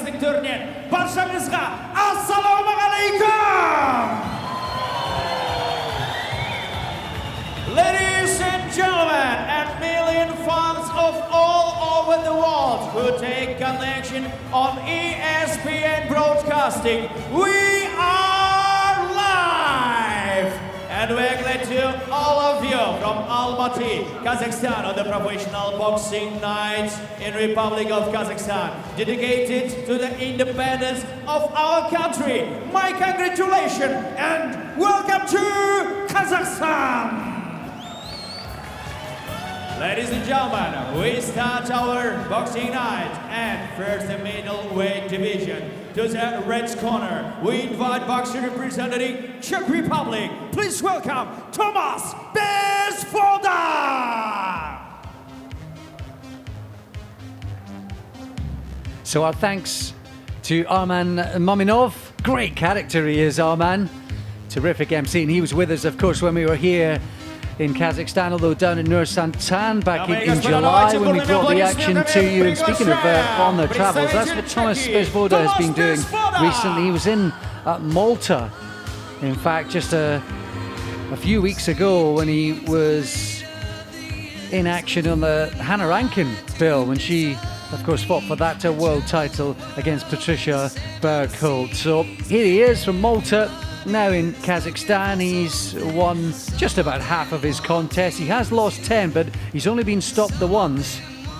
bizning turnir. Barchamizga assalomu alaykum. Ladies and gentlemen, and million fans of all over the world who take connection on ESPN broadcasting, we are live! And we're glad to all of you from Almaty, Kazakhstan on the professional boxing night in Republic of Kazakhstan, dedicated to the independence of our country. My congratulations and welcome to Kazakhstan! Ladies and gentlemen, we start our boxing night and first the middleweight division. To the red corner, we invite boxer representing Czech Republic. Please welcome Tomasz Bezvoda! So our thanks to Arman Mamedov. Great character he is, Arman. Terrific MC, and he was with us, of course, when we were here in Kazakhstan, although down in Nur-Sultan back in July when we brought the action to you. And speaking of on the travels, that's what Tomasz Bezvoda has been doing recently. He was in Malta, in fact, just a few weeks ago when he was in action on the Hannah Rankin bill when she, of course, fought for that world title against Patricia Bergholt. So here he is from Malta. Now in Kazakhstan, he's won just about half of his contests. He has lost 10, but he's only been stopped the once,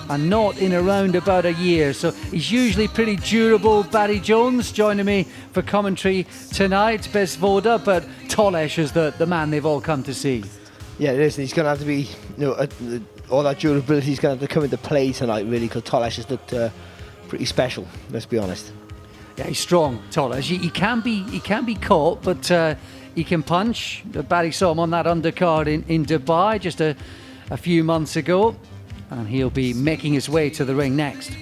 and not in around about a year. So he's usually pretty durable. Barry Jones joining me for commentary tonight, Bezvoda, but Tolesh is the man they've all come to see. Yeah, it is. He's going to have to be, all that durability is going to have to come into play tonight, really, because Tolesh has looked pretty special, let's be honest. Yeah, he's strong, Tolesh. He can be caught, but he can punch. Barry saw him on that undercard in Dubai just a few months ago, and he'll be making his way to the ring next.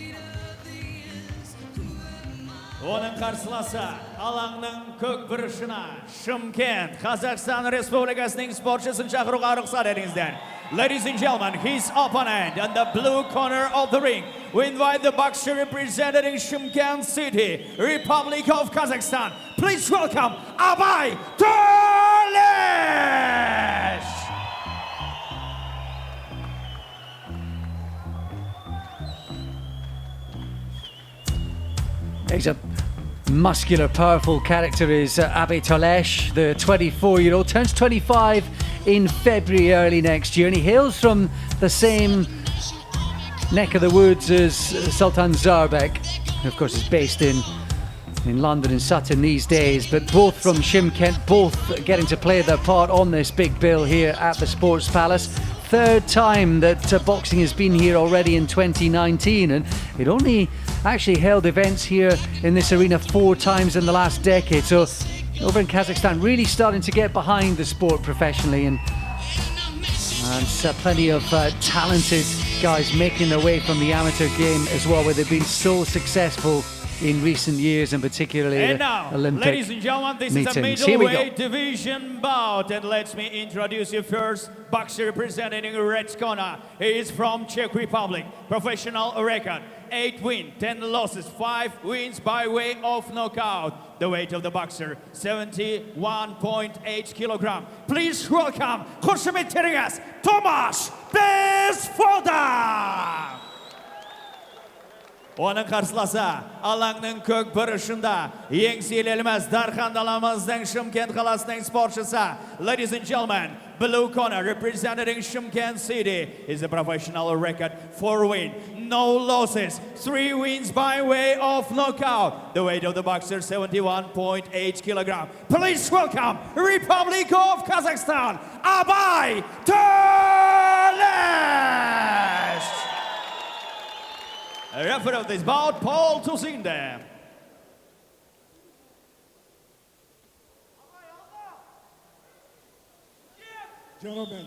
Onun karşılası alanның көк бұрышына Шымкент, Kazakhstan Respublikasының sportçısını çağıruğa ruxsat edinizler. Ladies and gentlemen, his opponent in the blue corner of the ring. We invite the boxer representing Shymkent City, Republic of Kazakhstan. Please welcome Abay Tolesh! He's a muscular, powerful character is Abay Tolesh, the 24-year-old, turns 25 in February early next year, and he hails from the same neck of the woods as Sultan Zaurbek, who of course is based in London and Sutton these days, but both from Shymkent, both getting to play their part on this big bill here at the Sports Palace. Third time that boxing has been here already in 2019, and it only actually held events here in this arena 4 times in the last decade. So over in Kazakhstan, really starting to get behind the sport professionally, and plenty of talented guys making their way from the amateur game as well, where they've been so successful in recent years, and particularly and the now, Olympic ladies and gentlemen, this meetings. is a middleweight division bout, and let me introduce you first, boxer representing red corner. He is from Czech Republic, professional record, 8 wins, 10 losses, 5 wins by way of knockout. The weight of the boxer, 71.8 kilogram. Please welcome, Tomasz Bezvoda! Onun karşılası alanның көк бұрышында еңселеліміз Дархандаламыздың Шымкент қаласының спортшысы. Ladies and gentlemen, blue corner representing Shymkent City is a professional record, 4 wins, no losses, 3 wins by way of knockout. The weight of the boxer, 71.8 kilogram. Please welcome, Republic of Kazakhstan, Abay Tolesh! Referee of this bout, Paul Tuzinde. Gentlemen,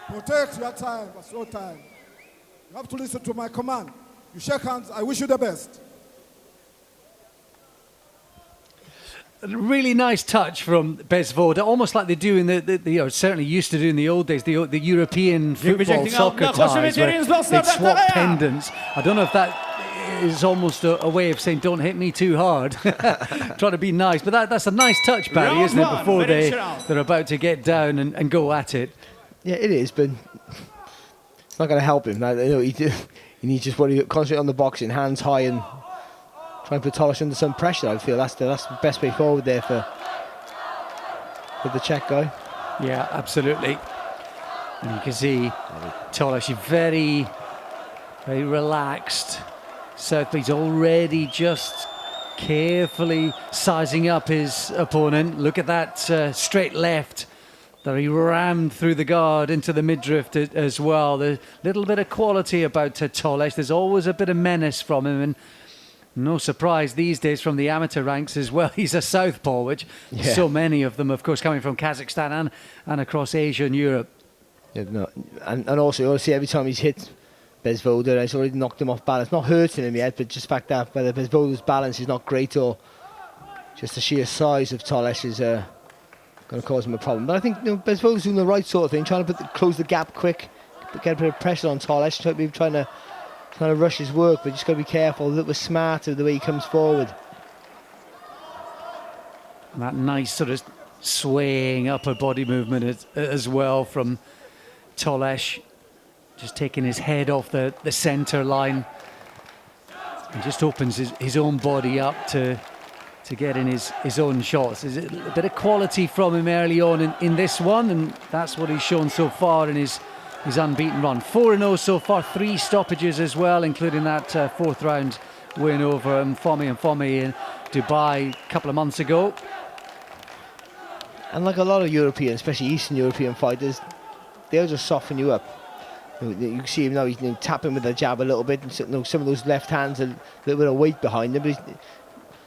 protect your time, it's your time. You have to listen to my command. You shake hands, I wish you the best. A really nice touch from Bezvoda, almost like they do in the certainly used to do in the old days, the European football soccer ties, where they'd swap pendants. I don't know if that is almost a way of saying, don't hit me too hard. Trying to be nice. But that's a nice touch, Barry, isn't it? Before they're about to get down and go at it. Yeah, it is, but it's not going to help him. He needs just concentrate on the boxing, hands high, and try and put Tolesh under some pressure. I feel that's the best way forward there for the Czech guy. Yeah, absolutely. And you can see Tolesh very, very relaxed. Southby's already just carefully sizing up his opponent. Look at that straight left that he rammed through the guard into the midriff as well. There's a little bit of quality about Tolesh. There's always a bit of menace from him, and no surprise these days from the amateur ranks as well. He's a southpaw, which so many of them, of course, coming from Kazakhstan and across Asia and Europe. Yeah, no, and also, you see every time he's hit Bezvoda, it's already knocked him off balance. Not hurting him yet, but just the fact that whether Bezvoda's balance is not great or just the sheer size of Tolesh is going to cause him a problem. But I think Bezvoda's doing the right sort of thing, trying to close the gap quick, get a bit of pressure on Tolesh, trying to rush his work, but just got to be careful, a little bit smarter the way he comes forward. And that nice sort of swaying upper body movement as well from Tolesh, just taking his head off the centre line. He just opens his own body up to get in his own shots. There's a bit of quality from him early on in this one, and that's what he's shown so far in his unbeaten run. 4-0 so far, 3 stoppages as well, including that 4th round win over Fomi in Dubai a couple of months ago. And like a lot of European, especially Eastern European fighters, they'll just soften you up. You can see him now, he's tapping with the jab a little bit, and some of those left hands, a little bit of weight behind him, but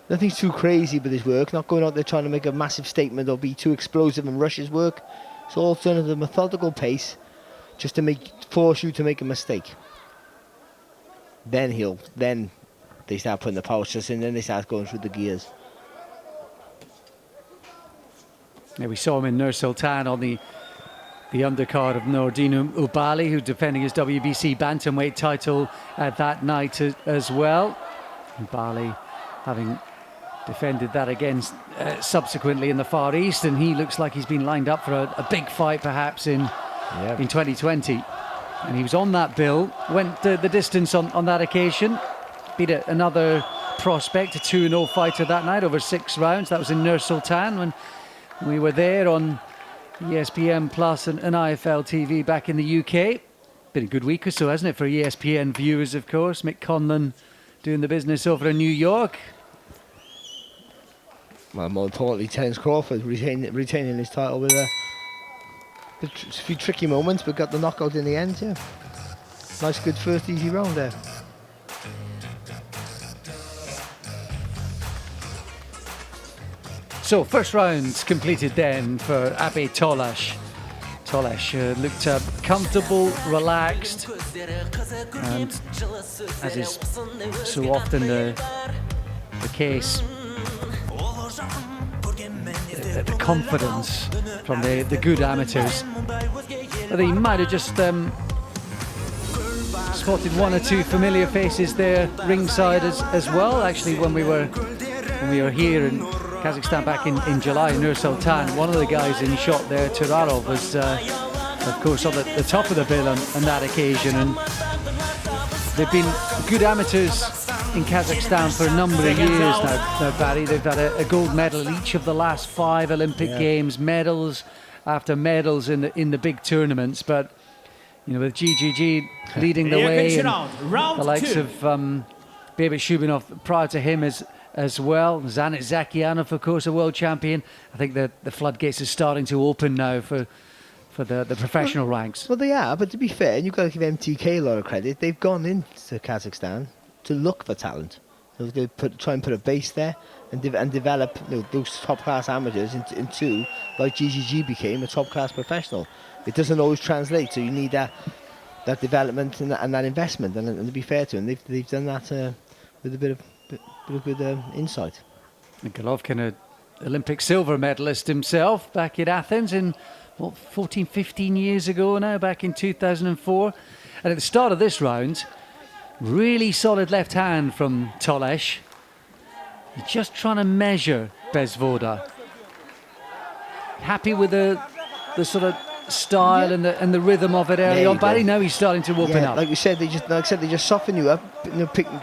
nothing's too crazy with his work, not going out there trying to make a massive statement or be too explosive and rush his work. It's all done at a methodical pace, just to force you to make a mistake. Then they start putting the power stress in, then they start going through the gears. Yeah, we saw him in Nur Sultan on the undercard of Nordin Ubali, who's defending his WBC bantamweight title that night as well. Ubali having defended that again subsequently in the Far East, and he looks like he's been lined up for a big fight perhaps in 2020. And he was on that bill, went the distance on that occasion, beat another prospect, a 2-0 fighter that night over 6 rounds. That was in Nur Sultan when we were there on ESPN Plus and IFL TV back in the UK. Been a good week or so, hasn't it, for ESPN viewers, of course. Mick Conlon doing the business over in New York. Well, more importantly, Terence Crawford retaining his title with a few tricky moments, but got the knockout in the end, yeah. Nice, good first easy round there. So, first round's completed then for Abe Tolesh. Tolesh looked comfortable, relaxed, and as is so often the case, the confidence from the good amateurs. They might have just spotted 1 or 2 familiar faces there ringside as well. Actually, when we were here in Kazakhstan back in July in Nur Sultan, one of the guys in shot there, Turarov, was of course on the top of the bill on that occasion. And they've been good amateurs in Kazakhstan for a number of years now, Barry. They've had a gold medal in each of the last 5 Olympic Games, medals after medals in the big tournaments. But with GGG leading the way, and the likes of Babit Shubinov prior to him as well. Zanit Zakianov, of course, a world champion. I think the floodgates are starting to open now for the professional ranks. Well, they are, but to be fair, and you've got to give MTK a lot of credit, they've gone into Kazakhstan to look for talent. They try and put a base there and develop those top-class amateurs into, like GGG became, a top-class professional. It doesn't always translate, so you need that development and that investment. And to be fair to them, they've done that with a bit of good insight. Golovkin, an Olympic silver medalist himself, back in Athens in 15 years ago now, back in 2004. And at the start of this round, Really solid left hand from Tolesh. He's just trying to measure Bezvoda. Happy with the sort of style and the rhythm of it early on. Barry, now he's starting to open up. Like we said, they just soften you up,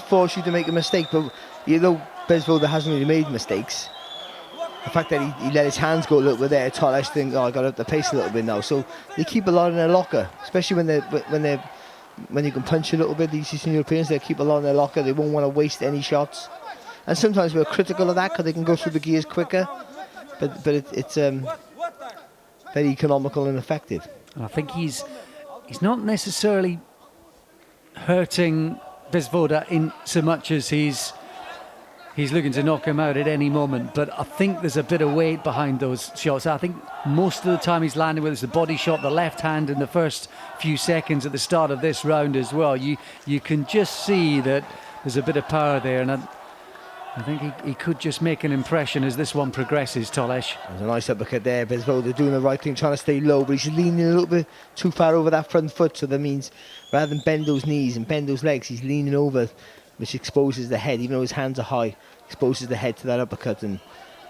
force you to make a mistake. But you know, Bezvoda hasn't really made mistakes. The fact that he let his hands go a little bit there, Tolesh think, oh, I got up the pace a little bit now. So they keep a lot in their locker, especially when you can punch a little bit. These Eastern Europeans, they keep a lot in their locker. They won't want to waste any shots. And sometimes we're critical of that because they can go through the gears quicker. But it's very economical and effective. I think he's not necessarily hurting Bezvoda in so much as he's looking to knock him out at any moment. But I think there's a bit of weight behind those shots. I think most of the time he's landing with the body shot, the left hand in the first few seconds at the start of this round as well. You can just see that there's a bit of power there, and I think he could just make an impression as this one progresses, Tolesh. There's a nice uppercut there. Bezvoda doing the right thing, trying to stay low, but he's leaning a little bit too far over that front foot. So that means rather than bend those knees and bend those legs, he's leaning over, which exposes the head. Even though his hands are high, exposes the head to that uppercut. And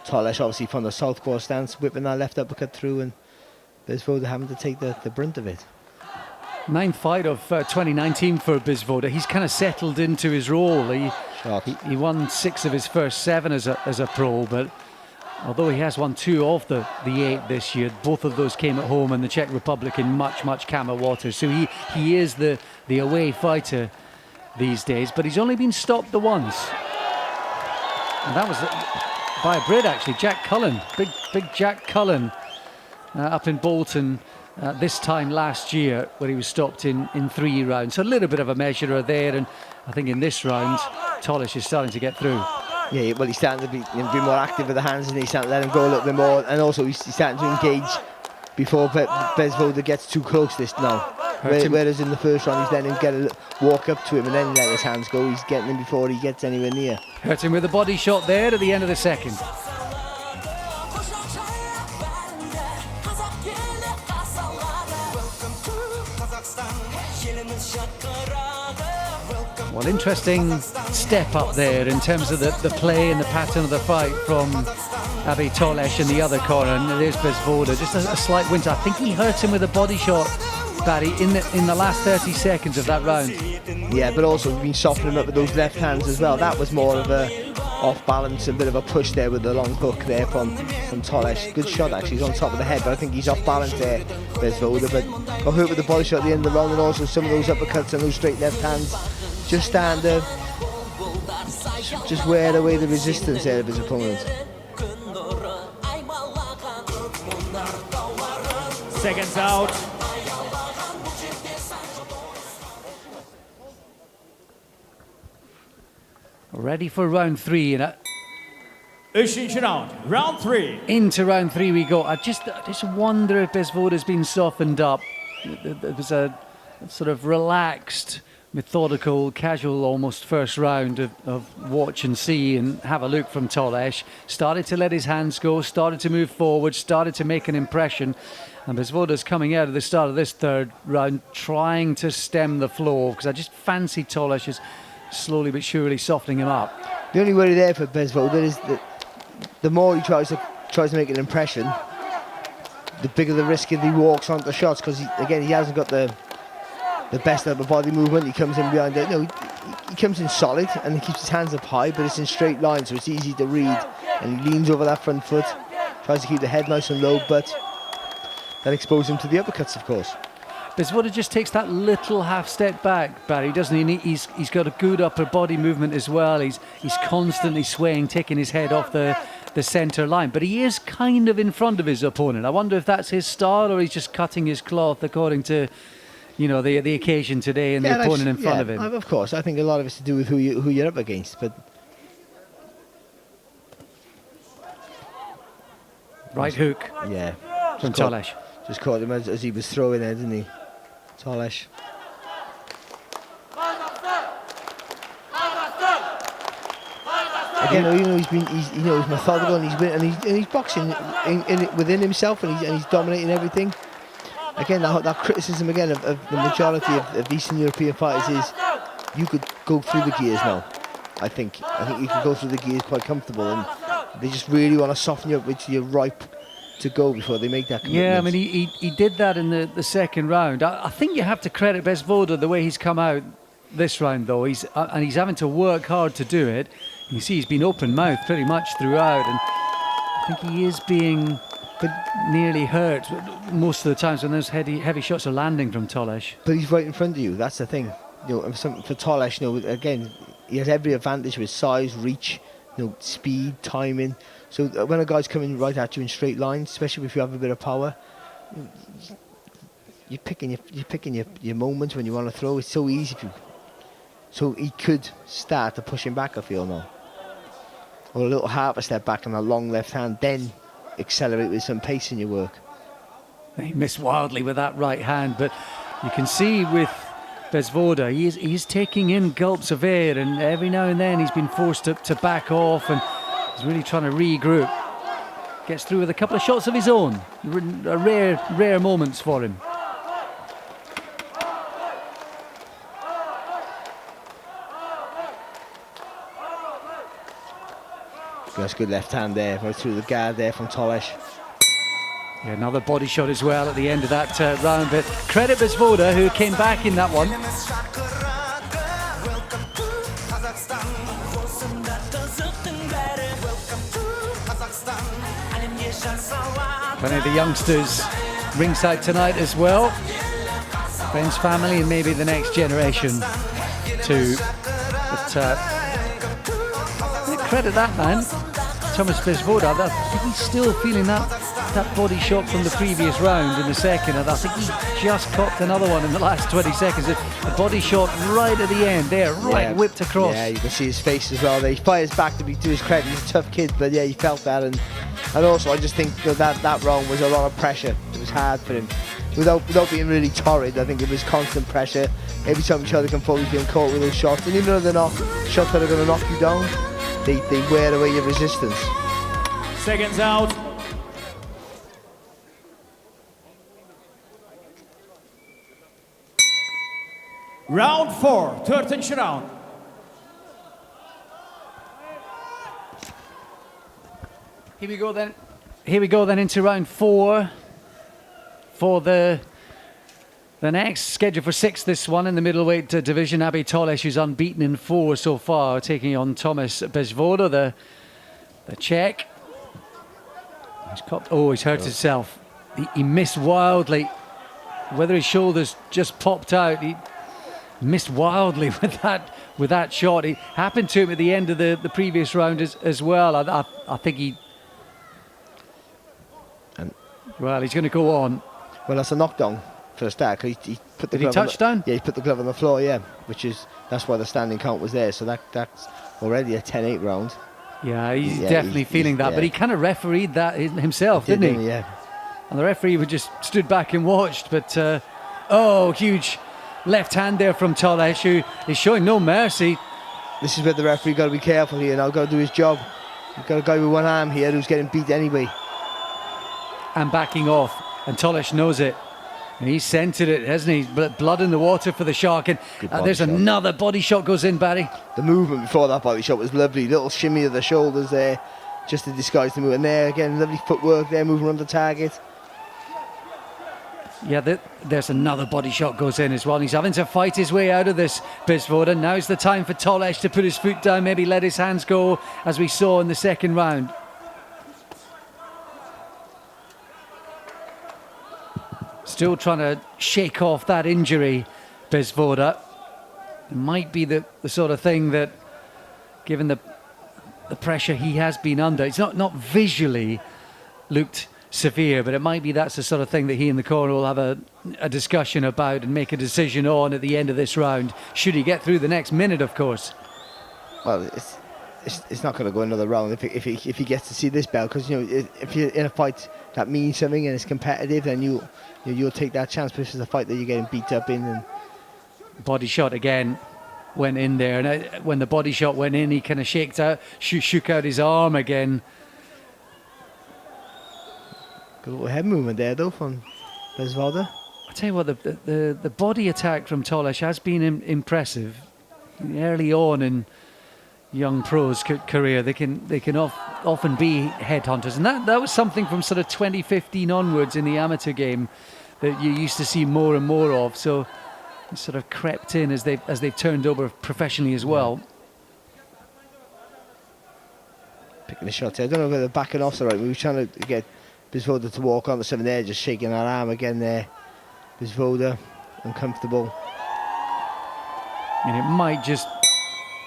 Tolesh, obviously from the southpaw stance, whipping that left uppercut through, and Bezvoda having to take the brunt of it. 9th fight of 2019 for Bezvoda. He's kind of settled into his role. He won 6 of his first 7 as a pro, but although he has won 2 of the 8 this year, both of those came at home in the Czech Republic in much calmer waters. So he is the away fighter these days, but he's only been stopped the once, and that was by a Brit actually, Jack Cullen, big Jack Cullen, up in Bolton. This time last year, where he was stopped in 3 rounds. So a little bit of a measurer there, and I think in this round, Tolesh is starting to get through. Yeah, well, he's starting to be more active with the hands, and he's starting to let him go a little bit more, and also he's starting to engage before Bezvoda gets too close this now. Whereas in the first round, he's letting him walk up to him and then let his hands go. He's getting him before he gets anywhere near. Hurt him with a body shot there at the end of the second. Well, interesting step up there in terms of the play and the pattern of the fight from Abi Tolesh in the other corner, and there's Bezvoda, just a slight winter. I think he hurt him with a body shot, Barry, in the last 30 seconds of that round. Yeah, but also we've been softening up with those left hands as well. That was more of a off balance, a bit of a push there with the long hook there from Tolesh. Good shot actually, he's on top of the head, but I think he's off balance there, Bezvoda, but got hurt with the body shot at the end of the round, and also some of those uppercuts and those straight left hands just just wear away the resistance there of his opponent. Seconds out. Ready for round 3. Üçüncü round, round 3. Into round 3 we go. I just wonder if Bezvoda's been softened up. There was a sort of relaxed, methodical, casual almost first round of watch and see and have a look from Tolesh. Started to let his hands go, started to move forward, started to make an impression. And Bezvoda's coming out at the start of this third round trying to stem the flow, because I just fancy Tolesh is slowly but surely softening him up. The only worry there for Bezvoda is that the more he tries to make an impression, the bigger the risk if he walks onto the shots, because he hasn't got the best upper body movement. He comes in behind it. No, he comes in solid and he keeps his hands up high, but it's in straight lines, so it's easy to read. And he leans over that front foot, tries to keep the head nice and low, but that exposes him to the uppercuts, of course. Bezvoda just takes that little half step back, Barry, doesn't he? He's got a good upper body movement as well. He's constantly swaying, taking his head off the centre line, but he is kind of in front of his opponent. I wonder if that's his style, or he's just cutting his cloth according to, you know, the occasion today and the opponent in front of him. Of course, I think a lot of it's to do with who you're up against. But right hook, yeah, from Tolesh. Just caught him as he was throwing there, didn't he, Tolesh? Again, you know, he's methodical and he's boxing within himself, and he's dominating everything. Again, that criticism again of the majority of Eastern European fighters is you could go through the gears now. I think you can go through the gears quite comfortable, and they just really want to soften you up with you're ripe to go before they make that commitment. Yeah, I mean, he did that in the second round. I think you have to credit Bezvoda the way he's come out this round, though. He's having to work hard to do it. You see he's been open-mouthed pretty much throughout, and I think he is being nearly hurt most of the times when those heavy shots are landing from Tolesh. But he's right in front of you, that's the thing. You know, for Tolesh, you know, again, he has every advantage with size, reach, you know, speed, timing. So when a guy's coming right at you in straight lines, especially if you have a bit of power, you're picking your moments when you want to throw. It's so easy for you. So he could start to push him back, I feel now. Or a little half a step back on a long left hand, then accelerate with some pace in your work. He missed wildly with that right hand, but you can see with Bezvoda, he's taking in gulps of air, and every now and then he's been forced to back off, and he's really trying to regroup. Gets through with a couple of shots of his own. Rare moments for him. That's good left hand there, right through the guard there from Tolesh. Yeah, another body shot as well at the end of that round, but credit Bezvoda, who came back in that one. Plenty of the youngsters ringside tonight as well. Friends, family, and maybe the next generation too. But credit that man, Thomas Bezvoda. I think he's still feeling that body shot from the previous round in the second, and I think he just copped another one in the last 20 seconds. The body shot right at the end there, right whipped across. Yeah, you can see his face as well there. He fires back, to his credit. He's a tough kid, but yeah, he felt that, and also I just think that round was a lot of pressure. It was hard for him. Without being really torrid, I think it was constant pressure. Every time each other can probably being caught with those shots, and even though they're not shots that are going to knock you down, they wear away your resistance. Seconds out. Round 4, 13th round. Here we go then into round 4 for the next, scheduled for 6, this one in the middleweight division. Abi Tolesh, who's unbeaten in 4 so far, taking on Thomas Bezvoda, the Czech. He's hurt himself. He missed wildly. Whether his shoulders just popped out, he missed wildly with that shot. It happened to him at the end of the previous round as well. I think he's going to go on. Well, that's a knockdown for a start. He put the Did he touch down? Yeah, he put the glove on the floor. Yeah, that's why the standing count was there. So that's already a 10-8 round. Yeah, he's definitely feeling that. Yeah. But he kind of refereed that himself, didn't he? Yeah. And the referee just stood back and watched. But huge left hand there from Tolesh, who is showing no mercy. This is where the referee got to be careful here. Now, got to do his job. You've got a guy with one arm here who's getting beat anyway. And backing off. And Tolesh knows it. And he's scented it, hasn't he? Blood in the water for the shark. And there's another body shot goes in, Barry. The movement before that body shot was lovely. Little shimmy of the shoulders there, just to disguise the movement. And there again, lovely footwork there, moving around the target. Yeah, there's another body shot goes in as well. And he's having to fight his way out of this, Bezvoda. Now's the time for Tolesh to put his foot down, maybe let his hands go, as we saw in the second round. Still trying to shake off that injury, Bezvoda. It might be the sort of thing that, given the pressure he has been under, it's not visually looked severe, but it might be that's the sort of thing that he and the corner will have a discussion about and make a decision on at the end of this round, should he get through the next minute, of course. Well, it's not going to go another round if he gets to see this belt, because if you're in a fight that means something and it's competitive, then you'll take that chance. But this is a fight that you're getting beat up in. And body shot again went in there, and when the body shot went in, he kind of shook out his arm again. Good little head movement there though from Bezvoda. I tell you what, the body attack from Tolesh has been impressive. early on in young pros career, they can often be headhunters, and that was something from sort of 2015 onwards in the amateur game that you used to see more and more of. So it sort of crept in as they've turned over professionally as well. Picking the shots. I don't know whether they're backing off the right. We were trying to get Bezvoda to walk on the 7 there, just shaking that arm again there. Bezvoda, uncomfortable. And it might just,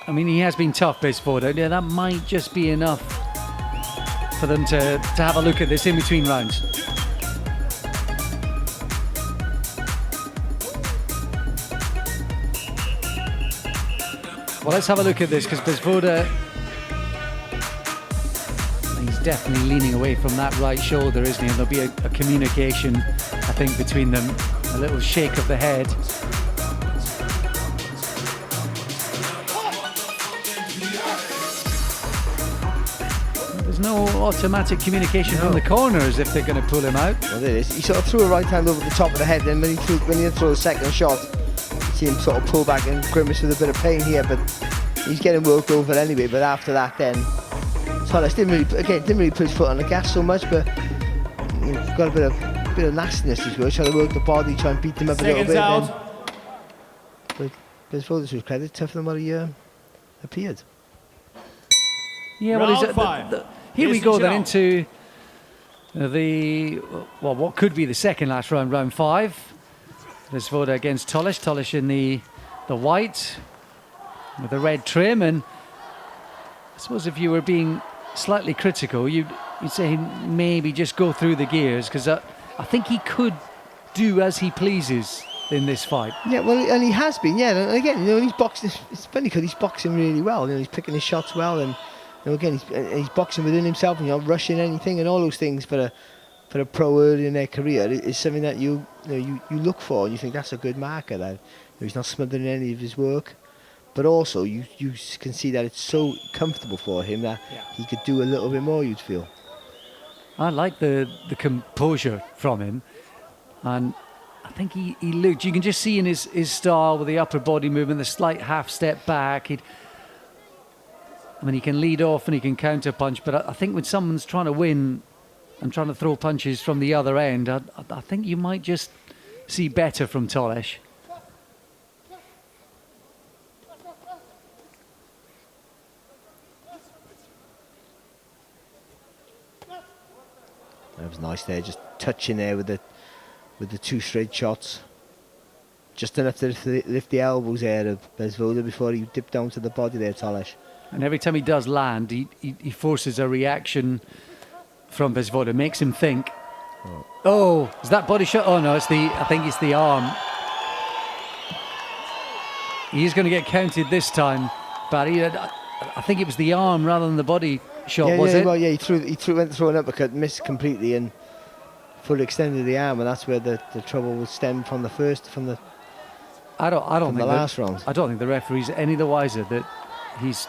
I mean, he has been tough, Bezvoda. Yeah, that might just be enough for them to have a look at this in between rounds. Well, let's have a look at this, because Bezvoda, he's definitely leaning away from that right shoulder, isn't he? And there'll be a communication, I think, between them. A little shake of the head. There's no automatic communication from the corners if they're going to pull him out. Well, there is. He sort of threw a right hand over the top of the head, then when he threw a second shot, you see him sort of pull back and grimace with a bit of pain here, but he's getting worked over anyway. But after that, then Tolesh didn't really put his foot on the gas so much, but he's got a bit of nastiness as well, trying to work the body, try and beat them up a little bit. Out. But Bezvoda, to his credit, tougher than what he appeared. Yeah, Round well, here we go then into what could be the second last round, round 5. Bezvoda against Tolesh. Tolesh in the white with the red trim, and I suppose if you were being slightly critical, you'd say maybe just go through the gears, because I think he could do as he pleases in this fight. Yeah, well, and he has been, yeah. And again, he's boxing. It's funny because he's boxing really well. He's picking his shots well, and again, he's boxing within himself, and not rushing anything, and all those things for a pro early in their career is something that you look for, and you think that's a good marker. That he's not smothering any of his work, but also you can see that it's so comfortable for him that he could do a little bit more. You'd feel. I like the composure from him, and I think he looked. You can just see in his style with the upper body movement, the slight half step back. He can lead off and he can counter punch, but I think when someone's trying to win and trying to throw punches from the other end, I think you might just see better from Tolesh. That was nice there, just touching there with the 2 straight shots. Just enough to lift the elbows there of Bezvoda before he dipped down to the body there, Tolesh. And every time he does land, he forces a reaction from Bezvoda, makes him think. Oh, is that body shot? Oh no, I think it's the arm. He's going to get counted this time, Barry. I think it was the arm rather than the body shot, was it? Well, yeah, he went to throw an uppercut, missed completely, and fully extended the arm, and that's where the trouble would stem from the last round. I don't think the referee's any the wiser that he's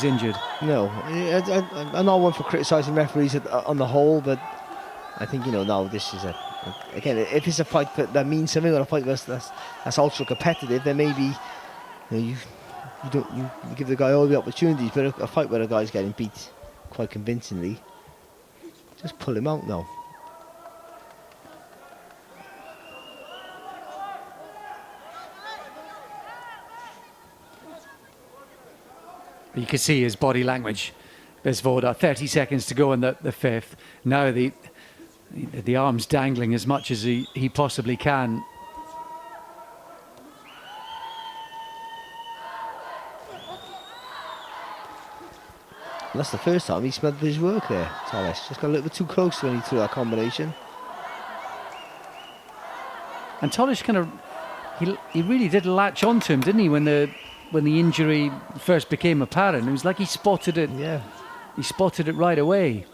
injured. No, I'm not one for criticising referees on the whole, but I think now this is again, if it's a fight that means something, or a fight that's ultra competitive, then maybe you give the guy all the opportunities. But a fight where a guy's getting beat quite convincingly, just pull him out now. You can see his body language. Bezvoda, 30 seconds to go in the 5th. Now the arm's dangling as much as he possibly can. That's the first time he smothered his work there, Tolesh. Just got a little bit too close when he threw that combination. And Tolesh he really did latch onto him, didn't he, when the injury first became apparent? It was like he spotted it. Yeah. He spotted it right away.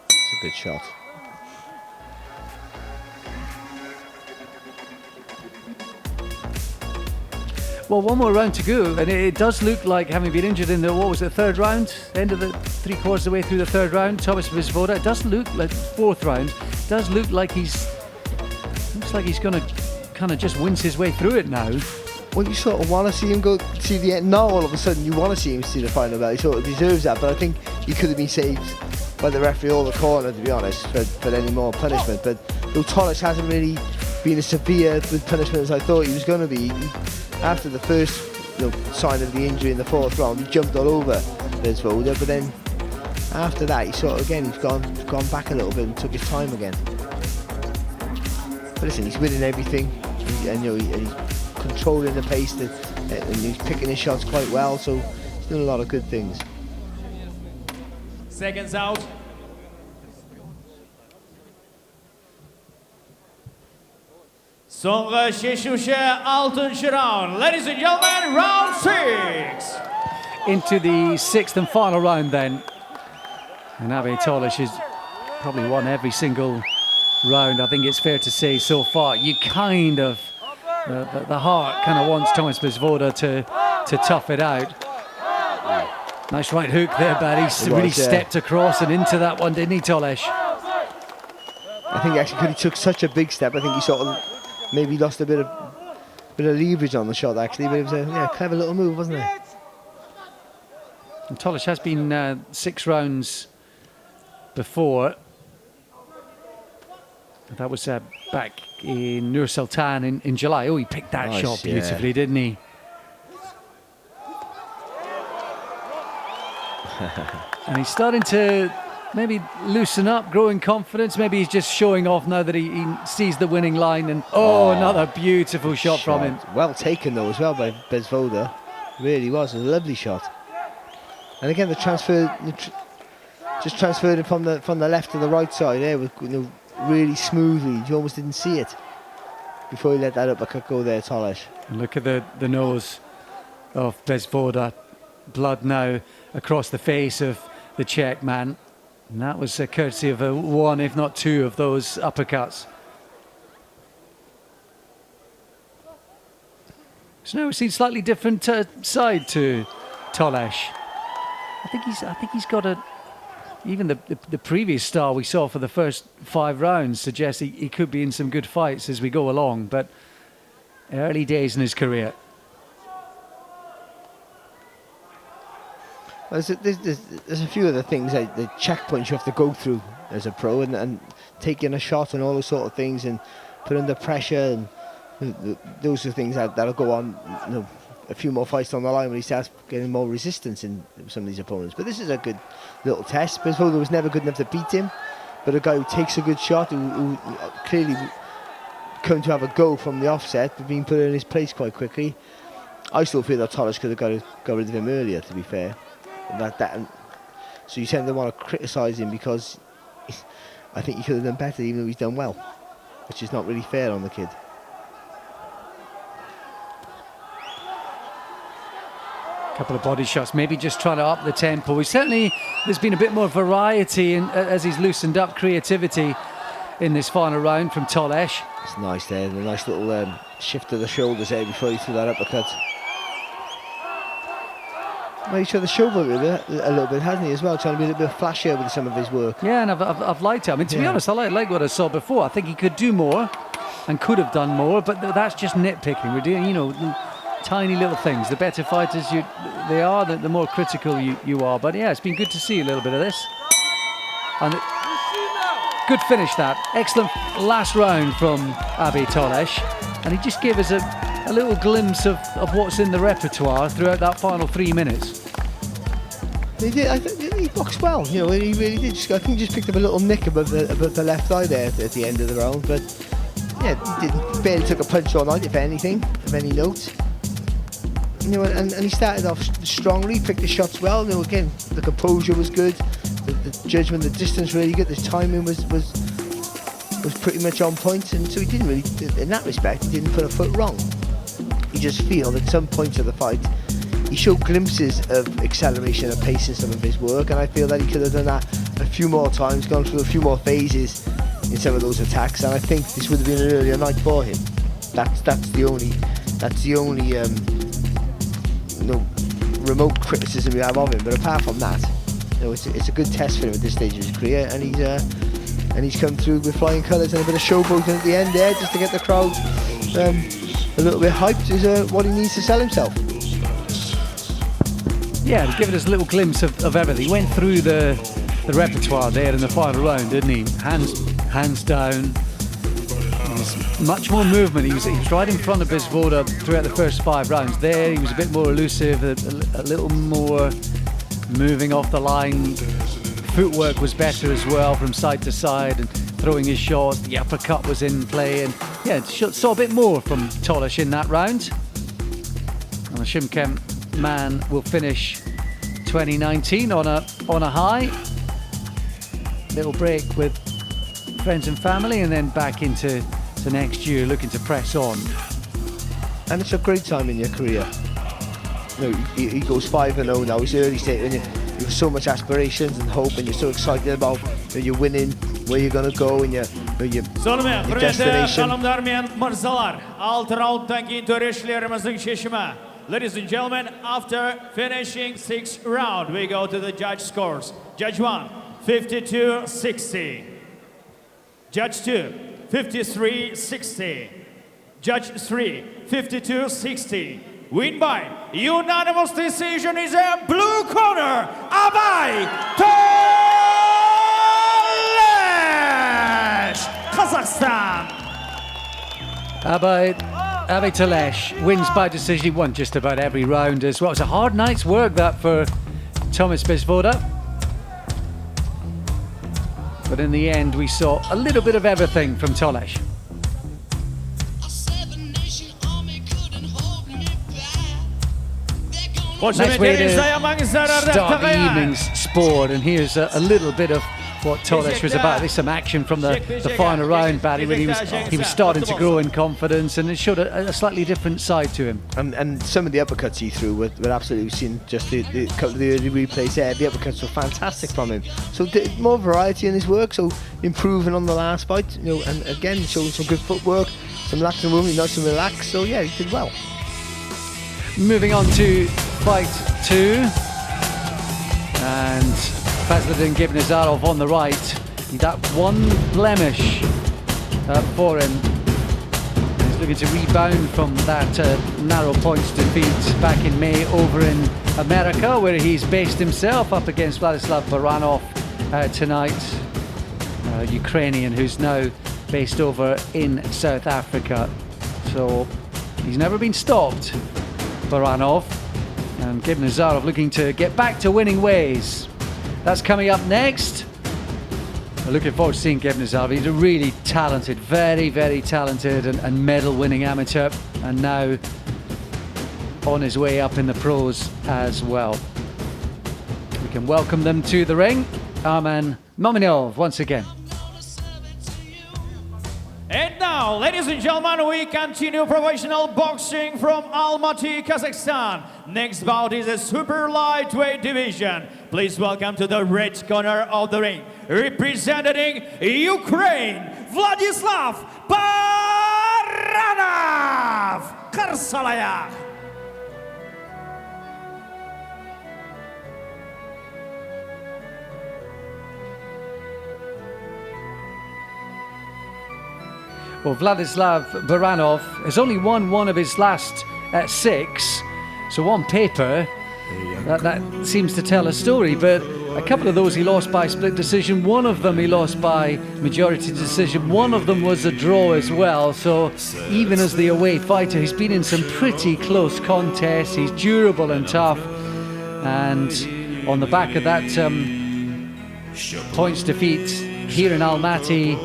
It's a good shot. Well, one more round to go, and it does look like, having been injured in the, what was it, 3rd round? End of the 3/4 of the way through the 3rd round, Tolesh Bezvoda, it does look like 4th round, does look like looks like he's going to kind of just wince his way through it now. well, you sort of want to see him go to the end. Now all of a sudden you want to see him see the final bell. He sort of deserves that, but I think he could have been saved by the referee all the corner, to be honest, for any more punishment. But though Tolesh hasn't really been as severe with punishment as I thought he was going to be. After the first sign of the injury in the 4th round, he jumped all over Bezvoda, but then after that he sort of again he's gone back a little bit and took his time again. But listen, he's winning everything, and he's controlling the pace, and he's picking his shots quite well, so he's doing a lot of good things. Seconds out. Sonra şeşuşe 6. round. Ladies and gentlemen, round 6. Into the 6th and final round then. And Abe Tolesh has probably won every single round, I think it's fair to say, so far. You kind of, the heart kind of wants Thomas Bezvoda to tough it out. Nice right hook there, Barry. Really stepped across and into that one, didn't he, Tolesh? I think actually because he took such a big step, I think he sort of maybe lost a bit of leverage on the shot actually, but it was a clever little move, wasn't it? And Tolesh has been 6 rounds before. That was back in Nur Sultan in July. Oh, he picked that shot beautifully, didn't he? And he's starting to maybe loosen up, grow in confidence. Maybe he's just showing off now that he sees the winning line. And another beautiful shot from him. Well taken though as well by Bezvoda. Really was a lovely shot. And again, the transfer, just transferred it from the left to the right side there, with really smoothly. You almost didn't see it before he let that uppercut go there, Tolesh. And look at the nose of Bezvoda. Blood now across the face of the Czech man. And that was courtesy of one, if not 2, of those uppercuts. So now we've seen slightly different side to Tolesh. I think he's got even the previous style we saw for the first 5 rounds suggests he could be in some good fights as we go along, but early days in his career. Well, there's a few other things, like the checkpoints you have to go through as a pro, and taking a shot and all those sort of things, and put under pressure, and those are things that'll go on a few more fights down the line when he starts getting more resistance in some of these opponents. But this is a good little test. Bezvoda was never good enough to beat him, but a guy who takes a good shot, who clearly come to have a go from the offset, but being put in his place quite quickly. I still feel that Tolesh could have got rid of him earlier, to be fair. So you tend to want to criticise him because I think he could have done better, even though he's done well, which is not really fair on the kid. Couple of body shots, maybe just trying to up the tempo. There's been a bit more variety as he's loosened up, creativity in this final round from Tolesh. It's nice there, the nice little shift of the shoulders there before he threw that uppercut. Well, he's tried to showboat a little bit, hasn't he, as well, trying to be a little bit flashier with some of his work. Yeah, and I've liked it. I mean, to be honest, I like what I saw before. I think he could do more and could have done more, but that's just nitpicking. We're doing, tiny little things. The better fighters they are, the more critical you are. But yeah, it's been good to see a little bit of this. And good finish that. Excellent last round from Abe Tolesh. And he just gave us a little glimpse of what's in the repertoire throughout that final 3 minutes. He did. I think he boxed well. He really did. I think he just picked up a little nick above the left eye there at the end of the round. But yeah, he barely took a punch all night, if anything, of any note. And he started off strongly, picked his shots well. Again, the composure was good, the judgment, the distance really good, the timing was pretty much on point, and so he didn't really, in that respect, he didn't put a foot wrong. You just feel at some points of the fight, he showed glimpses of acceleration and pace in some of his work, and I feel that he could have done that a few more times, gone through a few more phases in some of those attacks, and I think this would have been an earlier night for him. That's the only remote criticism we have of him, but apart from that, it's a good test for him at this stage of his career, and he's come through with flying colours and a bit of showboating at the end there, just to get the crowd a little bit hyped is what he needs to sell himself. Yeah, giving us a little glimpse of everything. He went through the repertoire there in the final round, didn't he? Hands down. Much more movement. He was right in front of Bezvoda throughout the first 5 rounds. There, he was a bit more elusive, a little more moving off the line. Footwork was better as well from side to side and throwing his shots. The uppercut was in play, and yeah, saw a bit more from Tolesh in that round. And the Shymkent man will finish 2019 on a high. Little break with friends and family, and then back into next year, looking to press on. And it's a great time in your career. You know, he goes 5-0 now. He's early stage, and you have so much aspirations and hope, and you're so excited about you're winning, where you're gonna go, and your destination. Ladies and gentlemen, after finishing 6th round, we go to the judge scores. Judge 1, 52-60. Judge 2, 53-60. Judge 3, 52-60. Win by unanimous decision is a blue corner, Abay Tolesh, Kazakhstan. Abay Tolesh wins by decision. He won just about every round as well. It was a hard night's work that for Thomas Bezvoda. But in the end, we saw a little bit of everything from Tolesh. Nice way to start the evening's sport, and here's a little bit of what Tolesh was about. There's some action from the final round, Barry, when he was starting to grow in confidence, and it showed a slightly different side to him. And some of the uppercuts he threw were absolutely seen. Just the couple of the early replays there, the uppercuts were fantastic from him. So more variety in his work, so improving on the last fight, you know, and again showing some good footwork, some lax and room, nice and relaxed. So yeah, he did well. Moving on to fight 2, and President Gaibnazarov on the right. That one blemish for him. He's looking to rebound from that narrow points defeat back in May over in America, where he's based himself up against Vladislav Baranov tonight. Ukrainian who's now based over in South Africa. So he's never been stopped, Baranov. And Gaibnazarov looking to get back to winning ways. That's coming up next. We're looking forward to seeing Gaibnazarov. He's a really talented, very, very talented and medal-winning amateur, and now on his way up in the pros as well. We can welcome them to the ring. Arman Mamedov once again. And now, ladies and gentlemen, we continue professional boxing from Almaty, Kazakhstan. Next bout is a super lightweight division. Please welcome to the red corner of the ring, representing Ukraine, Vladislav Baranov. Kharsan. Well, Vladislav Baranov has only won one of his last 6, so on paper that seems to tell a story, but a couple of those he lost by split decision, one of them he lost by majority decision, one of them was a draw as well. So even as the away fighter, he's been in some pretty close contests. He's durable and tough, and on the back of that points defeat here in Almaty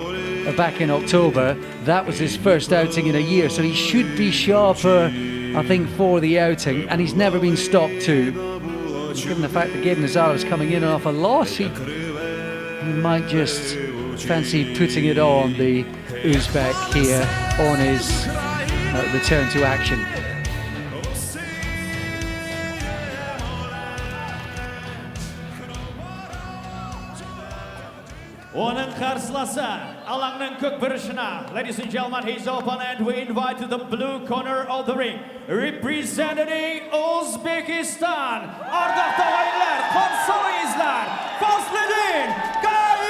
back in October, that was his first outing in a year, so he should be sharper, I think, for the outing, and he's never been stopped too. Given the fact that Gaibnazarov is coming in off a loss, he might just fancy putting it on the Uzbek here on his return to action. Onun karşılası alanın kök barışına. Ladies and gentlemen, his opponent we invite to the blue corner of the ring. Representing Uzbekistan. Ardakta oyunlar, konsolizler. Fasledin Gaibnazarov.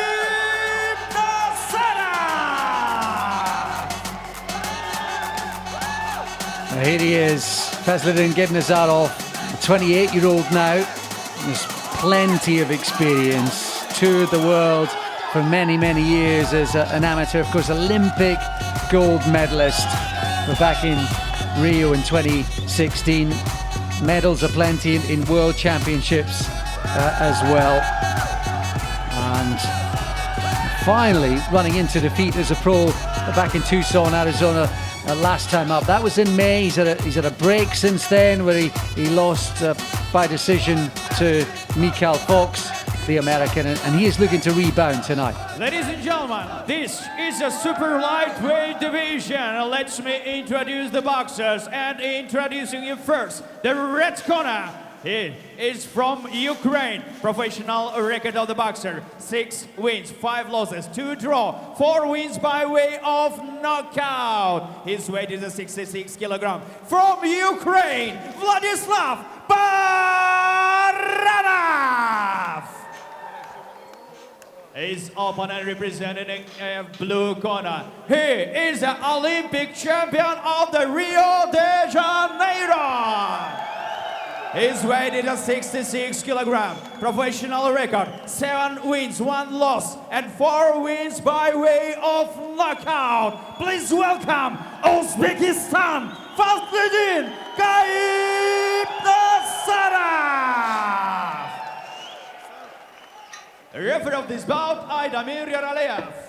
Here he is, Fazlidin Gaibnazarov, a 28-year-old now. There's plenty of experience, toured the world for many, many years as an amateur. Of course, Olympic gold medalist. We're back in Rio in 2016. Medals aplenty in world championships as well. And finally running into defeat as a pro back in Tucson, Arizona, last time up. That was in May. He's had a break since then where he lost by decision to Mikhail Fox, the American, and he is looking to rebound tonight. Ladies and gentlemen, this is a super lightweight division. Let me introduce the boxers, and introducing you first, the red corner. He is from Ukraine. Professional record of the boxer: 6 wins, 5 losses, 2 draw, 4 wins by way of knockout. His weight is 66 kilograms. From Ukraine, Vladislav Baranov. His opponent representing blue corner. He is the Olympic champion of the Rio de Janeiro. His weight is 66 kilograms. Professional record: 7 wins, 1 loss, and 4 wins by way of knockout. Please welcome Uzbekistan, Fazlidin Gaibnazarov. The referee of this bout, Aidamir Yaraleyev.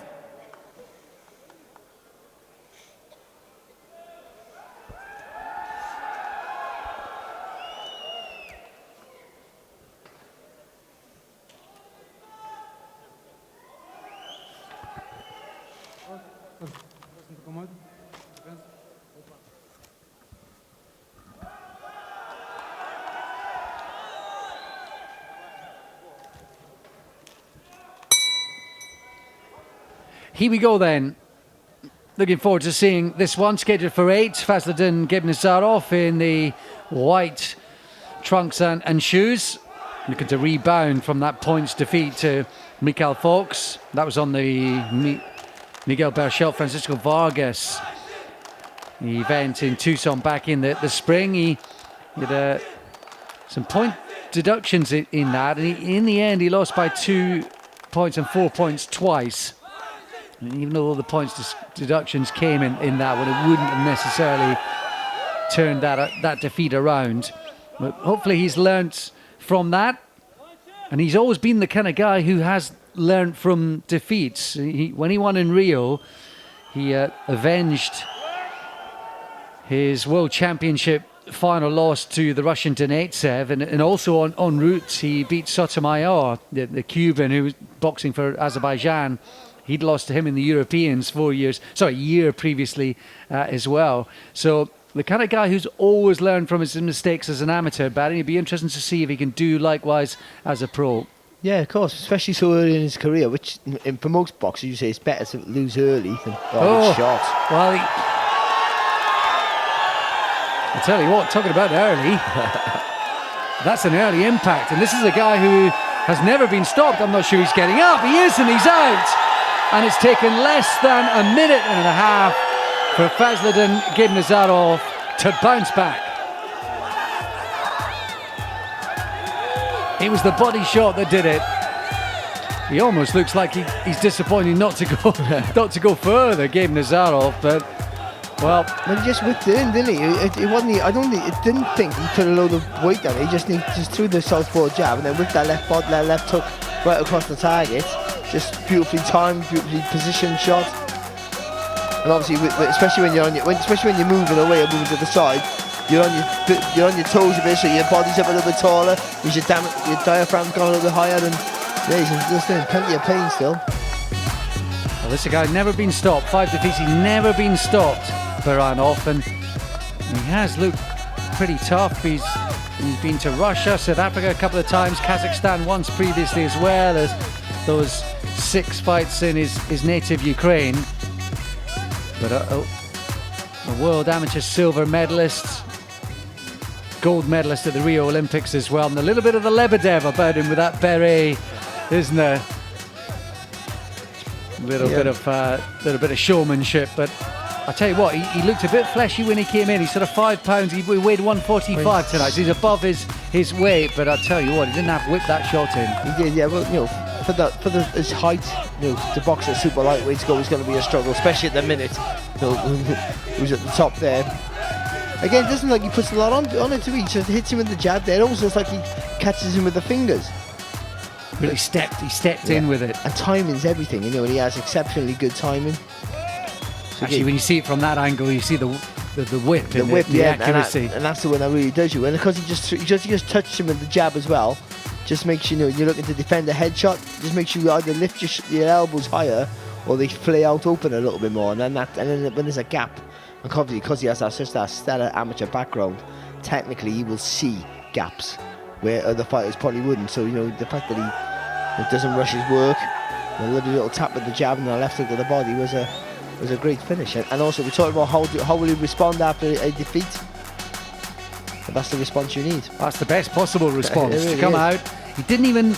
Here we go then. Looking forward to seeing this one, scheduled for 8. Fazlidin Gaibnazarov in the white trunks and shoes. Looking to rebound from that points defeat to Mikhail Fox. That was on the Miguel Berchelt, Francisco Vargas event in Tucson back in the spring. He had some point deductions in that, and in the end he lost by 2 points and 4 points twice. And even though all the points deductions came in that one, it wouldn't have necessarily turned that defeat around. But hopefully he's learnt from that, and he's always been the kind of guy who has learnt from defeats. When he won in Rio, he avenged his World Championship final loss to the Russian Donetsev, and also en route he beat Sotomayor, the Cuban who was boxing for Azerbaijan. He'd lost to him in the Europeans a year previously as well. So the kind of guy who's always learned from his mistakes as an amateur, Barry. It'd be interesting to see if he can do likewise as a pro. Yeah, of course, especially so early in his career, which for most boxers you say it's better to lose early than shot. Well, I tell you what, talking about early, that's an early impact, and this is a guy who has never been stopped. I'm not sure he's getting up. He is, and he's out. And it's taken less than a minute and a half for Fazlidin Gaibnazarov to bounce back. It was the body shot that did it. He almost looks like he's disappointed not to go further, Gaibnazarov, but well, he just whipped it in, didn't he? It wasn't. I didn't think he put a load of weight on it. He just threw the southpaw jab and then whipped that left hook right across the target. Just beautifully timed, beautifully positioned shot. And obviously, especially when you're moving away or moving to the side, you're on your toes a bit, so your body's up a little bit taller. Your diaphragm's gone a little bit higher, and yeah, he's just in plenty of pain still. Well, this guy never been stopped. 5 defeats, he's never been stopped, Baranov, and he has looked pretty tough. He's been to Russia, South Africa a couple of times, Kazakhstan once previously as well. There's those 6 fights in his native Ukraine. But a world amateur silver medalist, gold medalist at the Rio Olympics as well, and a little bit of the Lebedev about him with that beret, isn't there? A little bit of showmanship, but I tell you what, he looked a bit fleshy when he came in. He's sort of 5 pounds. He weighed 145 tonight. So he's above his weight. But I tell you what, he didn't have to whip that shot in. He did, yeah. Well, you know, for his height, you know, to box at super lightweight goal is going to be a struggle, especially at the minute. You know, who's at the top there? Again, it doesn't look like he puts a lot on it to each. Just hits him with the jab there. Also, it's like he catches him with the fingers. But he stepped in with it. And timing's everything, you know, and he has exceptionally good timing. So actually, when you see it from that angle, you see the whip, the accuracy. And that's the one that really does you. And because he just touched him with the jab as well, just makes you know you're looking to defend a headshot. Just makes you either lift your elbows higher or they flay out open a little bit more. And then when there's a gap, and obviously because he has such that stellar amateur background, technically he will see gaps where other fighters probably wouldn't. So you know the fact that he doesn't rush his work, a little tap with the jab and the left hook of the body was a great finish. And also we talked about how will he respond after a defeat. But that's the response you need. That's the best possible response really to come out. He didn't even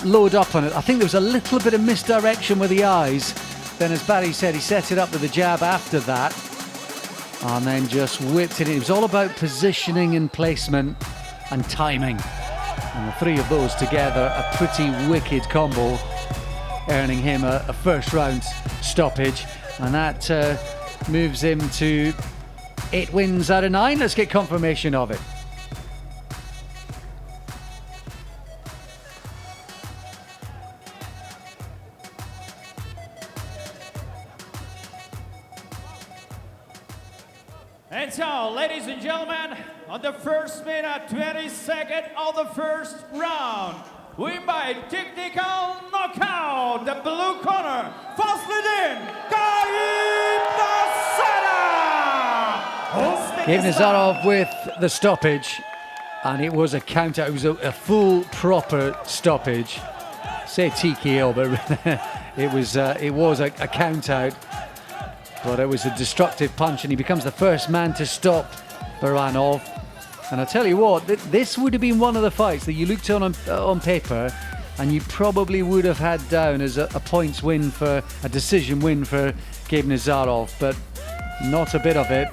load up on it. I think there was a little bit of misdirection with the eyes. Then, as Barry said, he set it up with the jab after that, and then just whipped it in. It was all about positioning and placement and timing. And the three of those together, a pretty wicked combo, earning him a first round stoppage. And that moves him to 8 wins out of 9. Let's get confirmation of it. And so, ladies and gentlemen, on the first minute, 22nd of the first round, win by technical knockout, the blue corner, first lead in, Gaibnazarov with the stoppage, and it was a count out. It was a full, proper stoppage. Say TKO, but it was a count out. But it was a destructive punch, and he becomes the first man to stop Baranov. And I tell you what, this would have been one of the fights that you looked on paper, and you probably would have had down as a points win for a decision win for Gaibnazarov, but not a bit of it.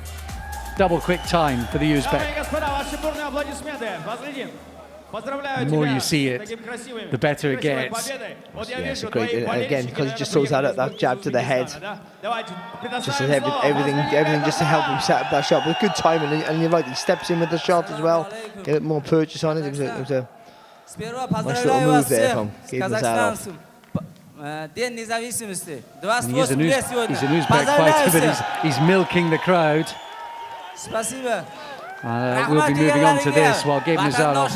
Double quick time for the Uzbek. The more you see it, the better it gets. Yeah, it's a great, and again, because he just throws that jab to the head, just as everything just to help him set up that shot with good timing. And you're right, he steps in with the shot as well, get a bit more purchase on it. It was a nice little move there from Gaibnazarov. And he's an Uzbek fighter, but he's milking the crowd. We'll be moving on to this while Gaibnazarov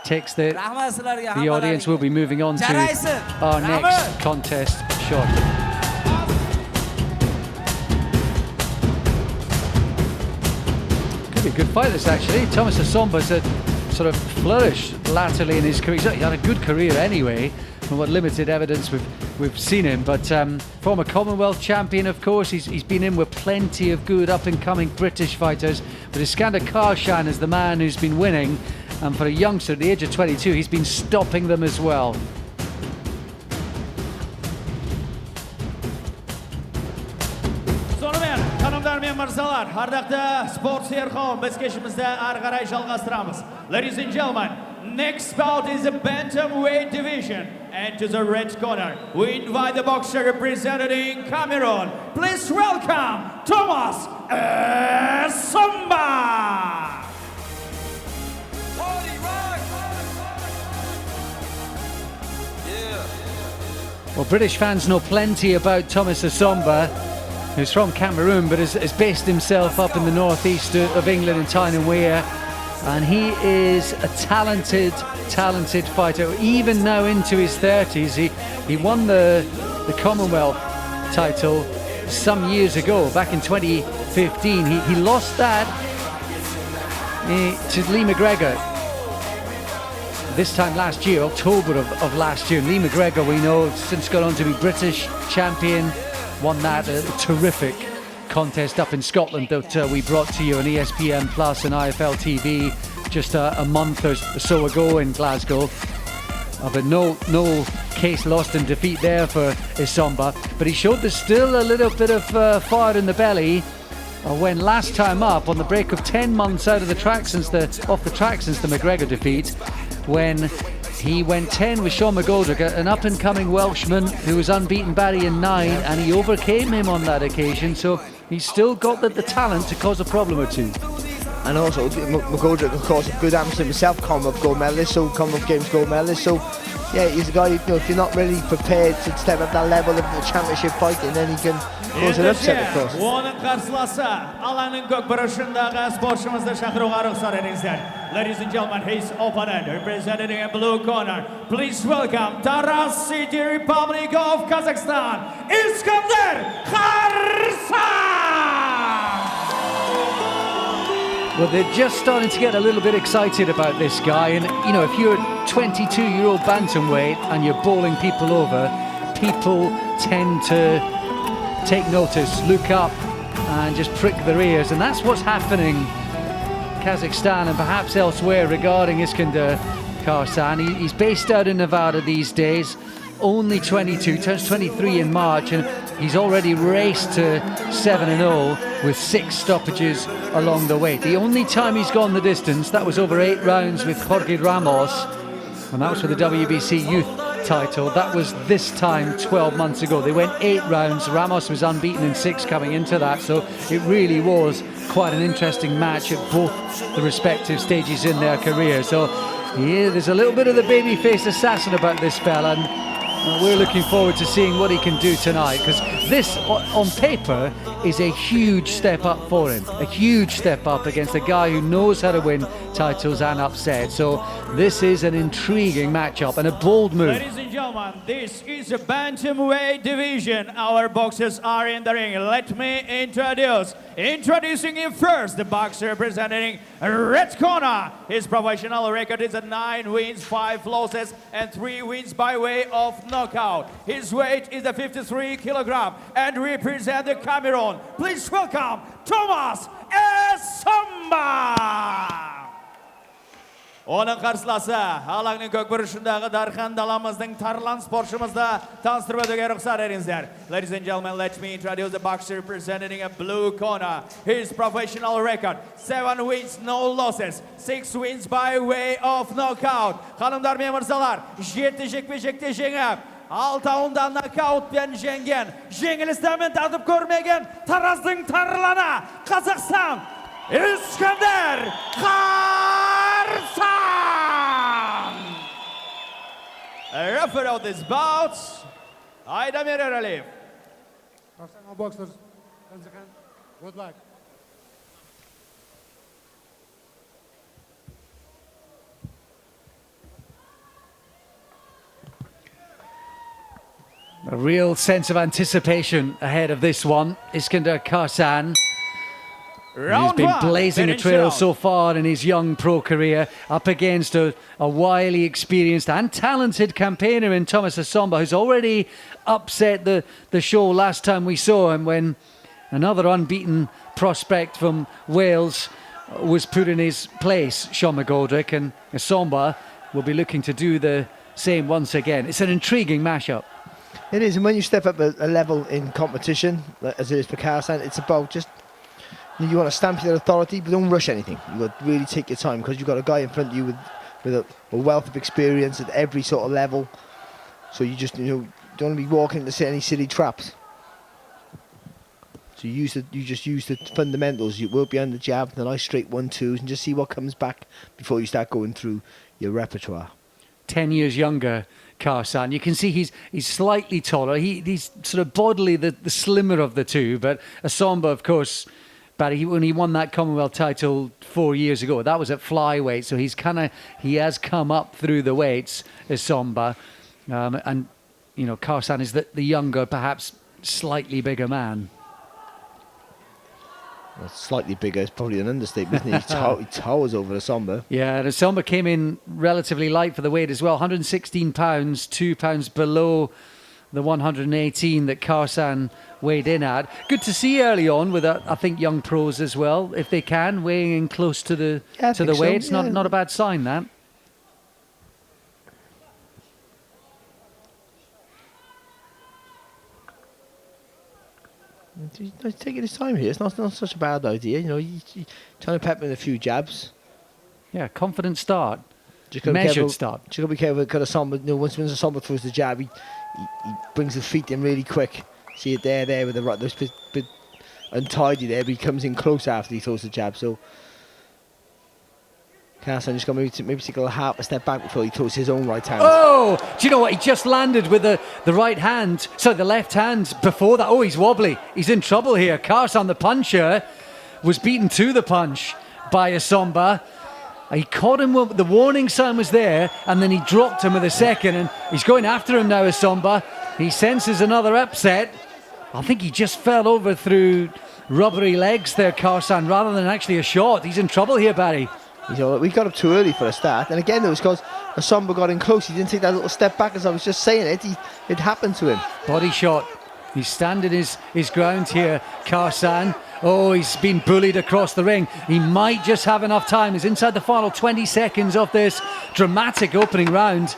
takes the audience. Will be moving on to our next contest shortly. Could be a good fight this actually. Thomas Essomba's had sort of flourished latterly in his career. He had a good career anyway, from what limited evidence we've seen him, but former Commonwealth champion, of course. He's been in with plenty of good up-and-coming British fighters, but Iskander Kharsan is the man who's been winning, and for a youngster at the age of 22, he's been stopping them as well. Ladies and gentlemen, next bout is the bantamweight division, and to the red corner, we invite the boxer representing Cameroon. Please welcome Thomas Essomba. Well, British fans know plenty about Thomas Essomba, who's from Cameroon but has based himself up in the northeast of England in Tyne and Wear. And he is a talented fighter, even now into his 30s. He won the Commonwealth title some years ago, back in 2015. He lost that to Lee McGregor this time last year, October of last year. Lee McGregor, we know, since gone on to be British champion, won that, a terrific contest up in Scotland that we brought to you on ESPN Plus and IFL TV just a month or so ago in Glasgow. But no case lost in defeat there for Essomba. But he showed there's still a little bit of fire in the belly when last time up, on the break of 10 months out of the track since the McGregor defeat, when he went 10 with Sean McGoldrick, an up-and-coming Welshman who was unbeaten Barry in 9, and he overcame him on that occasion. So he's still got the talent to cause a problem or two. And also, McGoldrick, of course, a good amateur himself, Commonwealth gold medalist, so Commonwealth Games gold medalist. So, yeah, he's a guy, you know, if you're not really prepared to step up that level of the championship fighting, then he can cause an upset, of course. Оның қарсыласы, алаңның көк бұрышындағы спортшымызды шақыруға рұқсат етіңіздер. Ladies and gentlemen, his opponent, representing a blue corner. Please welcome Taraz City, Republic of Kazakhstan, Iskander Kharsan! Well, they're just starting to get a little bit excited about this guy. And, you know, if you're a 22-year-old bantamweight and you're bowling people over, people tend to take notice, look up and just prick their ears. And that's what's happening in Kazakhstan and perhaps elsewhere regarding Iskander Kharsan. He's based out in Nevada these days, only 22, turns 23 in March, and he's already raced to 7-0 with 6 stoppages along the way. The only time he's gone the distance, that was over 8 rounds with Jorge Ramos, and that was for the WBC Youth title. That was this time 12 months ago. They went 8 rounds. Ramos was unbeaten in 6 coming into that, so it really was quite an interesting match at both the respective stages in their career. So yeah, there's a little bit of the baby-faced assassin about this fella, and we're looking forward to seeing what he can do tonight, because this, on paper, is a huge step up for him. A huge step up against a guy who knows how to win titles and upset. So this is an intriguing matchup and a bold move. Ladies and gentlemen, this is a bantamweight division. Our boxers are in the ring. Let me introducing you first, the boxer representing red corner. His professional record is 9 wins, 5 losses, and 3 wins by way of knockout. His weight is 53 kilogram and represent the Cameroon. Please welcome Thomas Essomba. Оның қарсыласы, алаңның көк бұрышындағы дархан даламыздың тарлан спортшымызды таныстырып өтуге рұқсат етіңіздер. Ladies and gentlemen, let me introduce the boxer representing a blue corner. His professional record, 7 wins, no losses, 6 wins by way of knockout. Hanımlar мен мырзалар, 7 жекпе-жекте жеңіп, 6-ында нокаутпен жеңген, жеңілістен тартып көрмеген Тараздың тарланы, Қазақстан, Iskander Kharsan! Referee of this bout, Aydamir Eraliyev. Professional boxers, good luck. A real sense of anticipation ahead of this one. Iskander Kharsan, he's been blazing a trail so far in his young pro career, up against a wily, experienced and talented campaigner in Thomas Essomba, who's already upset the show last time we saw him, when another unbeaten prospect from Wales was put in his place, Sean McGoldrick, and Essomba will be looking to do the same once again. It's an intriguing mashup. It is, and when you step up a level in competition, as it is for Kharsan, it's about just, you want to stamp your authority, but don't rush anything. You've got to really take your time, because you've got a guy in front of you with a wealth of experience at every sort of level. So you just, don't want to be walking into any silly traps. So you just use the fundamentals. You work behind the jab, the nice straight 1-2s, and just see what comes back before you start going through your repertoire. 10 years younger, Kharsan. You can see he's slightly taller. He's sort of bodily the slimmer of the two, but Essomba, of course, Barry, when he won that Commonwealth title 4 years ago, that was at flyweight, so he has come up through the weights, Essomba, and Kharsan is the younger, perhaps slightly bigger man. Well, slightly bigger is probably an understatement, isn't he? He towers over Essomba. Yeah, and Essomba came in relatively light for the weight as well, 116 pounds, 2 pounds below the 118 that Kharsan weighed in at. Good to see early on with, I think, young pros as well, if they can, weighing in close to the weight. It's not a bad sign, that. He's taking his time here. It's not such a bad idea. You know, he's trying to pep in a few jabs. Yeah, confident start. Just gotta be Measured careful, start. Just got to be careful because Essomba, you know, once Essomba throws the jab, he brings the feet in really quick. See it there with the right, there's a bit untidy there, but he comes in close after he throws the jab. So Kharsan just got to maybe take a half a step back before he throws his own right hand. Oh, do you know what? He just landed with the right hand, so the left hand before that. Oh, he's wobbly. He's in trouble here. Kharsan, the puncher, was beaten to the punch by Essomba. He caught him, the warning sign was there, and then he dropped him with a second, and he's going after him now, Essomba. He senses another upset. I think he just fell over through rubbery legs there, Kharsan, rather than actually a shot. He's in trouble here, Barry. We got up too early for a start, and again, it was because Essomba got in close. He didn't take that little step back, as I was just saying it happened to him. Body shot. He's standing his ground here, Kharsan. Oh, he's been bullied across the ring. He might just have enough time. He's inside the final 20 seconds of this dramatic opening round.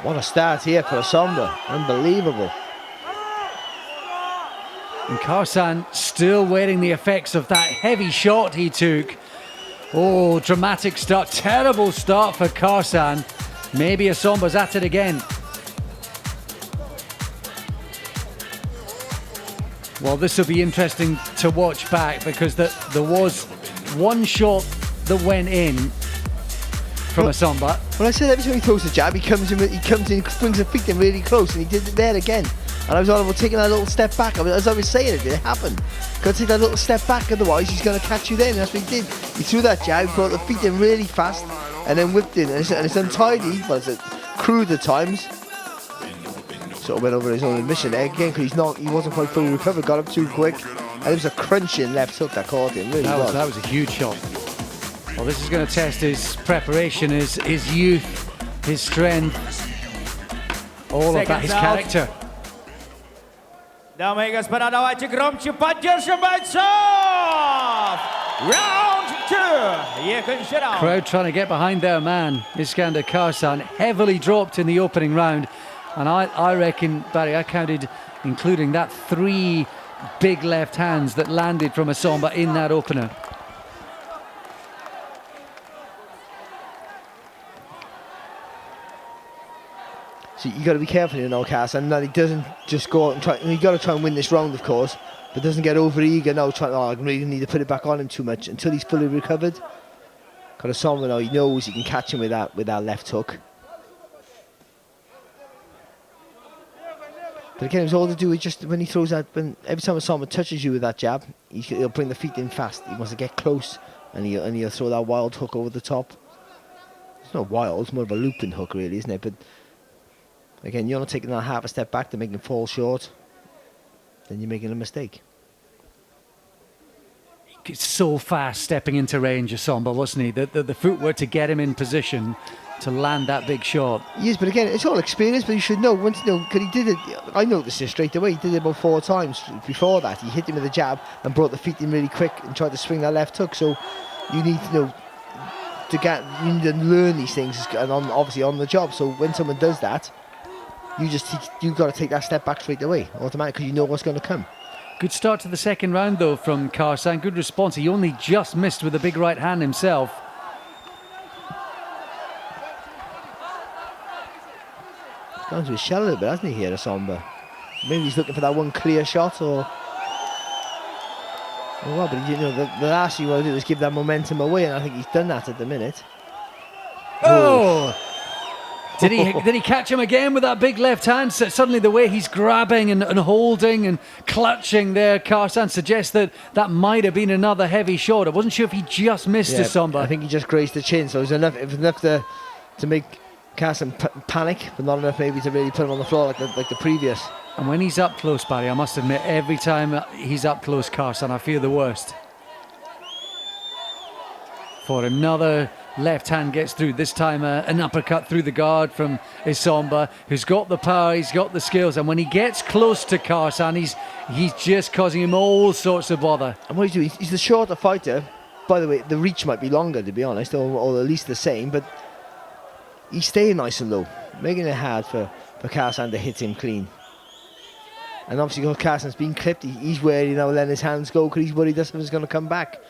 What a start here for Essomba. Unbelievable. And Kharsan still wearing the effects of that heavy shot he took. Oh, dramatic start. Terrible start for Kharsan. Maybe Essomba's at it again. Well, this will be interesting to watch back because there was one shot that went in from Essomba. Well, I said every time he throws the jab, he comes in, brings the feet in really close, and he did it there again. And I was all about taking that little step back. As I was saying, it happened. Got to take that little step back, otherwise he's going to catch you there. And that's what he did. He threw that jab, brought the feet in really fast, and then whipped in. And it's untidy, well, it's crude at times. Sort of went over his own admission there again because he wasn't quite fully recovered, got up too quick, and it was a crunching left hook that caught him. Really that was a huge shot. Well, this is going to test his preparation, his youth, his strength, all of that, his character. Дамы и господа, давайте громче поддержим бойцов! Round 2. Crowd trying to get behind their man, Iskander Kharsan, heavily dropped in the opening round. And I reckon, Barry, I counted, including that, 3 big left hands that landed from Essomba in that opener. So you got to be careful, you know, Kharsan, that he doesn't just go out and try. You got to try and win this round, of course, but doesn't get over eager now. I really need to put it back on him too much until he's fully recovered. Because Essomba now, he knows he can catch him with that left hook. But again, it's all to do with just when he throws that. Every time Essomba touches you with that jab, he'll bring the feet in fast. He wants to get close, and he'll throw that wild hook over the top. It's not wild; it's more of a looping hook, really, isn't it? But again, you're not taking that half a step back to make him fall short. Then you're making a mistake. He's so fast stepping into range, Essomba, wasn't he? The footwork to get him in position to land that big shot. Yes, but again, it's all experience, but you should know, once, you know, because he did it, I noticed it straight away, he did it about 4 times before that. He hit him with a jab and brought the feet in really quick and tried to swing that left hook, so you need to know, you need to learn these things, and obviously on the job, so when someone does that, you got to take that step back straight away, automatically, because you know what's going to come. Good start to the second round, though, from Kharsan. Good response. He only just missed with a big right hand himself. He's gone to his shell a little bit, hasn't he, here, Essomba? Maybe he's looking for that one clear shot, or well, but you know, the last thing you want to do is give that momentum away, and I think he's done that at the minute. Oh! Did he catch him again with that big left hand? So suddenly the way he's grabbing and holding and clutching there, Kharsan, suggests that might have been another heavy shot. I wasn't sure if he just missed Essomba. I think he just grazed the chin, so it was enough to make Kharsan panic, but not enough maybe to really put him on the floor like the previous. And when he's up close, Barry, I must admit, every time he's up close, Kharsan, I feel the worst. For another left hand gets through, this time an uppercut through the guard from Essomba, who's got the power, he's got the skills, and when he gets close to Kharsan, he's just causing him all sorts of bother. And what he's doing, he's the shorter fighter. By the way, the reach might be longer, to be honest, or at least the same, but he's staying nice and low, making it hard for Kharsan to hit him clean. And obviously, Kharsan's been clipped. He's wary now, letting his hands go because he's worried that something's going to come back.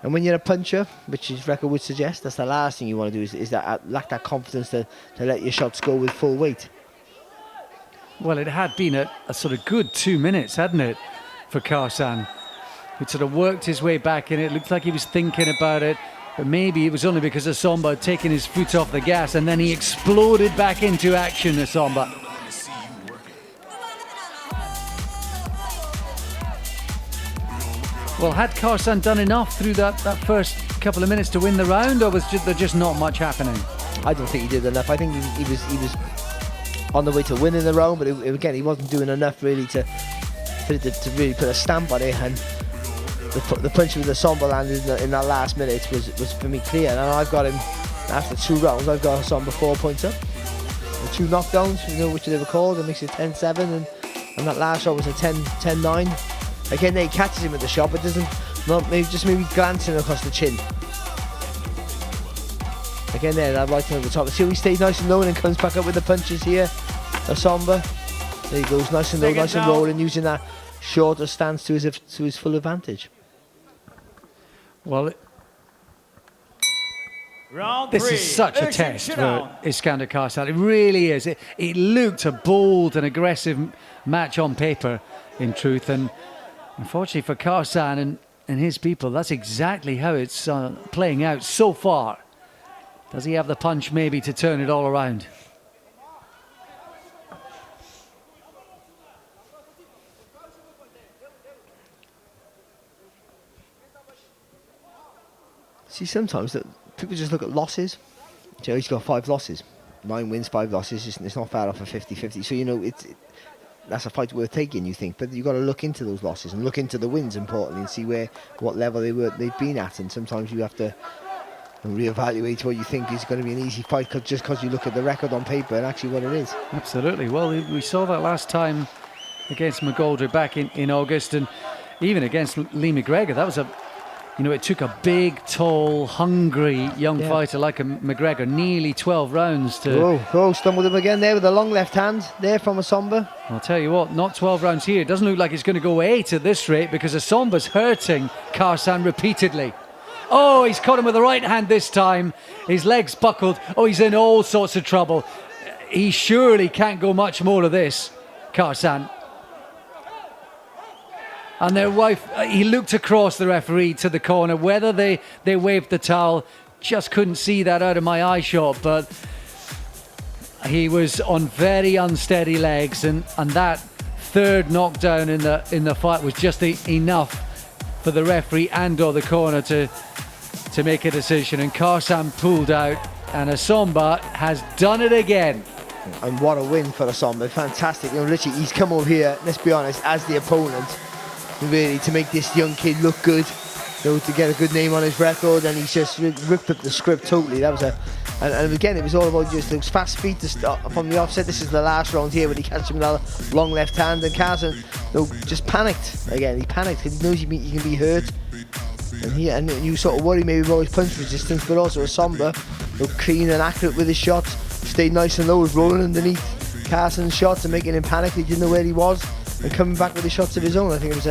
And when you're a puncher, which his record would suggest, that's the last thing you want to do is that lack that confidence to let your shots go with full weight. Well, it had been a sort of good 2 minutes, hadn't it, for Kharsan? He'd sort of worked his way back in it. It looked like he was thinking about it. But maybe it was only because Essomba had taken his foot off the gas and then he exploded back into action, Essomba. Well, had Kharsan done enough through that first couple of minutes to win the round, or was there just not much happening? I don't think he did enough. I think he was on the way to winning the round, but again, he wasn't doing enough really to really put a stamp on it. And the punch with the Essomba landed in that last minute was for me clear. And I've got him after 2 rounds. I've got Essomba 4 points up. The 2 knockdowns, you know which they were called. It makes it 10-7, and that last round was a 10-9. Again, he catches him with the shot, but maybe glancing across the chin. Again, there, that right over the top. See how he stays nice and low and then comes back up with the punches here. Essomba. There he goes, nice and low, nice and rolling, using that shorter stance to his full advantage. Well, Round this 3. is such a test for Iskander Kharsan. It really is. It looked a bold and aggressive match on paper, in truth, and unfortunately for Kharsan and his people, that's exactly how it's playing out so far. Does he have the punch maybe to turn it all around? See, sometimes people just look at losses. So he's got 5 losses. 9 wins, 5 losses. It's not far off a 50-50. So, you know, that's a fight worth taking, you think. But you've got to look into those losses and look into the wins, importantly, and see what level they've been at. And sometimes you have to reevaluate what you think is going to be an easy fight just because you look at the record on paper and actually what it is. Absolutely. Well, we saw that last time against McGoldrick back in August, and even against Lee McGregor. That was it took a big, tall, hungry young fighter like a McGregor nearly 12 rounds to... Stumbled him again there with a long left hand there from Essomba. I'll tell you what, not 12 rounds here. It doesn't look like it's going to go 8 at this rate because Essomba's hurting Kharsan repeatedly. Oh, he's caught him with the right hand this time. His leg's buckled. Oh, he's in all sorts of trouble. He surely can't go much more of this, Kharsan. And their wife, he looked across the referee to the corner. Whether they waved the towel, just couldn't see that out of my eye shot. But he was on very unsteady legs, and that third knockdown in the fight was just enough for the referee and/or the corner to make a decision. And Kharsan pulled out, and Essomba has done it again. And what a win for Essomba! Fantastic. You know, literally, he's come over here. Let's be honest, as the opponent, really to make this young kid look good, you know, to get a good name on his record, and he's just ripped up the script totally. That was and again, it was all about just those fast feet to start from the offset. This is the last round here when he catches him with a long left hand, and Kharsan, just panicked again. He panicked because he knows he can be hurt, and you sort of worry maybe about his punch resistance, but also Essomba, clean and accurate with his shots, stayed nice and low, was rolling underneath Kharsan's shots and making him panic. He didn't know where he was, and coming back with the shots of his own. I think it was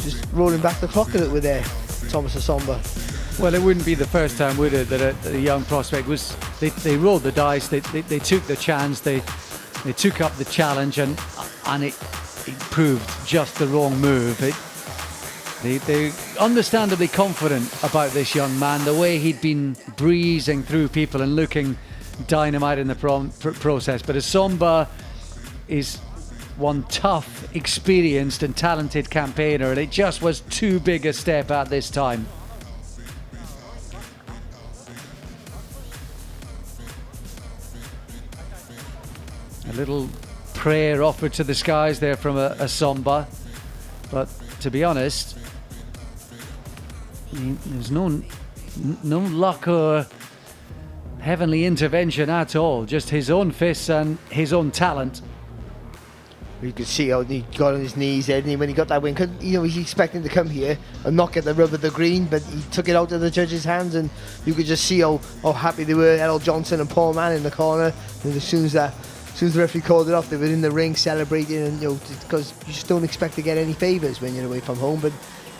just rolling back the clock a little bit there, Thomas Essomba. Well, it wouldn't be the first time, would it, that a young prospect was... They rolled the dice, they took the chance, they took up the challenge, and it proved just the wrong move. They're understandably confident about this young man, the way he'd been breezing through people and looking dynamite in the process. But Essomba is one tough, experienced and talented campaigner, and it just was too big a step at this time. A little prayer offered to the skies there from Essomba, but to be honest, there's no luck or heavenly intervention at all, just his own fists and his own talent. You could see how he got on his knees there, when he got that win. He's expecting to come here and not get the rub of the green, but he took it out of the judge's hands, and you could just see how happy they were. Errol Johnson and Paul Mann in the corner. And as soon as soon as the referee called it off, they were in the ring celebrating, and because you just don't expect to get any favours when you're away from home. But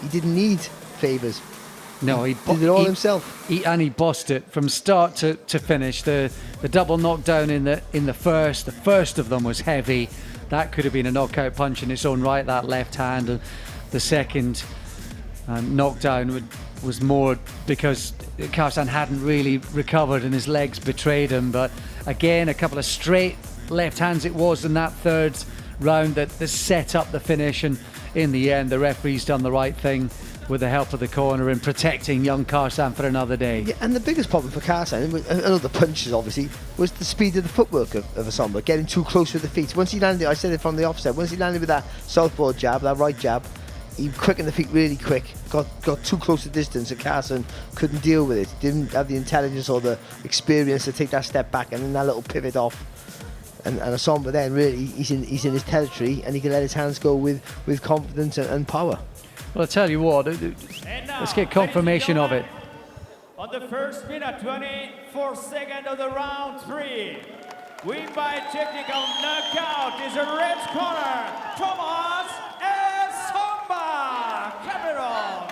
he didn't need favours. No, he did it all himself. And he bossed it from start to finish. The double knockdown in the first of them was heavy. That could have been a knockout punch in its own right, that left hand. And the second knockdown was more because Kharsan hadn't really recovered and his legs betrayed him. But again, a couple of straight left hands it was in that third round that set up the finish. And in the end, the referee's done the right thing with the help of the corner in protecting young Kharsan for another day. Yeah, and the biggest problem for Kharsan, I know the punches obviously, was the speed of the footwork of Essomba, getting too close with the feet. Once he landed, I said it from the offset, once he landed with that southpaw jab, that right jab, he quickened the feet really quick, got too close to distance, and Kharsan couldn't deal with it, didn't have the intelligence or the experience to take that step back, and then that little pivot off. And Essomba then really, he's in his territory, and he can let his hands go with confidence and power. Well, I'll tell you what, let's get confirmation of it. On the first minute, 24 seconds of the round 3, win by technical knockout is a red corner, Tolesh Essomba, Clavero.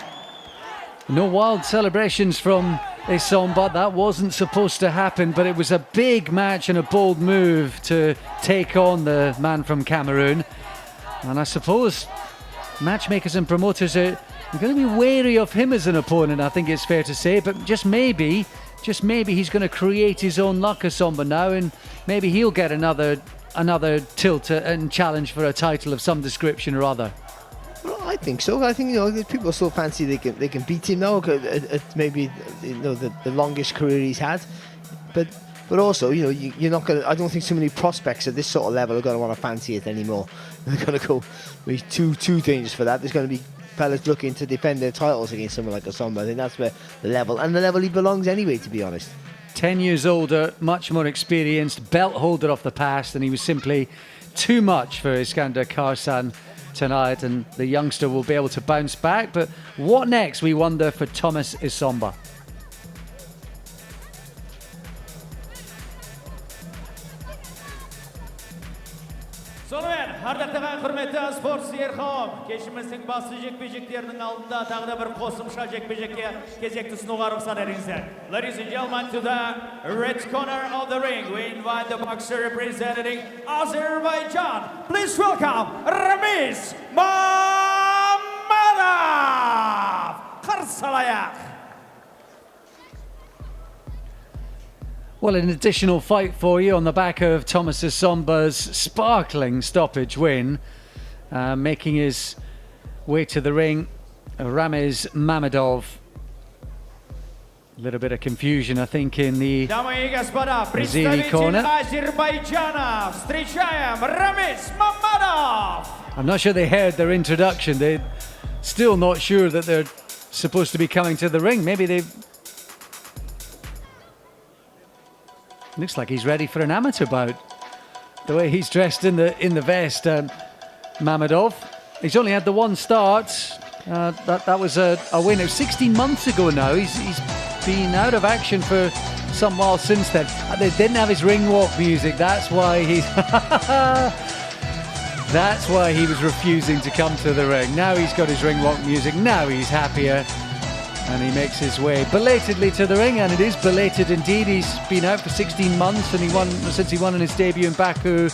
No wild celebrations from Essomba. That wasn't supposed to happen, but it was a big match and a bold move to take on the man from Cameroon. And I suppose matchmakers and promoters are going to be wary of him as an opponent, I think it's fair to say. But just maybe he's going to create his own luck, Essomba, now, and maybe he'll get another tilt and challenge for a title of some description or other. Well, I think so. I think people still fancy they can beat him now. It's maybe the longest career he's had, but also you're not going to. I don't think so many prospects at this sort of level are going to want to fancy it anymore. They're going to go too dangerous for that. There's going to be fellas looking to defend their titles against someone like Essomba. I think that's where the level he belongs anyway, to be honest. 10 years older, much more experienced, belt holder of the past, and he was simply too much for Iskander Kharsan tonight, and the youngster will be able to bounce back. But what next, we wonder, for Tolesh Essomba? Sonымен, ардақтаған құрметті спорт сүйер-қауым, кешіміздің басты жекпе-жектерінің алдында тағы да бір қосымша жекпе-жекке кезекті ұсынуға рұқсат етіңіздер. Ladies and gentlemen, to the red corner of the ring, we invite the boxer representing Azerbaijan. Please welcome Ramiz Mamedov. Kharsan. Well, an additional fight for you on the back of Tolesh Essomba's sparkling stoppage win. Making his way to the ring, Ramiz Mamedov. A little bit of confusion, I think, in the Brazili corner. I'm not sure they heard their introduction. They're still not sure that they're supposed to be coming to the ring. Maybe they... Looks like he's ready for an amateur bout. The way he's dressed in the vest, Mamedov. He's only had the one start. That was a win. It was 16 months ago now. He's been out of action for some while since then. They didn't have his ring walk music. That's why he. That's why he was refusing to come to the ring. Now he's got his ring walk music. Now he's happier. And he makes his way belatedly to the ring, and it is belated indeed. He's been out for 16 months, and he won in his debut in Baku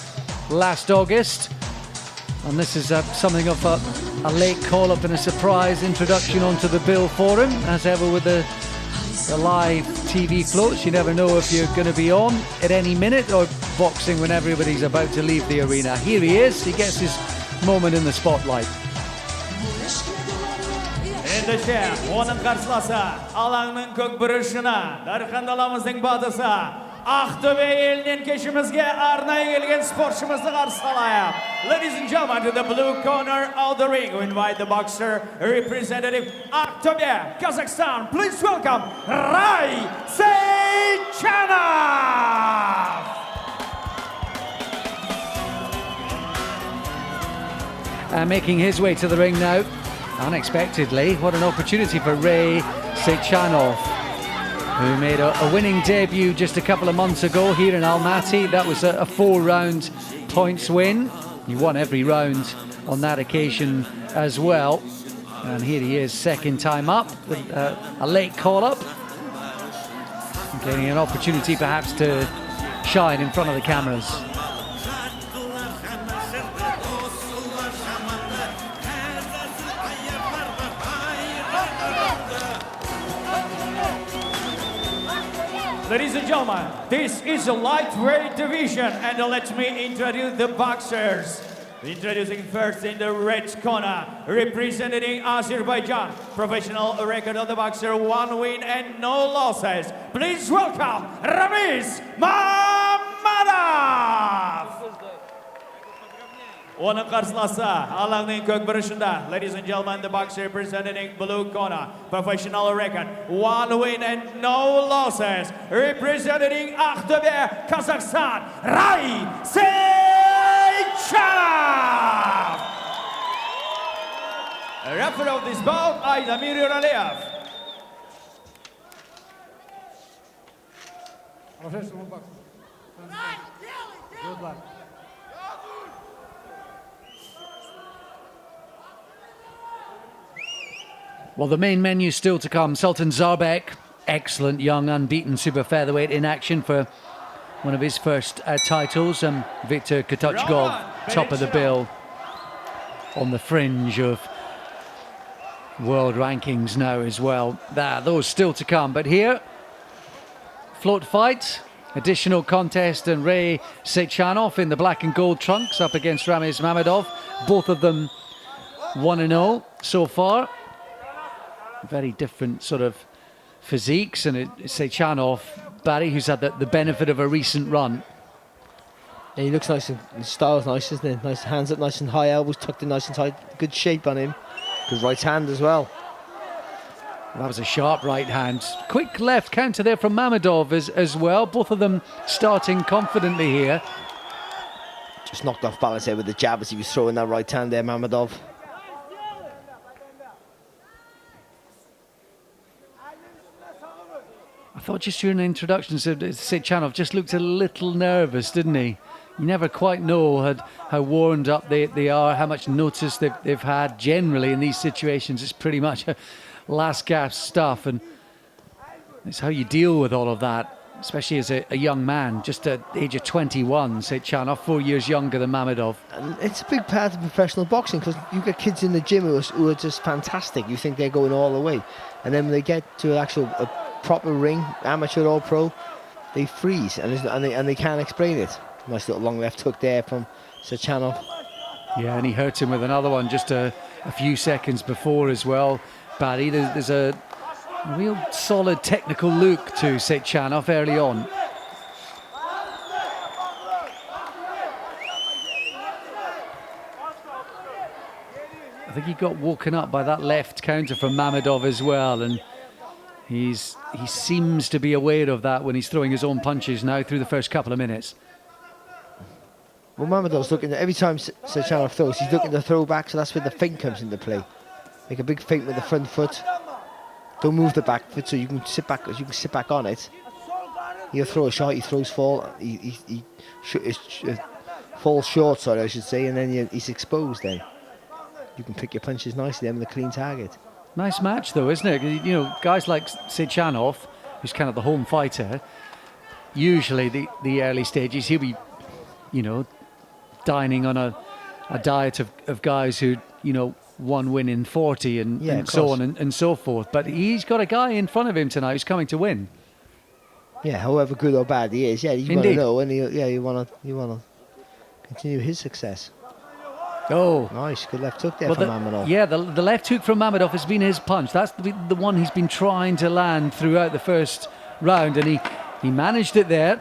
last August. And this is something of a late call-up and a surprise introduction onto the bill for him. As ever with the live TV floats, you never know if you're going to be on at any minute or boxing when everybody's about to leave the arena. Here he is. He gets his moment in the spotlight. Ендеше, оның қарсыласы, алаңның көк бұрышына, Дархан даламыздың батысы, Ақтөбе елінен кешімізге арнайы келген спортшымызды қарсы алайық. Ladies and gentlemen, to the blue corner of the ring, we invite the boxer representative Ақтөбе, Kazakhstan. Please welcome Chanov. Making his way to the ring now. Unexpectedly, what an opportunity for Chanov. who made a winning debut just a couple of months ago here in Almaty. That was a 4-round points win. He won every round on that occasion as well. And here he is, second time up, with a late call-up. Getting an opportunity perhaps to shine in front of the cameras. Ladies and gentlemen, this is a lightweight division, and let me introduce the boxers. Introducing first in the red corner, representing Azerbaijan, professional record of the boxer, 1 win and no losses. Please welcome Ramiz Mamedov. Onun qarşılası alangning ko'k burishida. Ladies and gentlemen, the boxer representing blue corner, professional record, 1 win and no losses. Representing Aqto'be, Kazakhstan, Chanov. Referee of this bout, Aydamir Aliyev. Good luck. Well, the main menu still to come. Sultan Zaurbek, excellent young unbeaten super featherweight in action for one of his first titles. Victor Katachygov, top of the bill, on the fringe of world rankings now as well. Those still to come. But here, float fight, additional contest, and Ray Sechanov in the black and gold trunks up against Ramiz Mamedov. Both of them 1-0 so far. Very different sort of physiques, and Sechanov, Barry, who's had the benefit of a recent run. Yeah, he looks nice, and his style's nice, isn't it? Nice hands up, nice and high, elbows tucked in nice and tight. Good shape on him. Good right hand as well. That was a sharp right hand. Quick left counter there from Mamedov as well. Both of them starting confidently here. Just knocked off balance there with the jab as he was throwing that right hand there, Mamedov. I thought just during the introduction, Sechanov just looked a little nervous, didn't he? You never quite know how warmed up they are, how much notice they've had. Generally in these situations, it's pretty much last gasp stuff, and it's how you deal with all of that, especially as a young man, just at the age of 21. Sechanov, 4 years younger than Mamedov. And it's a big part of professional boxing, because you get kids in the gym who are just fantastic. You think they're going all the way, and then when they get to an actual proper ring, amateur or pro, they freeze and they can't explain it. Nice little long left hook there from Sechanov. Yeah, and he hurt him with another one just a few seconds before as well. Barry, there's a real solid technical look to Sechanov early on. I think he got woken up by that left counter from Mamedov as well, and he seems to be aware of that when he's throwing his own punches now through the first couple of minutes. Well, Mamedov's looking at, every time Sechanov throws, he's looking to throw back, so that's where the feint comes into play. Make a big feint with the front foot. Don't move the back foot, so you can sit back. You can sit back on it. He'll throw a shot. He throws fall. He falls short, sorry, I should say, and then he's exposed. Then you can pick your punches nicely then with a clean target. Nice match, though, isn't it? You know, guys like Sechanov, who's kind of the home fighter. Usually, the early stages, he'll be, dining on a diet of guys who, one win in 40 and so on and so forth. But he's got a guy in front of him tonight who's coming to win. Yeah, however good or bad he is, you want to know, and you want to continue his success. Oh, nice, good left hook there from Mamedov. Yeah, the left hook from Mamedov has been his punch. That's the one he's been trying to land throughout the first round, and he managed it there.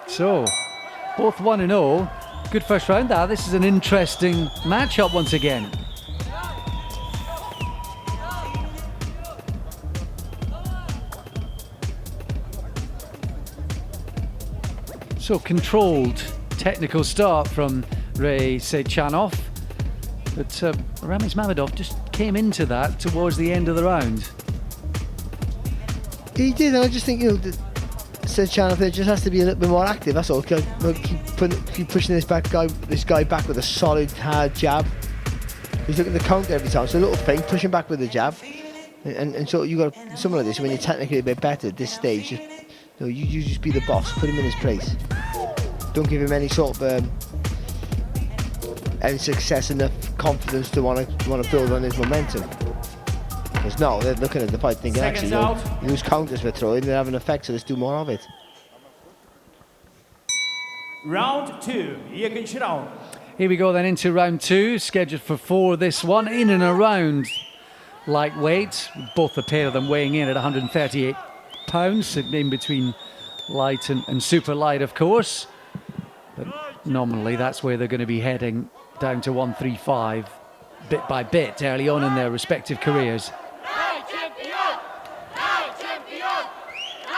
So, both 1-0. Good first round there. This is an interesting matchup once again. So, controlled technical start from Ray Sechanov. But Mamedov just came into that towards the end of the round. He did, and I just think, you know, Chanov there just has to be a little bit more active, that's all. Keep pushing this guy back with a solid, hard jab. He's looking to counter every time, so a little feint, pushing back with the jab. And so you got something like this, when you're technically a bit better at this stage, you just be the boss, put him in his place. Don't give him any sort of any success, enough confidence to want to build on his momentum. Because no, they're looking at the fight thinking, actually, those counters we're throwing, they have an effect, so let's do more of it. Round 2, ikinci round. Here we go then into round 2, scheduled for 4 this one, in and around lightweight, both the pair of them weighing in at 138 pounds, sitting in between light and super light, of course. But nominally, that's where they're going to be heading, down to 135, bit by bit, early on in their respective careers.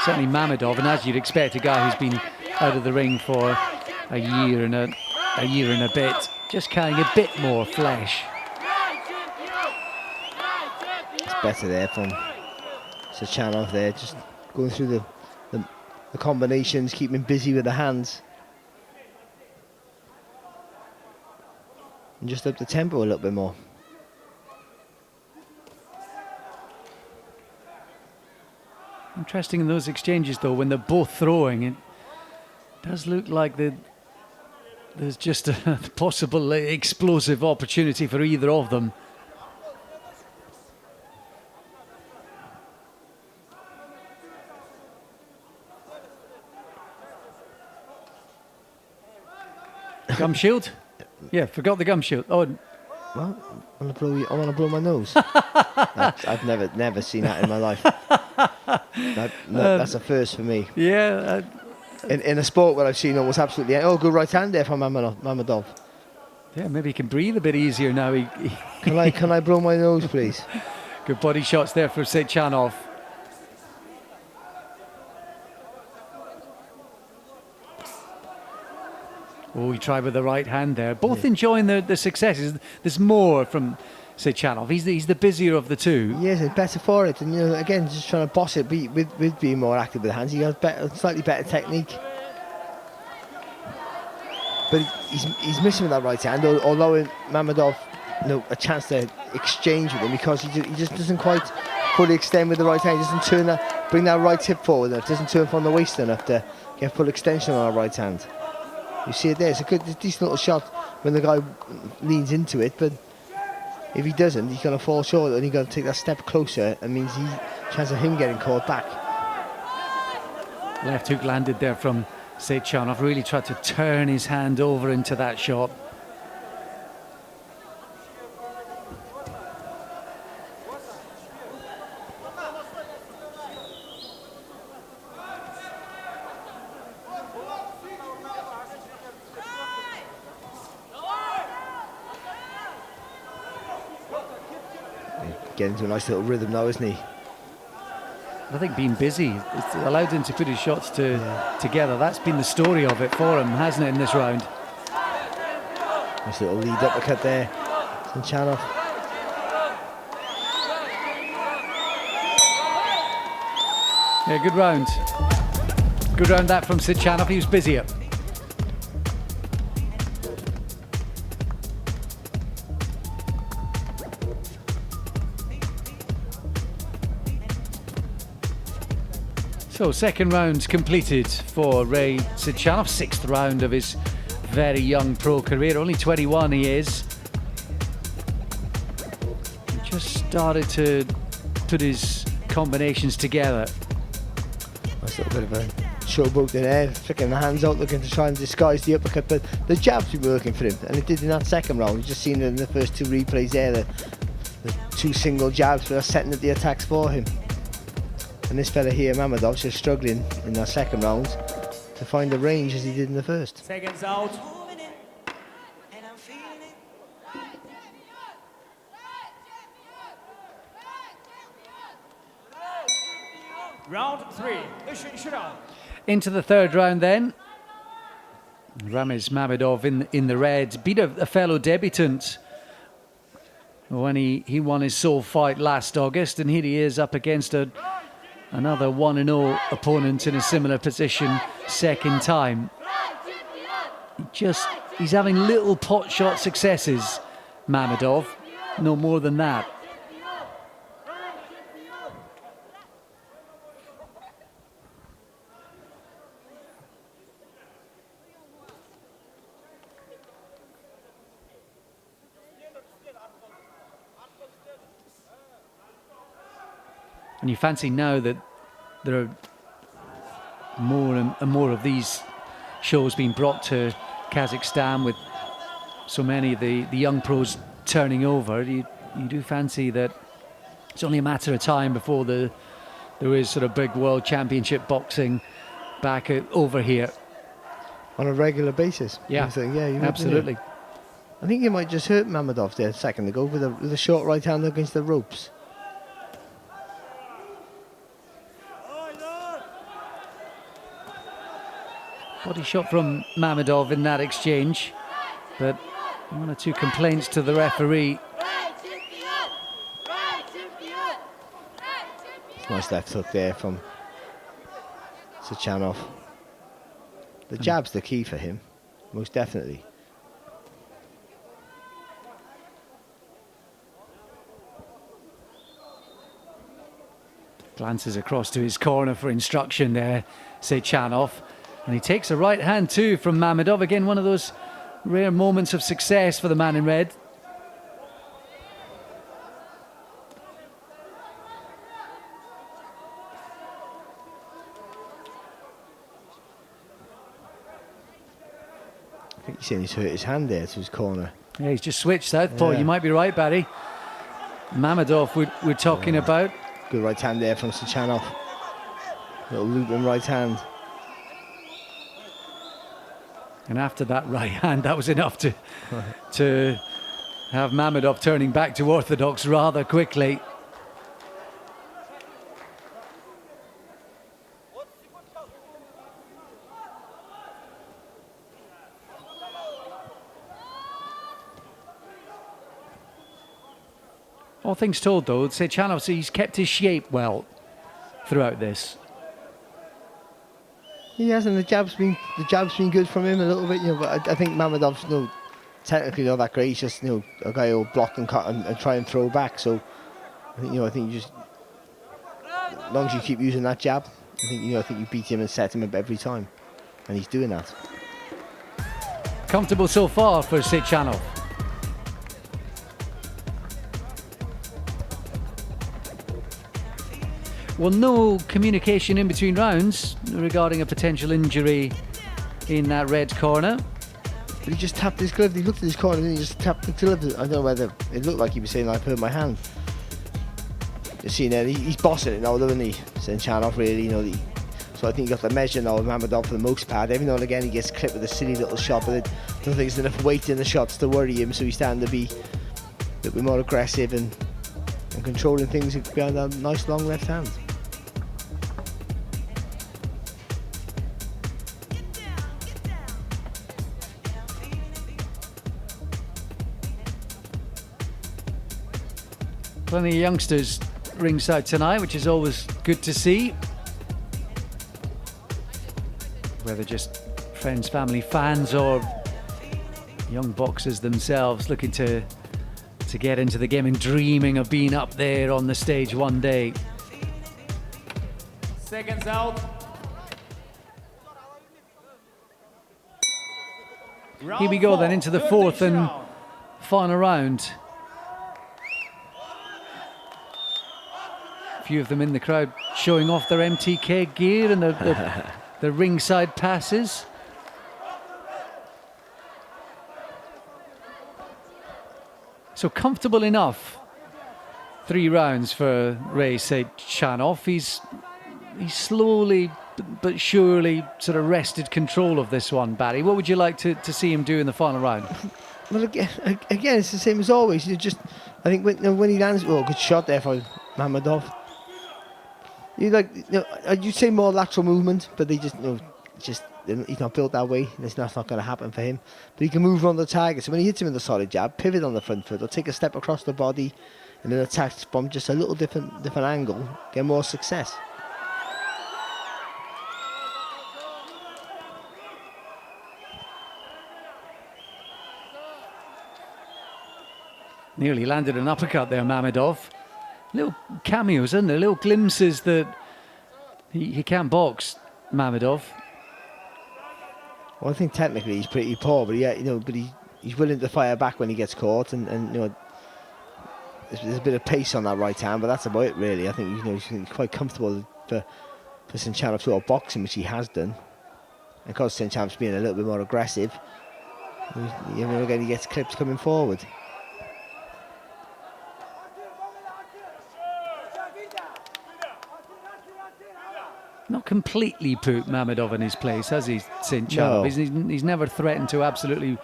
Certainly Mamedov, and as you'd expect, a guy who's been out of the ring for a year and a bit, just carrying a bit more flesh. It's better there from Chanov there, just going through the combinations, keeping him busy with the hands. And just up the tempo a little bit more. Interesting in those exchanges, though, when they're both throwing, it does look like there's just a possible explosive opportunity for either of them. Gum shield? Yeah, forgot the gum shield. Oh, well, I want to blow my nose. I've never seen that in my life. That's a first for me. Yeah. In a sport where I've seen almost absolutely... Oh, good right hand there from Mamedov. Yeah, maybe he can breathe a bit easier now. Can I blow my nose, please? Good body shots there for Chanov. Oh, he tried with the right hand there. Both enjoying the successes. There's more from Chanov. He's the busier of the two. Yes, it's better for it. And, you know, again, just trying to boss it with being more active with the hands. He has slightly better technique. But he's missing with that right hand, allowing Mamedov, you know, a chance to exchange with him, because he just doesn't quite fully extend with the right hand. He doesn't bring that right hip forward enough. Doesn't turn from the waist enough to get full extension on our right hand. You see it there, it's a decent little shot when the guy leans into it, but if he doesn't, he's going to fall short, and he's going to take that step closer, and means chance of him getting caught back. Left hook landed there from Chanov, really tried to turn his hand over into that shot. Getting into a nice little rhythm now, isn't he? I think being busy, it's allowed him to put his shots together. That's been the story of it for him, hasn't it, in this round? Nice little lead uppercut there from Chanov. Yeah, good round. Good round that from Chanov. He was busier. So, second round completed for Ray Chanov, 6th round of his very young pro career. Only 21 he is. He just started to put his combinations together. Nice little bit of a showboat there, flicking the hands out, looking to try and disguise the uppercut, but the jabs were working for him, and it did in that second round. You've just seen it in the first 2 replays there, the 2 single jabs were setting up the attacks for him. And this fella here, Mamedov, just struggling in that second round to find the range as he did in the first. Seconds out. Round 3. Into the third round then. Mamedov in the red beat a fellow debutant when he won his sole fight last August, and here he is up against another 1-0 opponent in a similar position second time. He's having little pot shot successes, Mamedov, no more than that. And you fancy now that there are more and more of these shows being brought to Kazakhstan, with so many of the young pros turning over. You do fancy that it's only a matter of time before there is sort of big world championship boxing back over here on a regular basis. Yeah, yeah, absolutely. I think you might just hurt Mamedov there a second ago with a short right hand against the ropes. Body shot from Mamedov in that exchange, but one or two complaints to the referee. Nice left hook there from Chanov. The jab's the key for him, most definitely. Glances across to his corner for instruction there, Chanov. And he takes a right hand too from Mamedov. Again, one of those rare moments of success for the man in red. I think he's saying he's hurt his hand there to his corner. Yeah, he's just switched southpaw. Yeah. You might be right, Barry. Mamedov we're talking about. Good right hand there from Chanov. Little looping right hand. And after that right hand, that was enough to have Mamedov turning back to orthodox rather quickly. All things told, though, Chanov, he's kept his shape well throughout this. He has, and the jab's been good from him a little bit, but I think Mamedov's technically not that great. He's just a guy who'll block and cut and try and throw back. So I think you just, as long as you keep using that jab, I think you beat him and set him up every time, and he's doing that. Comfortable so far for Chanov. Well, no communication in between rounds regarding a potential injury in that red corner. But he just tapped his glove. He looked at his corner and he just tapped the glove. I don't know whether it looked like he was saying, "I've hurt my hand." You see there, he's bossing it now, doesn't he? Chanov really, so I think you got the measure now of Mamedov for the most part. Every now and again he gets clipped with a silly little shot, but I don't think there's enough weight in the shots to worry him, so he's starting to be a bit more aggressive and controlling things behind that nice long left hand. Plenty of youngsters ringside tonight, which is always good to see. Whether just friends, family, fans, or young boxers themselves looking to get into the game and dreaming of being up there on the stage one day. Seconds out. Here we go then into the fourth and final round. A few of them in the crowd showing off their MTK gear and the ringside passes. So comfortable enough. 3 rounds for Chanov. He's slowly but surely sort of wrested control of this one, Barry. What would you like to see him do in the final round? Well, again, it's the same as always. I think when he lands, good shot there for Mamedov. You'd say more lateral movement, but they just he's not built that way. That's not going to happen for him. But he can move around the target. So when he hits him with a solid jab, pivot on the front foot, or take a step across the body, and then attack from just a little different angle, get more success. Nearly landed an uppercut there, Mamedov. Little cameos, isn't there? Little glimpses that he can box, Mamedov. Well, I think technically he's pretty poor, but he's willing to fire back when he gets caught, and there's a bit of pace on that right hand, but that's about it really. I think he's quite comfortable for Chanov to outbox him, which he has done. And because Chanov's being a little bit more aggressive, again he gets clips coming forward. Not completely put Mamedov in his place, has he, Chanov? No. He's never threatened to absolutely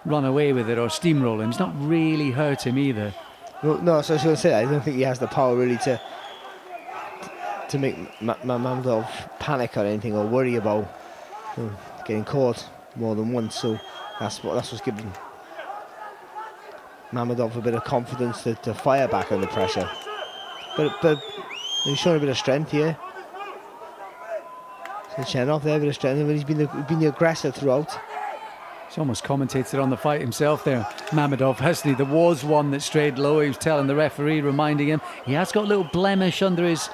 run away with it or steamroll him. He's not really hurt him either. No, so I was going to say, I don't think he has the power really to make Mamedov panic or anything, or worry about getting caught more than once. So that's what's giving Mamedov a bit of confidence to fire back under pressure. But he's showing a bit of strength here. So Chanov there, a bit of strength, but he's been the aggressor throughout. He's almost commentated on the fight himself there, Mamedov, hasn't he? There was one that strayed low. He was telling the referee, reminding him. He has got a little blemish under his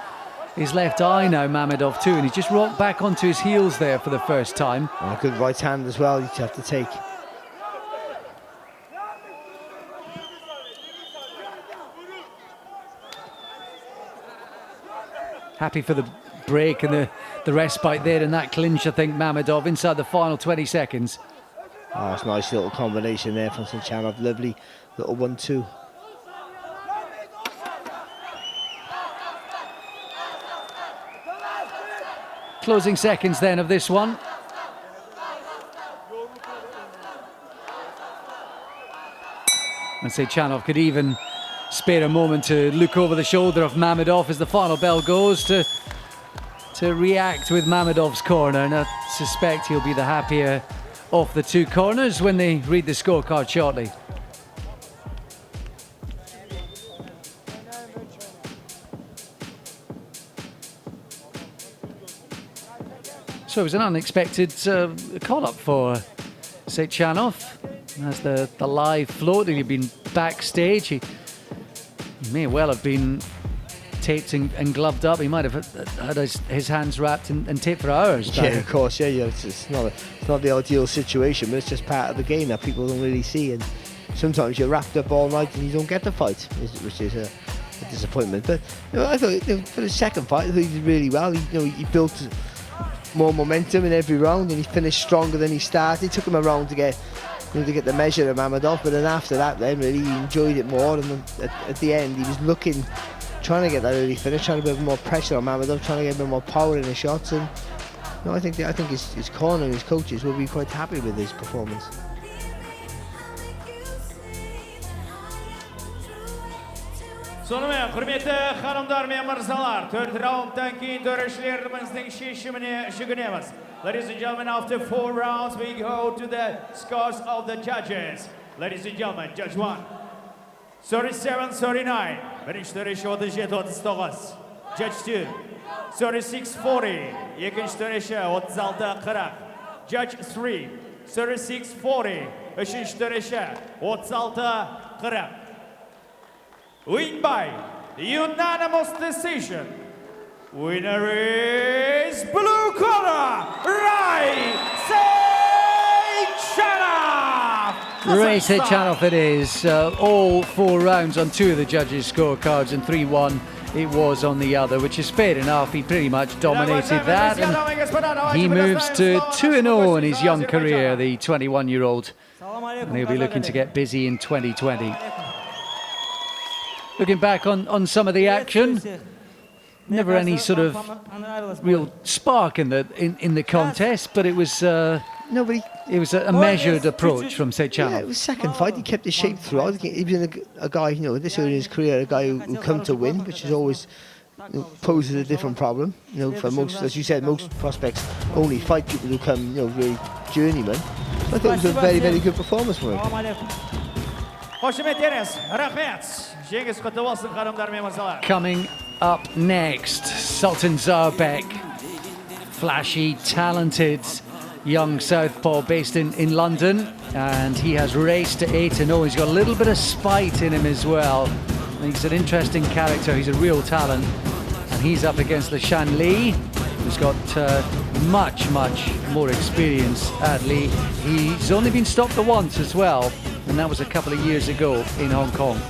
left eye now, Mamedov, too, and he's just rocked back onto his heels there for the first time. And a good right hand as well, you have to take. Happy for the break and the respite there in that clinch, I think, Mamedov, inside the final 20 seconds. Oh, it's a nice little combination there from Chanov. Lovely little 1-2. Closing seconds then of this one. And Chanov could even spare a moment to look over the shoulder of Mamedov as the final bell goes to react with Mamedov's corner. And I suspect he'll be the happier of the two corners when they read the scorecard shortly. So it was an unexpected call-up for Chanov. As the live float, he'd been backstage. He may well have been taped and gloved up. He might have had his hands wrapped and taped for hours. Yeah, of course. Yeah. It's not the ideal situation, but it's just part of the game that people don't really see. And sometimes you're wrapped up all night and you don't get the fight, which is a disappointment. But I thought for the second fight, I thought he did really well. He built more momentum in every round, and he finished stronger than he started. It took him a round to get the measure of Mamedov, but then after that, then really he enjoyed it more. And then at the end, he was trying to get that early finish, trying to put more pressure on Mamedov, trying to get a bit more power in his shots. And I think his corner and his coaches will be quite happy with his performance. Сонымен, құрметті ханымдар мен мырзалар, 4 раундтан кейін төрешілеріміздің шешіміне жүгінеміз. Ladies and gentlemen, after 4 rounds, we go to the scores of the judges. Ladies and gentlemen, Judge 1, 37-39. Birinchi töresh 37-39. Judge 2, 36-40. Ikinci töreshi 36-40. Judge 3, 36-40. Uchinchi töreshi 36-40. Win by unanimous decision. Winner is blue corner, Chanov it is. All 4 rounds on 2 of the judges' scorecards, and 3-1 it was on the other, which is fair enough. He pretty much dominated that, and he moves to 2-0 in his young career, the 21-year-old. And he'll be looking to get busy in 2020. Looking back on some of the action, never any sort of real spark in the contest, but it was a measured approach from Chanov. Yeah, it was second fight. He kept his shape throughout. He was a guy, this early in his career, a guy who come to win, which is always poses a different problem. You know, for most, as you said, most prospects only fight people who come, you know, really journeymen. I thought it was a very, very good performance for him. Coming up next, Sultan Zaurbek, flashy, talented young southpaw based in London, and he has raced to 8-0. He's got a little bit of spite in him as well. He's an interesting character. He's a real talent, and he's up against Lashan Lee, who's got much more experience. Adley, he's only been stopped once as well, and that was a couple of years ago in Hong Kong.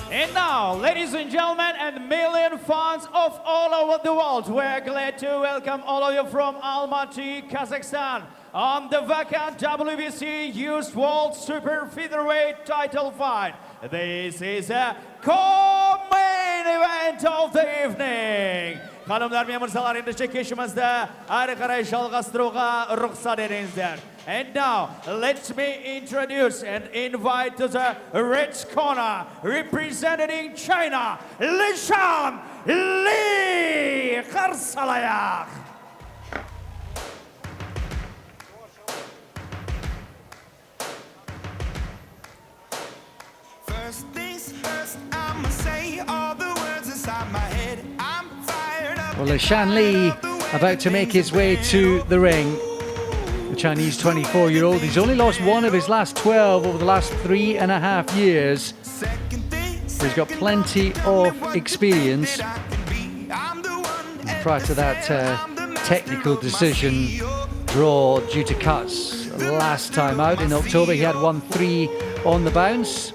And now, ladies and gentlemen, and million fans of all over the world, we're glad to welcome all of you from Almaty, Kazakhstan, on the vacant WBC Youth World Super Featherweight title fight. This is a co-main event of the evening. Hanımlar ve mırzalar, endi çekişimizde ayrı karay жалғастыруға ruxsat edіңіздер. And now, let me introduce and invite to the red corner, representing China, Lashan Lee. Kharsan. First things first, I'ma say all the words inside my head. I'm fired up. Well, Lashan Lee about to make his way to the ring. The Chinese 24-year-old, he's only lost one of his last 12 over the last 3.5 years. He's got plenty of experience. And prior to that technical decision draw due to cuts last time out in October, he had 1-3 on the bounce.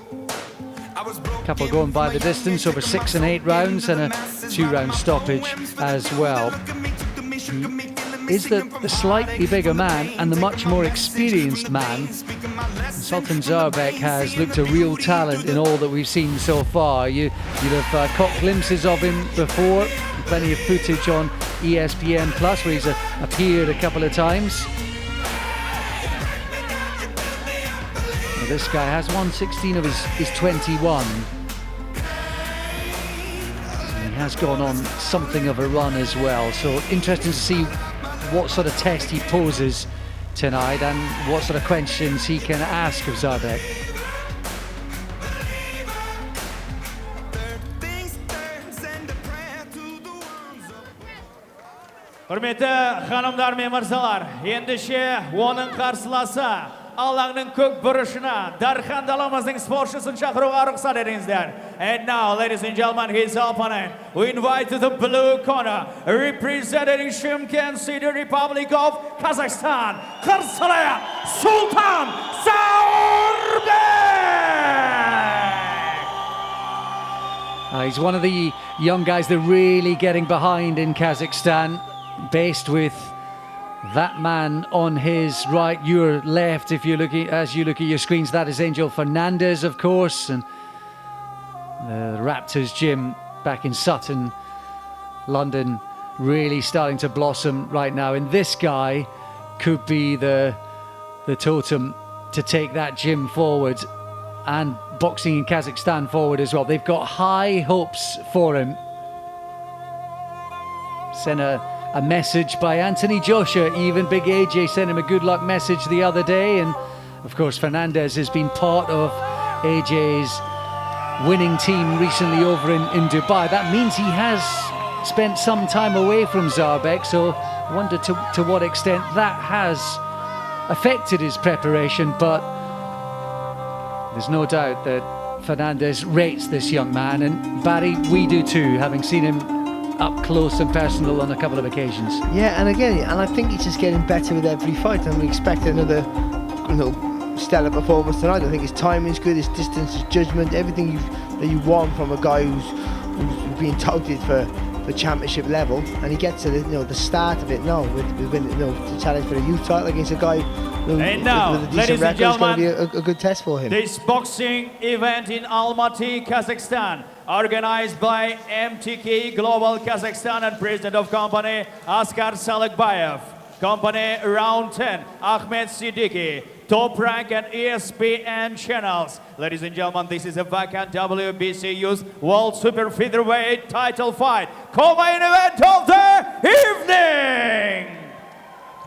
A couple going by the distance over 6 and 8 rounds, and a 2-round stoppage as well. He is the slightly bigger man and the much more experienced man. Sultan Zaurbek has looked a real talent in all that we've seen so far. You'd have caught glimpses of him before, plenty of footage on ESPN Plus where he's appeared a couple of times. Well, this guy has won 16 of his 21. He has gone on something of a run as well, so interesting to see what sort of test he poses tonight and what sort of questions he can ask of Zaurbek. Hürmetli hanımlar ve mırzalar, endişe onun karşılası Allah'ın kök buruşuna Darkhan dalamızın sporçusunu çağırığa ruxsat edіңіздер. And now, ladies and gentlemen, his opponent, we invite to the blue corner, representing Shymkent City, Republic of Kazakhstan, Kharsan, Sultan Zaurbek! He's one of the young guys they're really getting behind in Kazakhstan, based with that man on his right, your left. If you're looking, as you look at your screens, that is Angel Fernandez, of course, and the Raptors gym back in Sutton, London, really starting to blossom right now. And this guy could be the totem to take that gym forward and boxing in Kazakhstan forward as well. They've got high hopes for him. Sent a message by Anthony Joshua, even Big AJ sent him a good luck message the other day, and of course Fernandez has been part of AJ's winning team recently over in Dubai. That means he has spent some time away from Zaurbek, so I wonder to what extent that has affected his preparation, but there's no doubt that Fernandez rates this young man, and Barry, we do too, having seen him up close and personal on a couple of occasions. Yeah, and I think he's just getting better with every fight, and we expect another, stellar performance tonight. I think his timing's good, his distance, his judgment, everything that you want from a guy who's been touted for the championship level, and he gets to the start of it now with the challenge for the youth title against a guy and now, with a decent ladies and record. It's going to gentlemen, be a good test for him. This boxing event in Almaty, Kazakhstan, organized by MTK Global Kazakhstan and President of Company Askar Salekbayev. Company Round 10, Ahmed Siddiqui, Top Rank and ESPN channels. Ladies and gentlemen, this is a vacant WBC Youth World Super Featherweight title fight. Co-main event of the evening!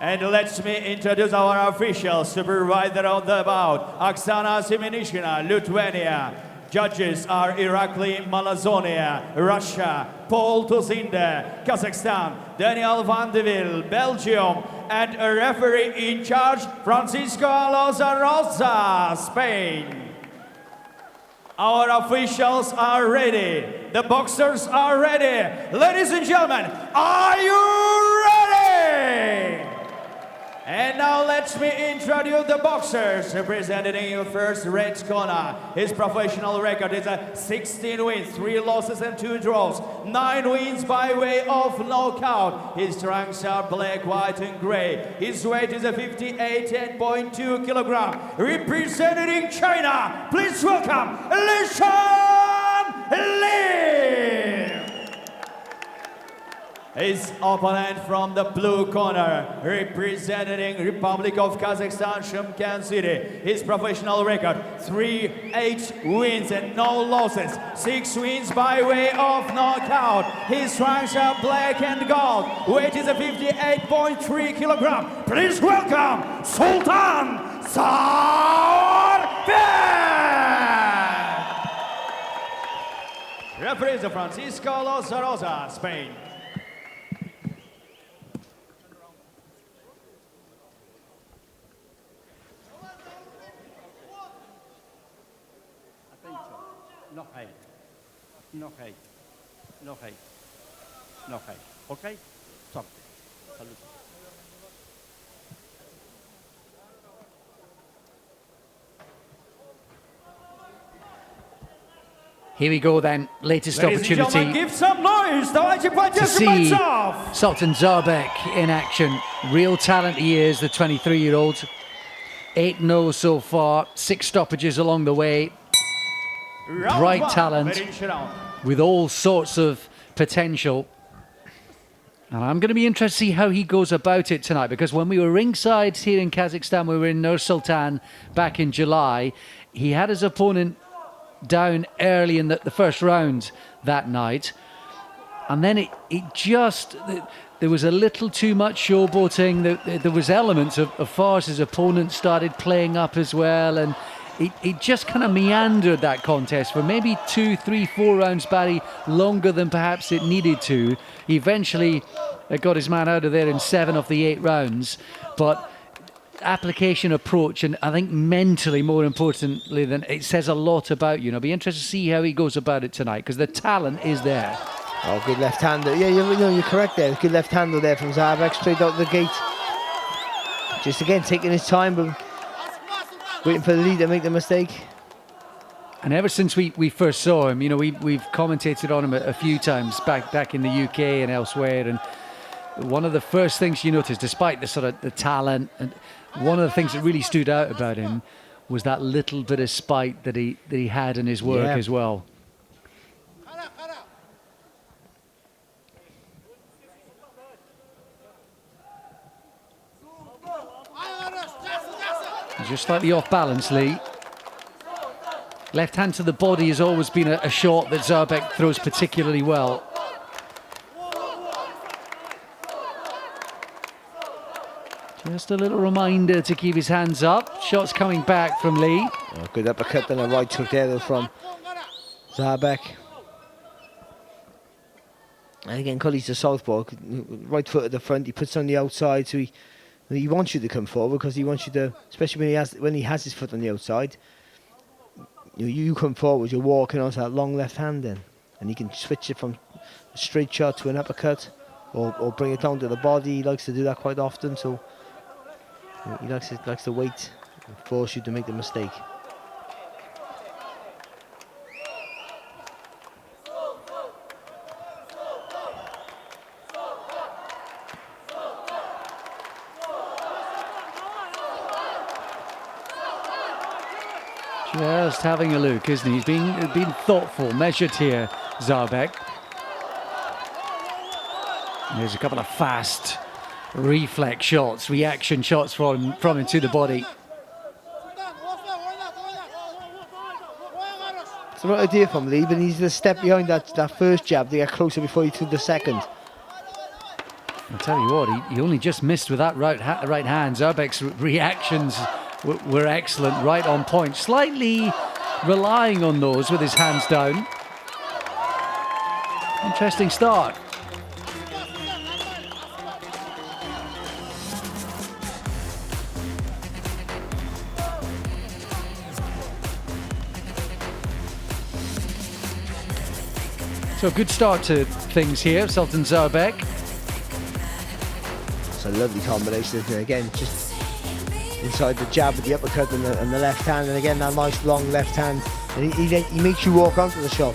And let me introduce our official supervisor of the bout, Oksana Semenishina, Lithuania. Judges are Irakli Malazonia, Russia, Paul Tuzinde, Kazakhstan, Daniel Van de Ville, Belgium, and a referee in charge, Francisco Lozarosa, Spain. Our officials are ready. The boxers are ready. Ladies and gentlemen, are you ready? And now let me introduce the boxers representing in first red corner. His professional record is 16 wins, 3 losses and 2 draws, 9 wins by way of knockout. His ranks are black, white and gray. His weight is 58.2 kilogram. Representing China, please welcome Lishan Li. His opponent from the blue corner, representing Republic of Kazakhstan, Shymkent City. His professional record, 8 wins and no losses, 6 wins by way of knockout. His ranks are black and gold. Weight is 58.3 kilogram. Please welcome Sultan Zaurbek. Referee is Francisco Lozarosa, Spain. No hate. No hate. No hate. No hate. Okay? Stop. Salute. Here we go then, latest Ladies and opportunity gentlemen, give some noise to see Sultan Zaurbek in action. Real talent he is, the 23-year-old. 8-0 so far, 6 stoppages along the way. Bright talent with all sorts of potential. And I'm going to be interested to see how he goes about it tonight, because when we were ringside here in Kazakhstan, we were in Nur Sultan back in July, he had his opponent down early in the first round that night. And then there was a little too much showboating. There was elements of far as his opponent started playing up as well, and it just kind of meandered, that contest, for maybe 2, 3, 4 rounds, Barry, longer than perhaps it needed to. He eventually got his man out of there in 7 of the 8 rounds, but application, approach, and I think mentally, more importantly, than it says a lot about you. I'll be interested to see how he goes about it tonight, because the talent is there. Oh, good left-hander. Yeah, you're correct there. Good left-hander there from Zaurbek, straight out the gate. Just again taking his time, but waiting for the lead to make the mistake. And ever since we first saw him, we've commentated on him a few times back in the UK and elsewhere. And one of the first things you noticed, despite the talent, and one of the things that really stood out about him was that little bit of spite that he had in his work as well. Just slightly off balance, Lee. Left hand to the body has always been a shot that Zaurbek throws particularly well. Just a little reminder to keep his hands up. Shots coming back from Lee. Oh, good uppercut and a right hook there from Zaurbek. And again, because he's a southpaw, right foot at the front, he puts on the outside, so he wants you to come forward, because he wants you to, especially when he has his foot on the outside, you come forward, you're walking onto that long left hand then, and he can switch it from a straight shot to an uppercut, or bring it down to the body. He likes to do that quite often, so he likes to wait and force you to make the mistake. Just having a look, isn't he? He's been thoughtful, measured here, Zaurbek. There's a couple of fast reflex shots, reaction shots from him to the body. It's the right idea from Lee, but he needs to step behind that first jab to get closer before he threw the second. I'll tell you what, he only just missed with that right hand. Zaurbek's reactions were excellent, right on point. Slightly relying on those with his hands down. Interesting start. So good start to things here, Sultan Zaurbek. It's a lovely combination, isn't it? Again, just inside the jab with the uppercut and the left hand, and again that nice long left hand. And he makes you walk onto the shot.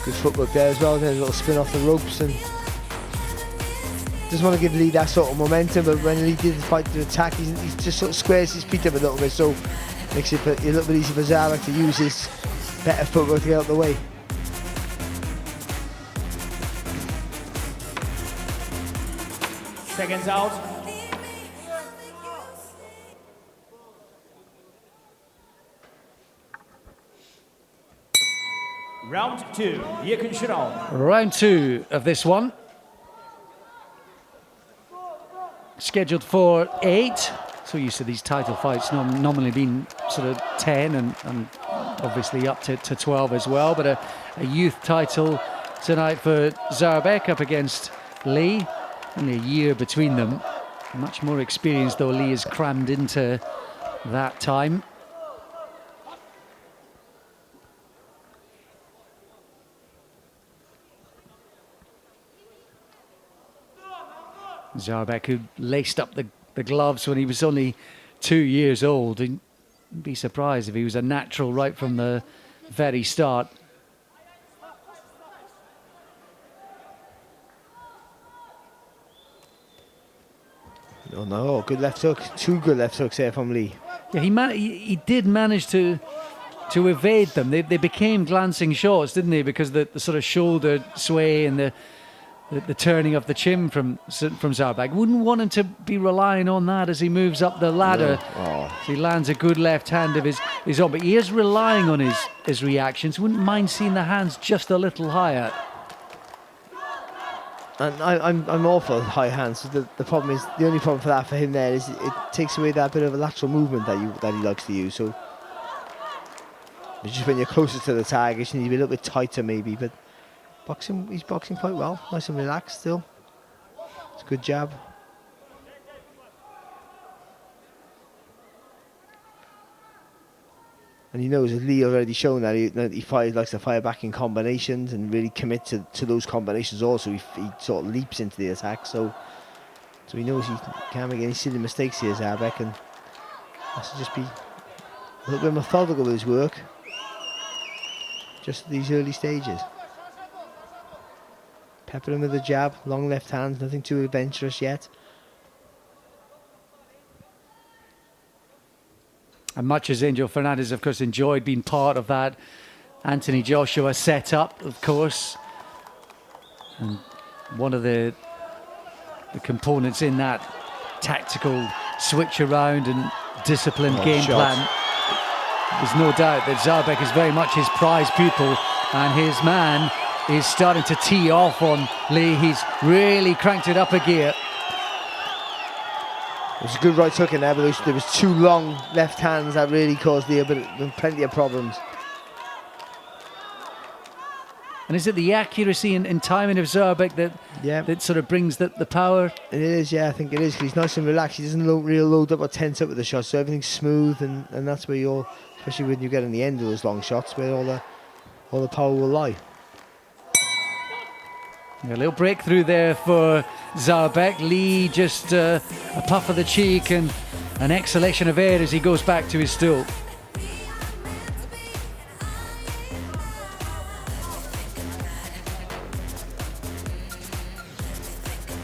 Good footwork there as well. There's a little spin off the ropes, and doesn't want to give Lee that sort of momentum. But when Lee did fight to attack, he just sort of squares his feet up a little bit, so makes it a little bit easier for Zaurbek to use his better footwork to get out of the way. Seconds out. Round 2, Chanov. Round 2 of this one. Scheduled for 8. So used to these title fights normally being sort of 10 and obviously up to 12 as well. But a youth title tonight for Zaurbek up against Lee. Only a year between them. Much more experience though Lee is crammed into that time. Zaurbek, who laced up the gloves when he was only 2 years old. You'd be surprised if he was a natural right from the very start. Oh no, good left hook. 2 good left hooks there from Lee. Yeah, he did manage to evade them. They became glancing shots, didn't they? Because the sort of shoulder sway and the turning of the chin from Zaurbek. Wouldn't want him to be relying on that as he moves up the ladder. No. Oh. He lands a good left hand of his own, but he is relying on his reactions. Wouldn't mind seeing the hands just a little higher. And I'm all for high hands. The problem is, the only problem for that for him there is it takes away that bit of a lateral movement that he likes to use. So it's just when you're closer to the target, you need to be a little bit tighter maybe. But he's boxing quite well, nice and relaxed still. It's a good jab. And he knows, as Lee already shown, that he likes to fire back in combinations and really commit to those combinations also. He sort of leaps into the attack, so he knows he can't make any silly mistakes here, Zaurbek, and has to just be a little bit methodical with his work, just at these early stages. Pepper him with a jab, long left hand, nothing too adventurous yet. And much as Angel Fernandez, of course, enjoyed being part of that Anthony Joshua setup, of course, and one of the components in that tactical switch around and disciplined game plan, there's no doubt that Zaurbek is very much his prize pupil, and his man is starting to tee off on Lee. He's really cranked it up a gear. It was a good right hook in there, but there was 2 long left hands that really caused Lee plenty of problems. And is it the accuracy and timing of Zaurbek that sort of brings the power? It is, yeah, I think it is. He's nice and relaxed. He doesn't load up or tense up with the shots, so everything's smooth, and that's where especially when you get in the end of those long shots, where all the power will lie. A little breakthrough there for Zaurbek. Lee just a puff of the cheek and an exhalation of air as he goes back to his stool.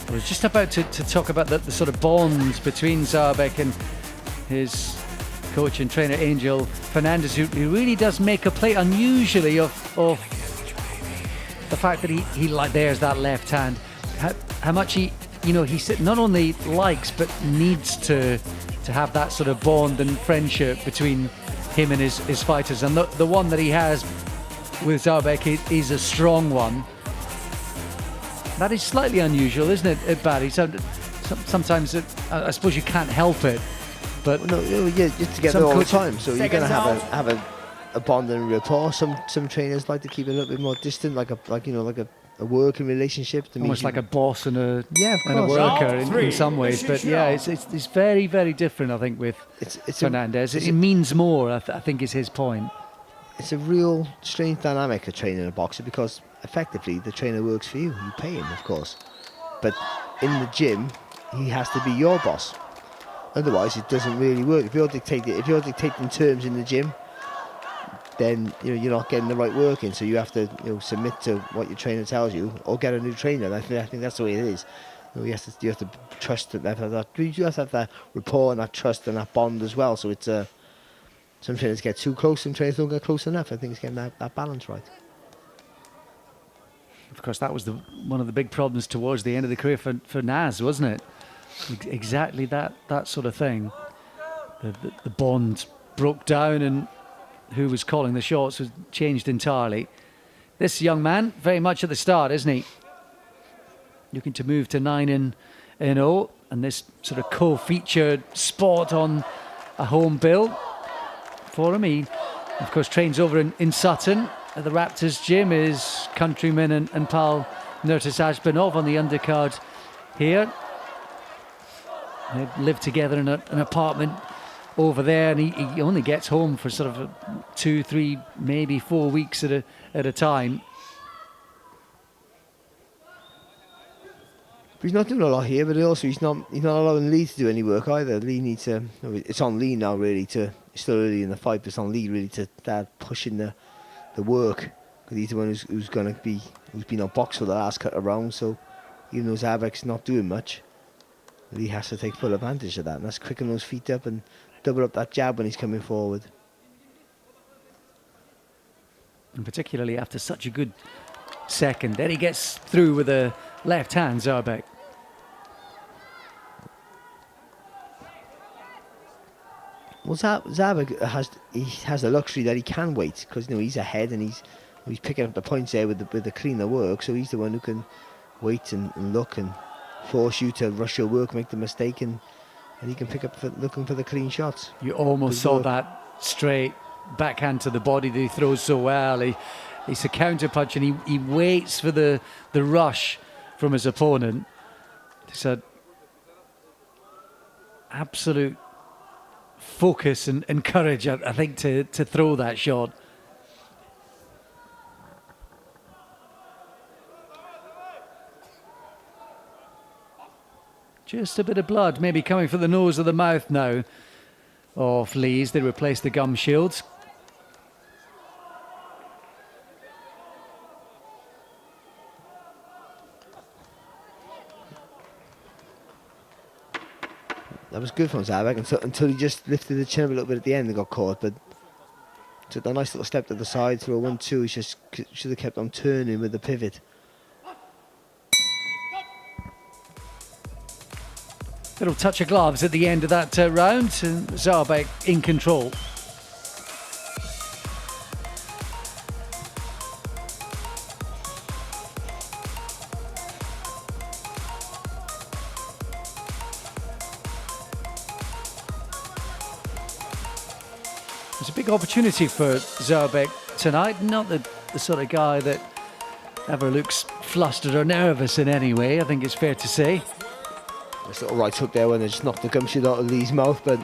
I was just about to talk about the sort of bond between Zaurbek and his coach and trainer Angel Fernandez, who really does make a play unusually of the fact that he like there's that left hand. How much he not only likes but needs to have that sort of bond and friendship between him and his fighters, and the one that he has with Zaurbek is a strong one. That is slightly unusual, isn't it, Barry? Sometimes I suppose you can't help it, but no, you're together all the time, so you're going to have a bond and rapport. Some trainers like to keep it a little bit more distant, like a working relationship. Almost like a boss and a course. worker in some ways. But yeah, it's very, very different, I think, with Fernandez. It means more, I think, is his point. It's a real strange dynamic of training a boxer, because effectively the trainer works for you. You pay him, of course, but in the gym he has to be your boss. Otherwise, it doesn't really work. If you're dictating terms in the gym, then you're not getting the right work in. So you have to submit to what your trainer tells you, or get a new trainer. I think that's the way it is. You have to trust that. You have to have that rapport and that trust and that bond as well. So it's some trainers get too close, some trainers don't get close enough. I think it's getting that balance right. Of course, that was one of the big problems towards the end of the career for Naz, wasn't it? Exactly that sort of thing. The bond broke down, and who was calling the shots was changed entirely. This young man, very much at the start, isn't he? Looking to move to 9-0, and this sort of co-featured spot on a home bill for him. He, of course, trains over in Sutton at the Raptors gym. His countryman and pal Nurtis Ashbanov on the undercard here. They live together in an apartment over there, and he only gets home for sort of 2, 3, maybe 4 weeks at a time. But he's not doing a lot here, but also he's not allowing Lee to do any work either. Lee needs to. It's on Lee now, really. It's still early in the fight, but it's on Lee really to start pushing the work, because he's the one who's been on box for the last couple of rounds. So even though Zaurbek's not doing much, Lee has to take full advantage of that, and that's quicken those feet up and double up that jab when he's coming forward. And particularly after such a good second. Then he gets through with a left hand, Zaurbek. Well, Zaurbek has the luxury that he can wait, because he's ahead and he's picking up the points there with the cleaner work. So he's the one who can wait and look and force you to rush your work, make the mistake, and he can pick up looking for the clean shots. You almost saw that straight backhand to the body that he throws so well. He's a counter punch, and he waits for the rush from his opponent. It's an absolute focus and courage, I think, to throw that shot. Just a bit of blood maybe coming from the nose or the mouth now of Lee's. They replace the gum shields. That was good from Zaurbek until he just lifted the chin a little bit at the end and got caught. But took a nice little step to the side, through a 1-2. He just should have kept on turning with the pivot. Little touch of gloves at the end of that round, and Zaurbek in control. It's a big opportunity for Zaurbek tonight. Not the sort of guy that ever looks flustered or nervous in any way, I think it's fair to say. This little right hook there when they just knocked the gum shield out of Lee's mouth, but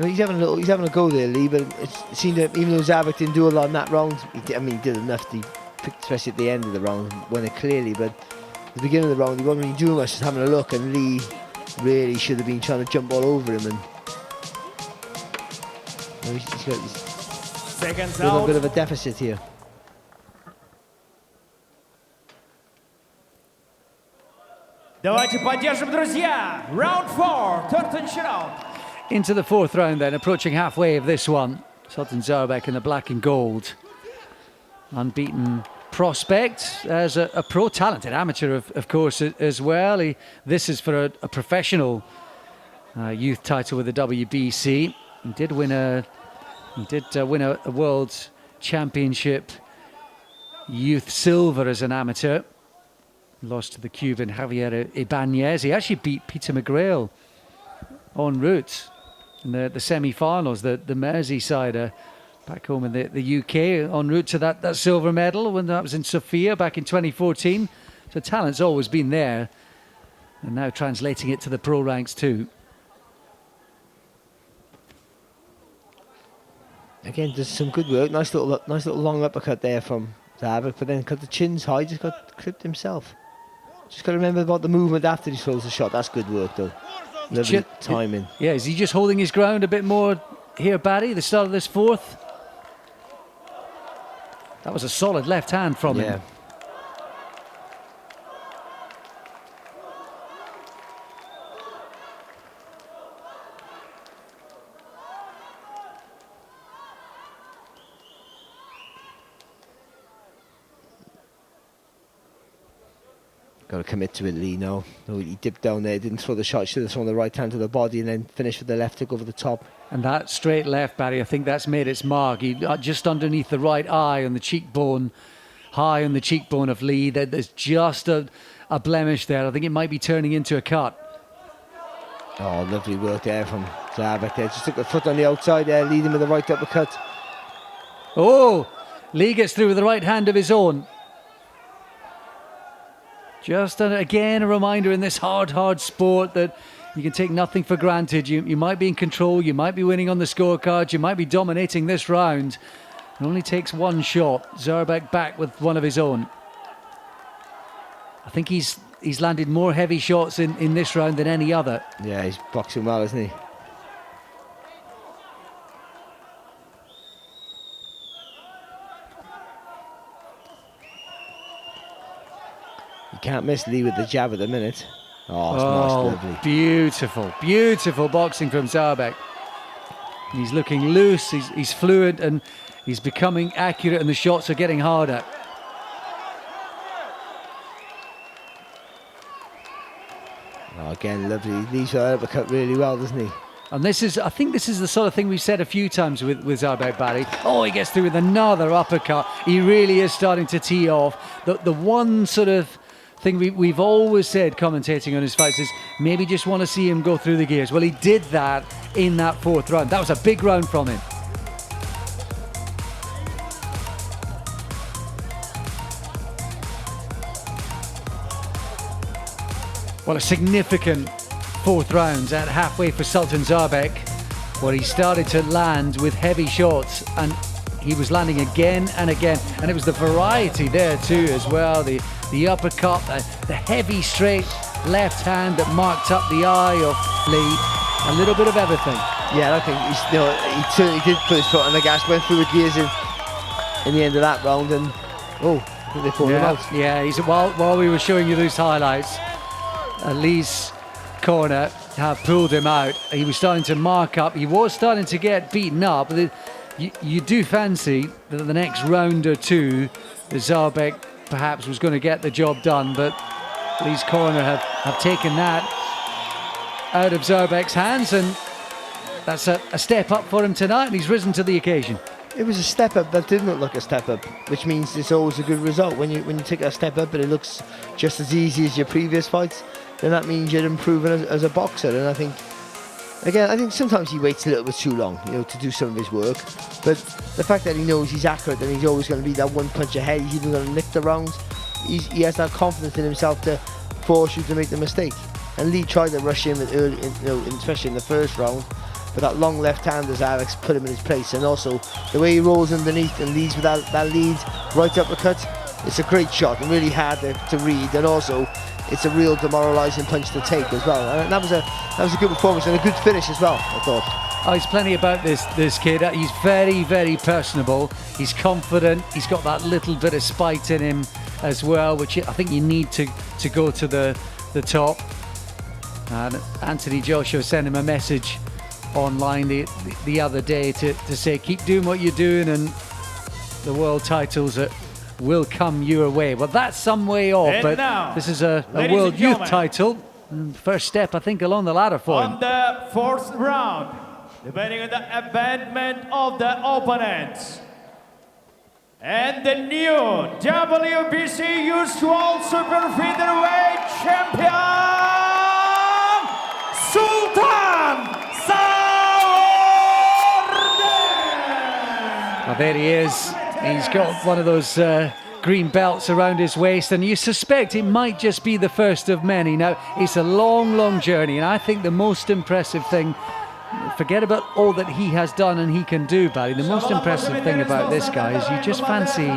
he's having a go there, Lee. But it seemed that even though Zaurbek didn't do a lot in that round, he did enough. He picked, especially at the end of the round, won it clearly. But at the beginning of the round, he wasn't really doing much, just having a look, and Lee really should have been trying to jump all over him. And he's got Seconds a little out. bit of a deficit here. Давайте поддержим, друзья. Round 4, third round. Into the fourth round then, approaching halfway of this one. Sultan Zaurbek in the black and gold. Unbeaten prospect as a pro, talented amateur of course as well. This is for a professional youth title with the WBC. He did win a world championship youth silver as an amateur. Lost to the Cuban Javier Ibanez. He actually beat Peter McGrail en route in the semi-finals, the Merseysider back home in the UK, en route to that silver medal when that was in Sofia back in 2014. So talent's always been there, and now translating it to the pro ranks too. Again, there's some good work. Nice little long uppercut there from Zaurbek, but then because the chin's high, just got clipped himself. Just got to remember about the movement after he throws the shot. That's good work though. Lovely timing. Yeah, is he just holding his ground a bit more here, Barry, the start of this fourth? That was a solid left hand from him. Got to commit to it, Lee. No, he dipped down there, didn't throw the shot, should have thrown the right hand to the body and then finished with the left hook over the top. And that straight left, Barry, I think that's made its mark. He just underneath the right eye on the cheekbone, high on the cheekbone of Lee. There's just a blemish there. I think it might be turning into a cut. Oh, lovely work there from Zaurbek there. Just took the foot on the outside there, leading with the right uppercut. Oh, Lee gets through with the right hand of his own. Just again a reminder in this hard sport that you can take nothing for granted. You might be in control, you might be winning on the scorecard, you might be dominating this round. It only takes one shot. Zaurbek back with one of his own. I think he's landed more heavy shots in this round than any other. Yeah, he's boxing well, isn't he? Can't miss Lee with the jab at the minute. Oh, it's nice, lovely. Beautiful boxing from Zaurbek. He's looking loose, he's fluid, and he's becoming accurate, and the shots are getting harder. Oh, again, lovely. Lee's uppercut really well, doesn't he? And I think this is the sort of thing we've said a few times with Zaurbek, Barry. Oh, he gets through with another uppercut. He really is starting to tee off. The one sort of thing we've always said commentating on his fights is maybe just want to see him go through the gears. Well, he did that in that fourth round. That was a big round from him. Well, a significant fourth round at halfway for Sultan Zaurbek, where he started to land with heavy shots, and he was landing again and again, and it was the variety there too as well. The uppercut, the heavy straight left hand that marked up the eye of Lee. A little bit of everything. Yeah, I think he certainly did put his foot on the gas, went through the gears in the end of that round, and I think they pulled him out. Yeah, while we were showing you those highlights, Lee's corner have pulled him out. He was starting to mark up. He was starting to get beaten up. You do fancy that the next round or two, the Zaurbek perhaps was going to get the job done, but Lee's corner have taken that out of Zaurbek's hands, and that's a step up for him tonight, and he's risen to the occasion. It was a step up that didn't look like a step up, which means it's always a good result. When you take a step up and it looks just as easy as your previous fights, then that means you're improving as a boxer. And I think sometimes he waits a little bit too long, to do some of his work. But the fact that he knows he's accurate and he's always going to be that one punch ahead, he's even going to nick the rounds, he has that confidence in himself to force you to make the mistake. And Lee tried to rush him early, especially in the first round, but that long left hand as Alex put him in his place, and also the way he rolls underneath and leads with that lead right uppercut. It's a great shot and really hard to read, and also it's a real demoralising punch to take as well. And that was a good performance and a good finish as well, I thought. Oh, there's plenty about this kid. He's very, very personable. He's confident. He's got that little bit of spite in him as well, which I think you need to go to the top. And Anthony Joshua sent him a message online the other day to say, keep doing what you're doing and the world titles will come your way. Well, that's some way off, And but now, this is a ladies world and youth gentlemen, title. First step, I think, along the ladder for him. On the fourth round, depending on the abandonment of the opponent. And the new WBC Usual Super Featherweight Champion, Sultan Zaurbek! Well, there he is. He's got one of those green belts around his waist, and you suspect it might just be the first of many. Now, it's a long, long journey, and I think the most impressive thing, forget about all that he has done and he can do, Barry. The most impressive thing about this guy is you just fancy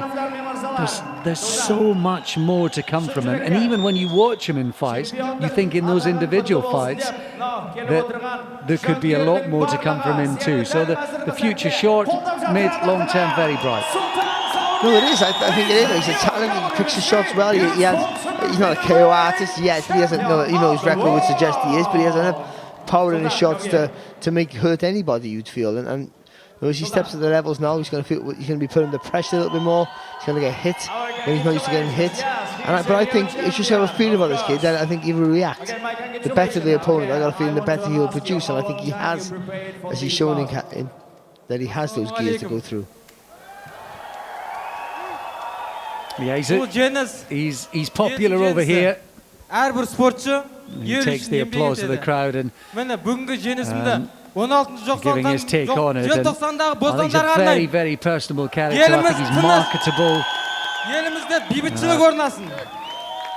there's so much more to come from him. And even when you watch him in fights, you think in those individual fights that there could be a lot more to come from him too. So the future short, mid, long term, very bright. No, it is. I think it is. He's a talent. He picks his shots well. He's not a KO artist yet, but he hasn't. His record would suggest he is, but he has enough power in his shots to make hurt anybody, you'd feel. And as he steps to the levels now, he's going to be put under pressure a little bit more. He's going to get hit when he's not used to getting hit. But I think it's just how I feel about this kid. Then I think he will react. The better the opponent, I got a feeling the better he'll produce, and I think he has, as he's shown in that he has those gears to go through. Yeah, he's popular over here. He takes the applause of the crowd and giving his take on it. And I think he's a very, very personable character. I think he's marketable.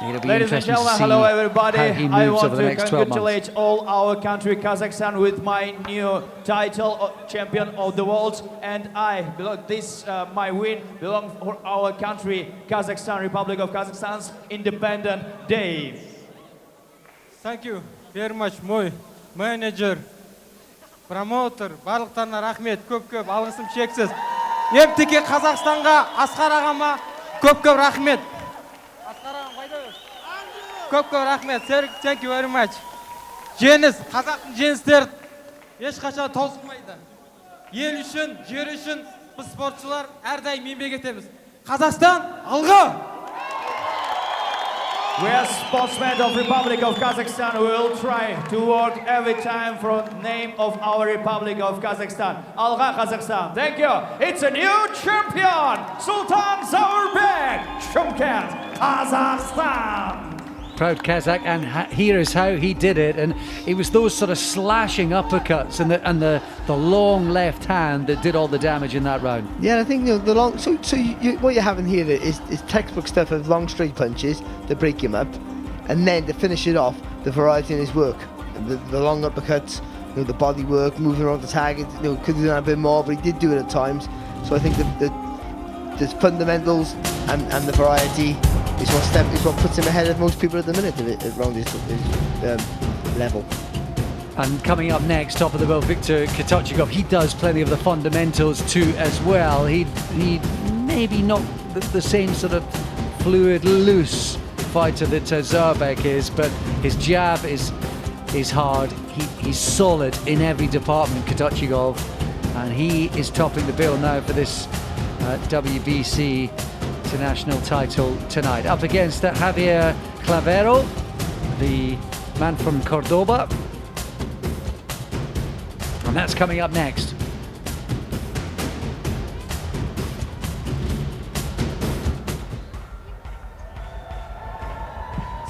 It'll be Ladies and interesting to gentlemen, see hello everybody. how he I moves want over the to next 12 months. congratulate all our country, Kazakhstan, with my new title of champion of the world. And my win belongs for our country, Kazakhstan, Republic of Kazakhstan's Independent Day. Thank you very much, мой менеджер, промоутер, барлықтарына рахмет, көп-көп алғысым шексіз. Емтеке Қазақстанға, Асқар ағама көп-көп рахмет. Асқар ағам қайда? Көп-көп рахмет. Thank you very much. Жеңіс, қазақтың жеңістері ешқашан таусылмайды. Ел үшін, жер үшін біз спортшылар әрдайым еңбек етеміз. Қазақстан, алға! We are sportsmen of Republic of Kazakhstan. We will try to work every time for the name of our Republic of Kazakhstan. Alga Kazakhstan. Thank you. It's a new champion, Sultan Zaurbek, Chumkat, Kazakhstan. Proud Kazakh, and here is how he did it. And it was those sort of slashing uppercuts and the long left hand that did all the damage in that round. Yeah, I think the long. What you're having here is textbook stuff of long straight punches that break him up, and then to finish it off, the variety in his work, the long uppercuts, the body work, moving around the target. Could have done a bit more, but he did do it at times. So I think the fundamentals and the variety is what puts him ahead of most people at the minute around his level. And coming up next, top of the world, Viktor Katachygov. He does plenty of the fundamentals too as well. He maybe not the same sort of fluid, loose fighter that Zaurbek is, but his jab is hard. He's solid in every department, Katachygov, and he is topping the bill now for this WBC international title tonight. Up against Javier Clavero, the man from Cordoba. And that's coming up next.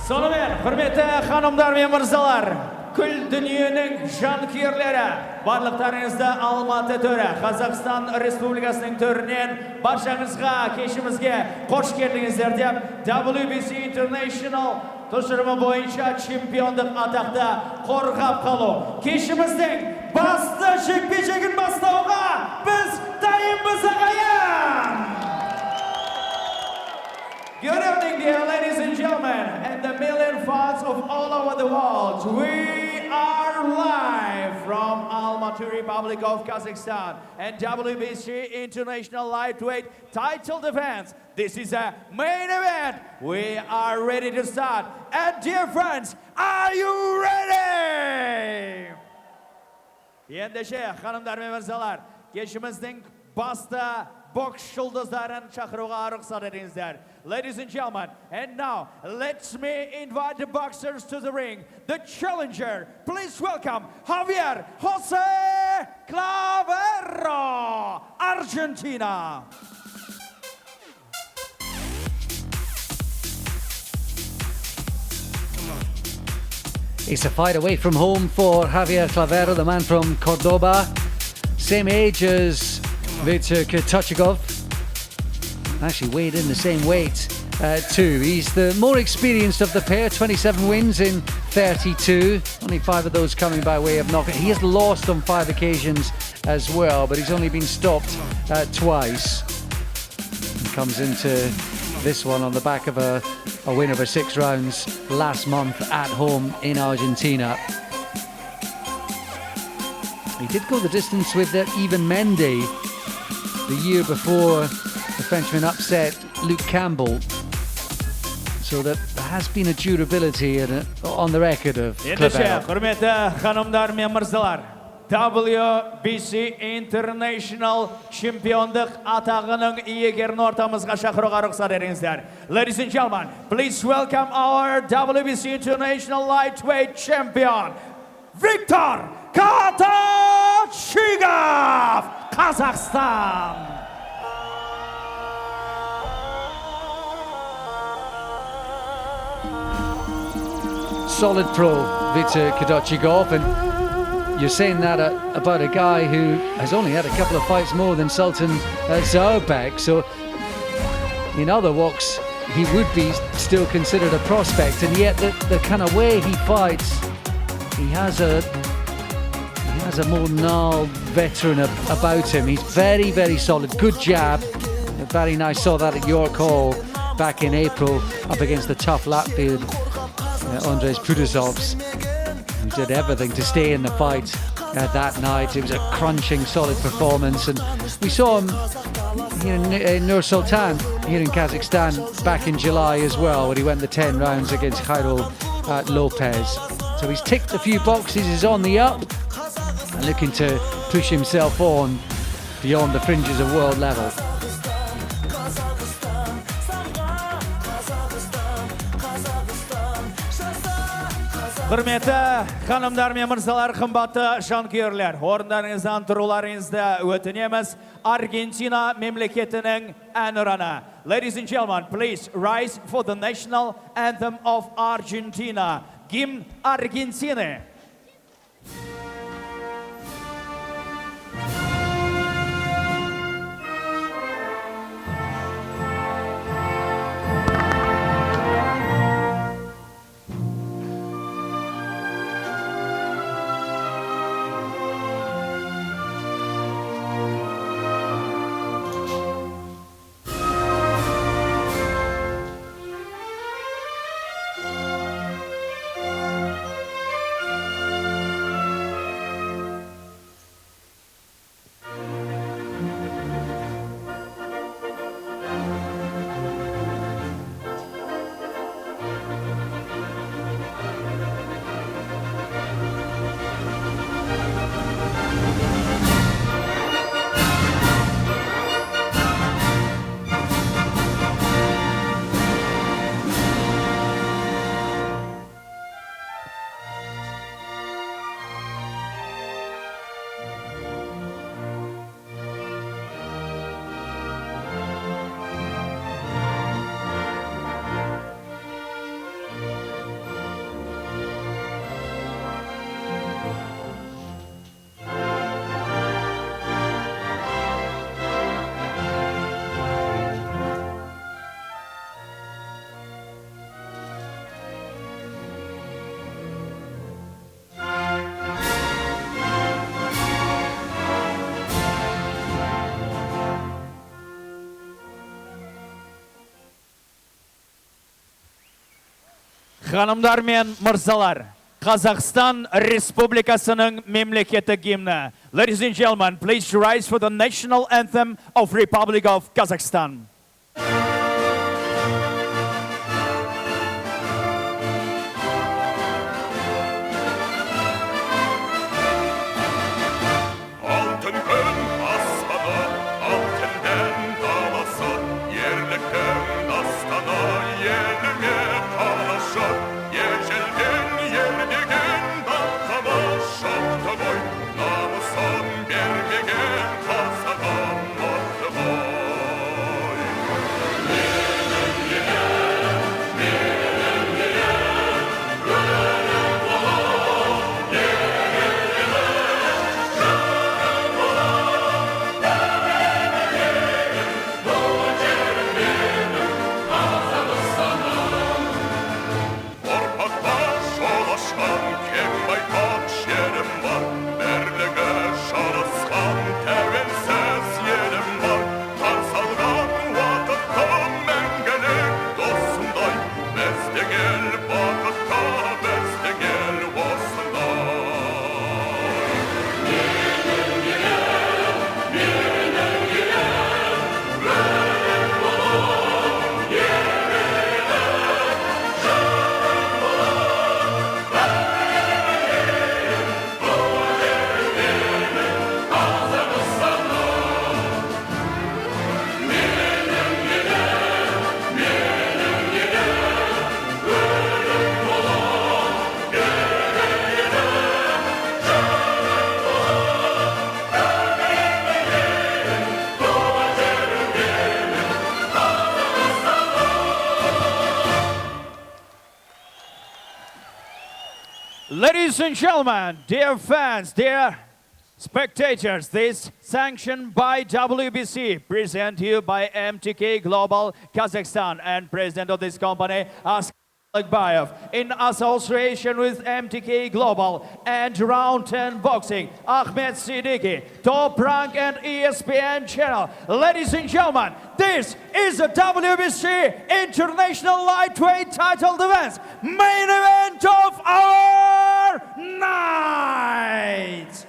Sonымен, hürmetli hanımlar ve mırzalar, kül dünyanın jankirleri, barlıklarınızda Almatı törü, Kazakhstan Respublikasının törünен barşаңызға, кешімізге қош келдіңіздер деп WBC International тұжырымы бойынша чемпиондық атақты қорғап қалу. Кешіміздің басты жекпе-жегін бастауға біз дайынбыз ағайын! Good evening, dear ladies and gentlemen, and the million fans of all over the world. We are live from Almaty, Republic of Kazakhstan, and WBC International Lightweight Title Defense. This is a main event. We are ready to start. And dear friends, are you ready? Ендеше, ханымдар мен мырзалар, кешіміздің басты бокс жұлдыздарын шақыруға рұқсат етіңіздер. Ladies and gentlemen, and now let me invite the boxers to the ring. The challenger, please welcome Javier Jose Clavero, Argentina. It's a fight away from home for Javier Clavero, the man from Cordoba. Same age as Victor Katachygov. Actually weighed in the same weight too. He's the more experienced of the pair, 27 wins in 32. Only 5 of those coming by way of knockout. He has lost on 5 occasions as well, but he's only been stopped twice. He comes into this one on the back of a win over 6 rounds last month at home in Argentina. He did go the distance with Ivan Mendy the year before the Frenchman upset Luke Campbell. So there has been a durability on the record of Clavero. WBC International Championship atağının iyegerini ortamızga şaqıruğa rüqsat etіңіздер. Ladies and gentlemen, please welcome our WBC International Lightweight Champion, Viktor Katachygov, Kazakhstan. Solid pro, Viktor Katachygov, and you're saying that about a guy who has only had a couple of fights more than Sultan Zaurbek, so in other walks he would be still considered a prospect, and yet the kind of way he fights, he has a more gnarled veteran about him. He's very, very solid, good jab, very nice. Saw that at York Hall back in April up against the tough Latvian Andres Prudasovs. He did everything to stay in the fight that night. It was a crunching, solid performance, and we saw him here in Nur Sultan, here in Kazakhstan, back in July as well, when he went the 10 rounds against Jairo Lopez. So he's ticked a few boxes, he's on the up, and looking to push himself on beyond the fringes of world level. Құрметті ханымдар мен мырзалар, қымбатты жанкүйерлер, орындарыңыздан тұруларыңызды өтінеміз. Аргентина мемлекетінің әнұраны. Ladies and gentlemen, please rise for the national anthem of Argentina. Гимн Аргентины. Ханымдар мен мырзалар, Kazakhstan Республикасының мемлекеттік гимні. Ladies and gentlemen, please rise for the national anthem of Republic of Kazakhstan. Ladies and gentlemen, dear fans, dear spectators, this sanctioned by WBC, present to you by MTK Global Kazakhstan, and president of this company, Gaibnazarov, in association with MTK Global and Round 10 Boxing, Ahmed Siddiqui, Top Rank and ESPN channel. Ladies and gentlemen, this is the WBC International Lightweight Title Defense, main event of our night.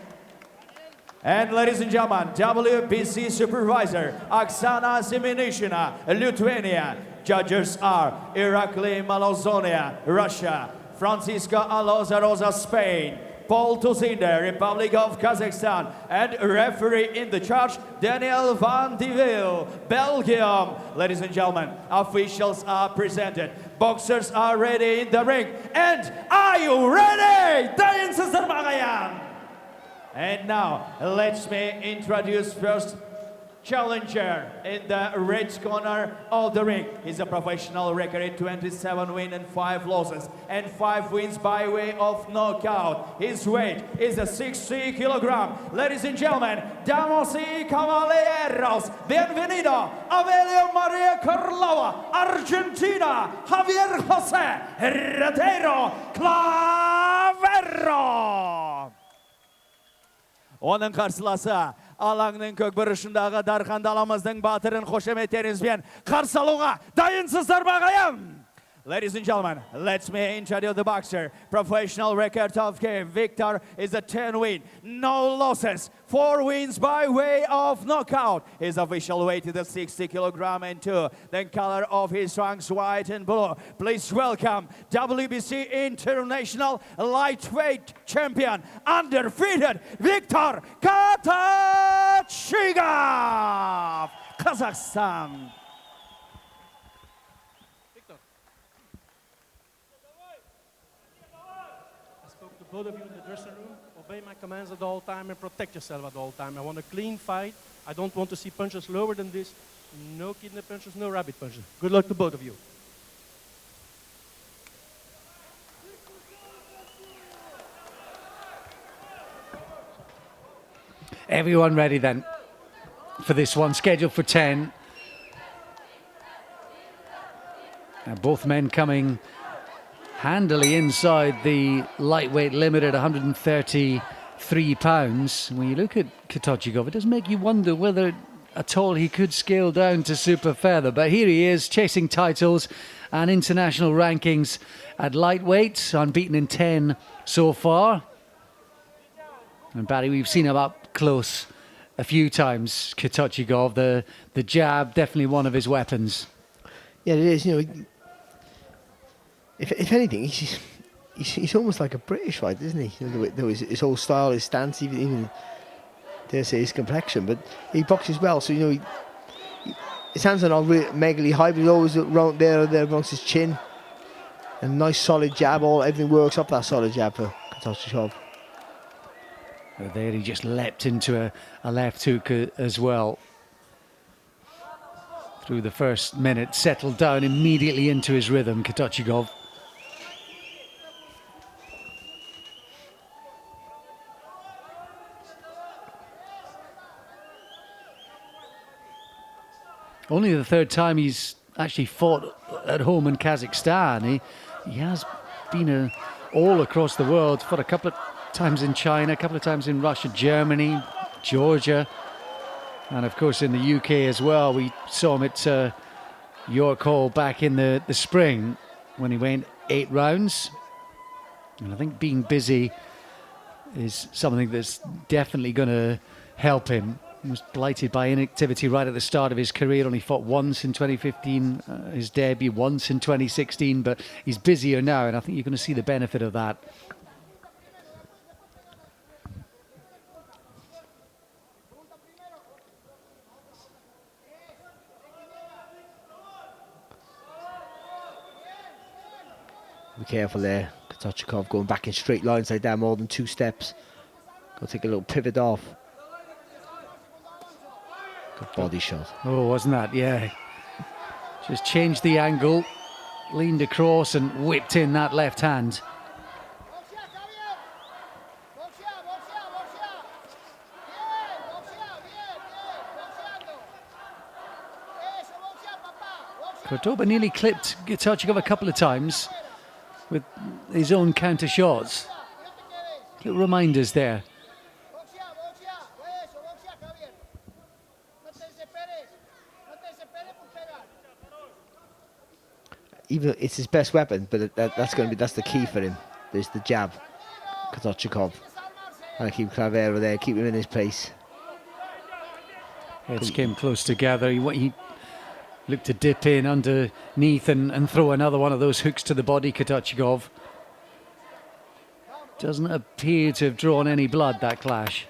And ladies and gentlemen, WBC Supervisor Oksana Semenishina, Lithuania. Judges are Irakli Malozonia, Russia, Francisco Alozarosa, Spain, Paul Tuzinder, Republic of Kazakhstan, and referee in the charge, Daniel van de Ville, Belgium. Ladies and gentlemen, officials are presented. Boxers are ready in the ring. And are you ready? Dayansızlar mağayan. And now, let me introduce first challenger in the red corner of the ring. He's a professional record, 27 wins and 5 losses, and 5 wins by way of knockout. His weight is a 60 kilogram. Ladies and gentlemen, damas y caballeros, bienvenido, Avelio Maria Carlova, Argentina, Javier José Herrero Clavero. Onun karşılası alаңның көкбұрышындағы Дархан даламыздың батырын қошеметтеріңізбен қарсы алуға дайынсыздар ма ағайын? Ladies and gentlemen, let me introduce the boxer. Professional record of game. Victor is a 10 win, no losses, 4 wins by way of knockout. His official weight is a 60 kilogram and 2. The color of his trunks white and blue. Please welcome WBC International Lightweight Champion, undefeated Victor Katachygov, Kazakhstan. Both of you in the dressing room, obey my commands at all time and protect yourself at all time. I want a clean fight. I don't want to see punches lower than this. No kidney punches, no rabbit punches. Good luck to both of you. Everyone ready then for this one, scheduled for 10. And both men coming handily inside the lightweight limit at 133 pounds. When you look at Katachygov, it does make you wonder whether at all he could scale down to super feather. But here he is, chasing titles and international rankings at lightweight, unbeaten in 10 so far. And Barry, we've seen him up close a few times, Katachygov. The jab, definitely one of his weapons. Yeah, it is, you know. If anything, he's almost like a British fighter, isn't he? You know, his whole style, his stance, even dare say his complexion. But he boxes well, so you know his hands are not really megally high, but he's always around there amongst his chin. And nice solid jab, everything works up that solid jab for Katachygov. There he just leapt into a left hook as well. Through the first minute, settled down immediately into his rhythm, Katachygov. Only the third time he's actually fought at home in Kazakhstan. He has been all across the world, fought a couple of times in China, a couple of times in Russia, Germany, Georgia, and of course in the UK as well. We saw him at York Hall back in the spring when he went 8 rounds. And I think being busy is something that's definitely going to help him. He was blighted by inactivity right at the start of his career. Only fought once in 2015, his debut once in 2016, but he's busier now, and I think you're going to see the benefit of that. Be careful there, Katachygov going back in straight lines like that, more than 2 steps. Go take a little pivot off. Good body shot. Oh, wasn't that? Yeah. Just changed the angle, leaned across and whipped in that left hand. Cordoba nearly clipped Katachygov a couple of times with his own counter shots. Little reminders there. Even it's his best weapon, but that's the key for him. There's the jab, Katachygov, and keep Clavero there, keep him in his place. Heads came close together. He looked to dip in underneath and throw another one of those hooks to the body, Katachygov. Doesn't appear to have drawn any blood, that clash.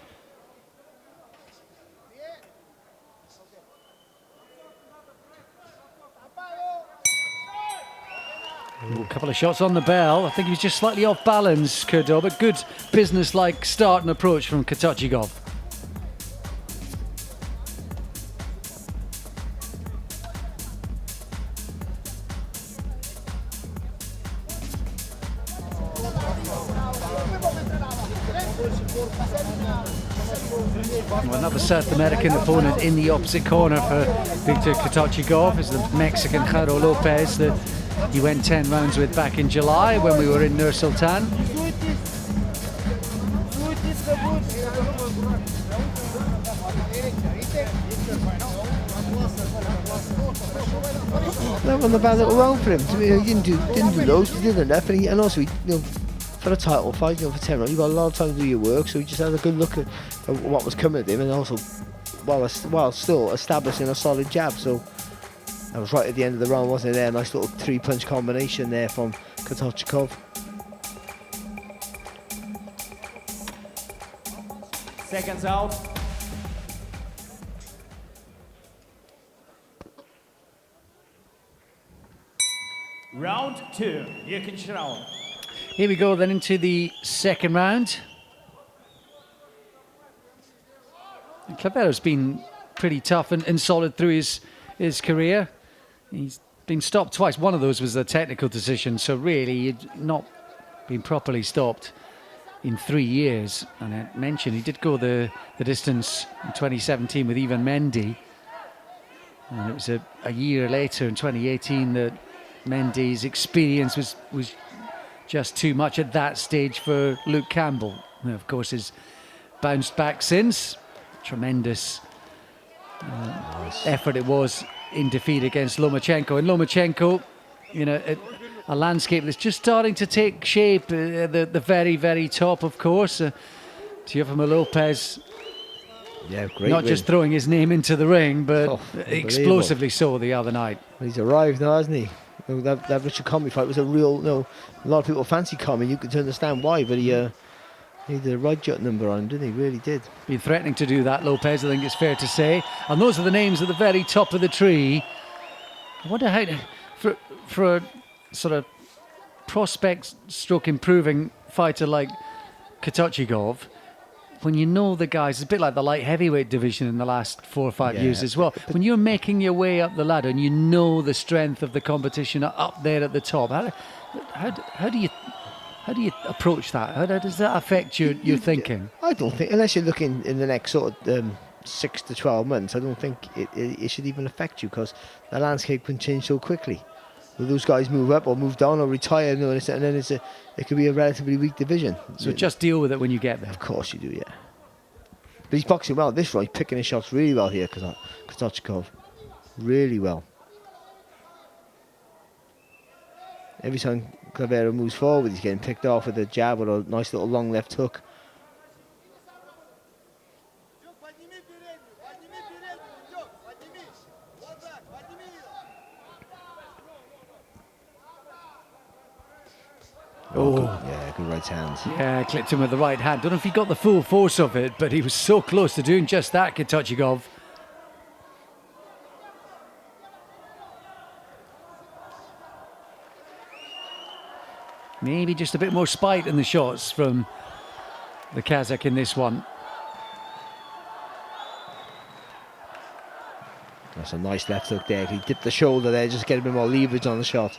Ooh, a couple of shots on the bell. I think he was just slightly off balance, Cordoba. Good business-like start and approach from Katachygov. Well, another South American opponent in the opposite corner for Victor Katachygov is the Mexican Jairo Lopez that he went 10 rounds with back in July when we were in Nur Sultan. That wasn't a bad little round for him. To me, he didn't do loads, he did enough, and also for a title fight, for 10 rounds, you've got a lot of time to do your work, so he just had a good look at what was coming at him, and also while still establishing a solid jab. So that was right at the end of the round, wasn't it? There, nice little 3-punch combination there from Katachygov. Seconds out. Round 2, ikinci round. Here we go then into the second round. Clavero's been pretty tough and solid through his career. He's been stopped twice. One of those was a technical decision, so really he'd not been properly stopped in 3 years. And I mentioned he did go the distance in 2017 with Ivan Mendy. And it was a year later in 2018 that Mendy's experience was just too much at that stage for Luke Campbell, who of course has bounced back since. Tremendous effort it was in defeat against Lomachenko. And Lomachenko, a landscape that's just starting to take shape at the very, very top, of course. Teofimo Lopez, great not win. just throwing his name into the ring, but explosively so the other night. He's arrived now, hasn't he? That Richard Comey fight was a real, a lot of people fancy Comey. You could understand why, but he did a right jut number on him, didn't he? Really did. Been threatening to do that, Lopez, I think it's fair to say. And those are the names at the very top of the tree. I wonder how, for a sort of prospect stroke improving fighter like Katachygov, when you know the guys, it's a bit like the light heavyweight division in the last 4 or 5 years as well. When you're making your way up the ladder and you know the strength of the competition up there at the top, how do you approach that? How does that affect your thinking? I don't think, unless you're looking in the next sort of 6 to 12 months, I don't think it should even affect you, because the landscape can change so quickly. Will those guys move up or move down or retire, and then it could be a relatively weak division. So just deal with it when you get there. Of course you do, yeah. But he's boxing well this round. He's picking his shots really well here, Katachygov. Really well. Every time Clavero moves forward, he's getting picked off with a jab or a nice little long left hook. Good right hand. Yeah, clipped him with the right hand. Don't know if he got the full force of it, but he was so close to doing just that, Katachygov. Maybe just a bit more spite in the shots from the Kazakh in this one. That's a nice left hook there. He dipped the shoulder there, just get a bit more leverage on the shot.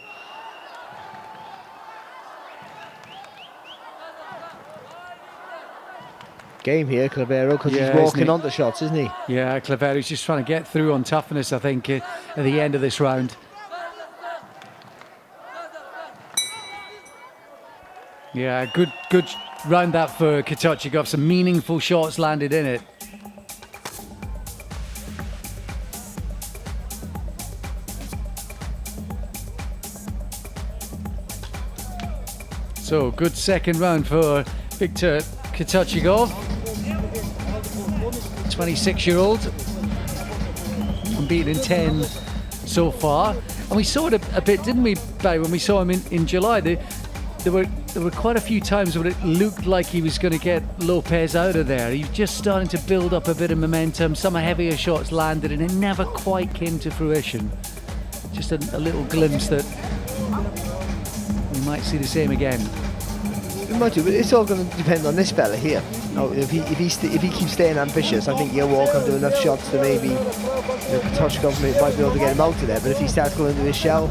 Game here, Clavero, because he's walking on the shots, isn't he? Yeah, Clavero's just trying to get through on toughness, I think, at the end of this round. Yeah, good round that for Katachygov. Some meaningful shots landed in it. So, good second round for Viktor Katachygov, 26-year-old, unbeaten in 10 so far. And we saw it a bit, didn't we, Barry, when we saw him in July? There were quite a few times where it looked like he was going to get Lopez out of there. He was just starting to build up a bit of momentum. Some heavier shots landed and it never quite came to fruition. Just a little glimpse that we might see the same again. It might do, but it's all going to depend on this fella here. Now, if he keeps staying ambitious, I think he'll walk onto enough shots to maybe Katachygov might be able to get him out of there. But if he starts going into his shell,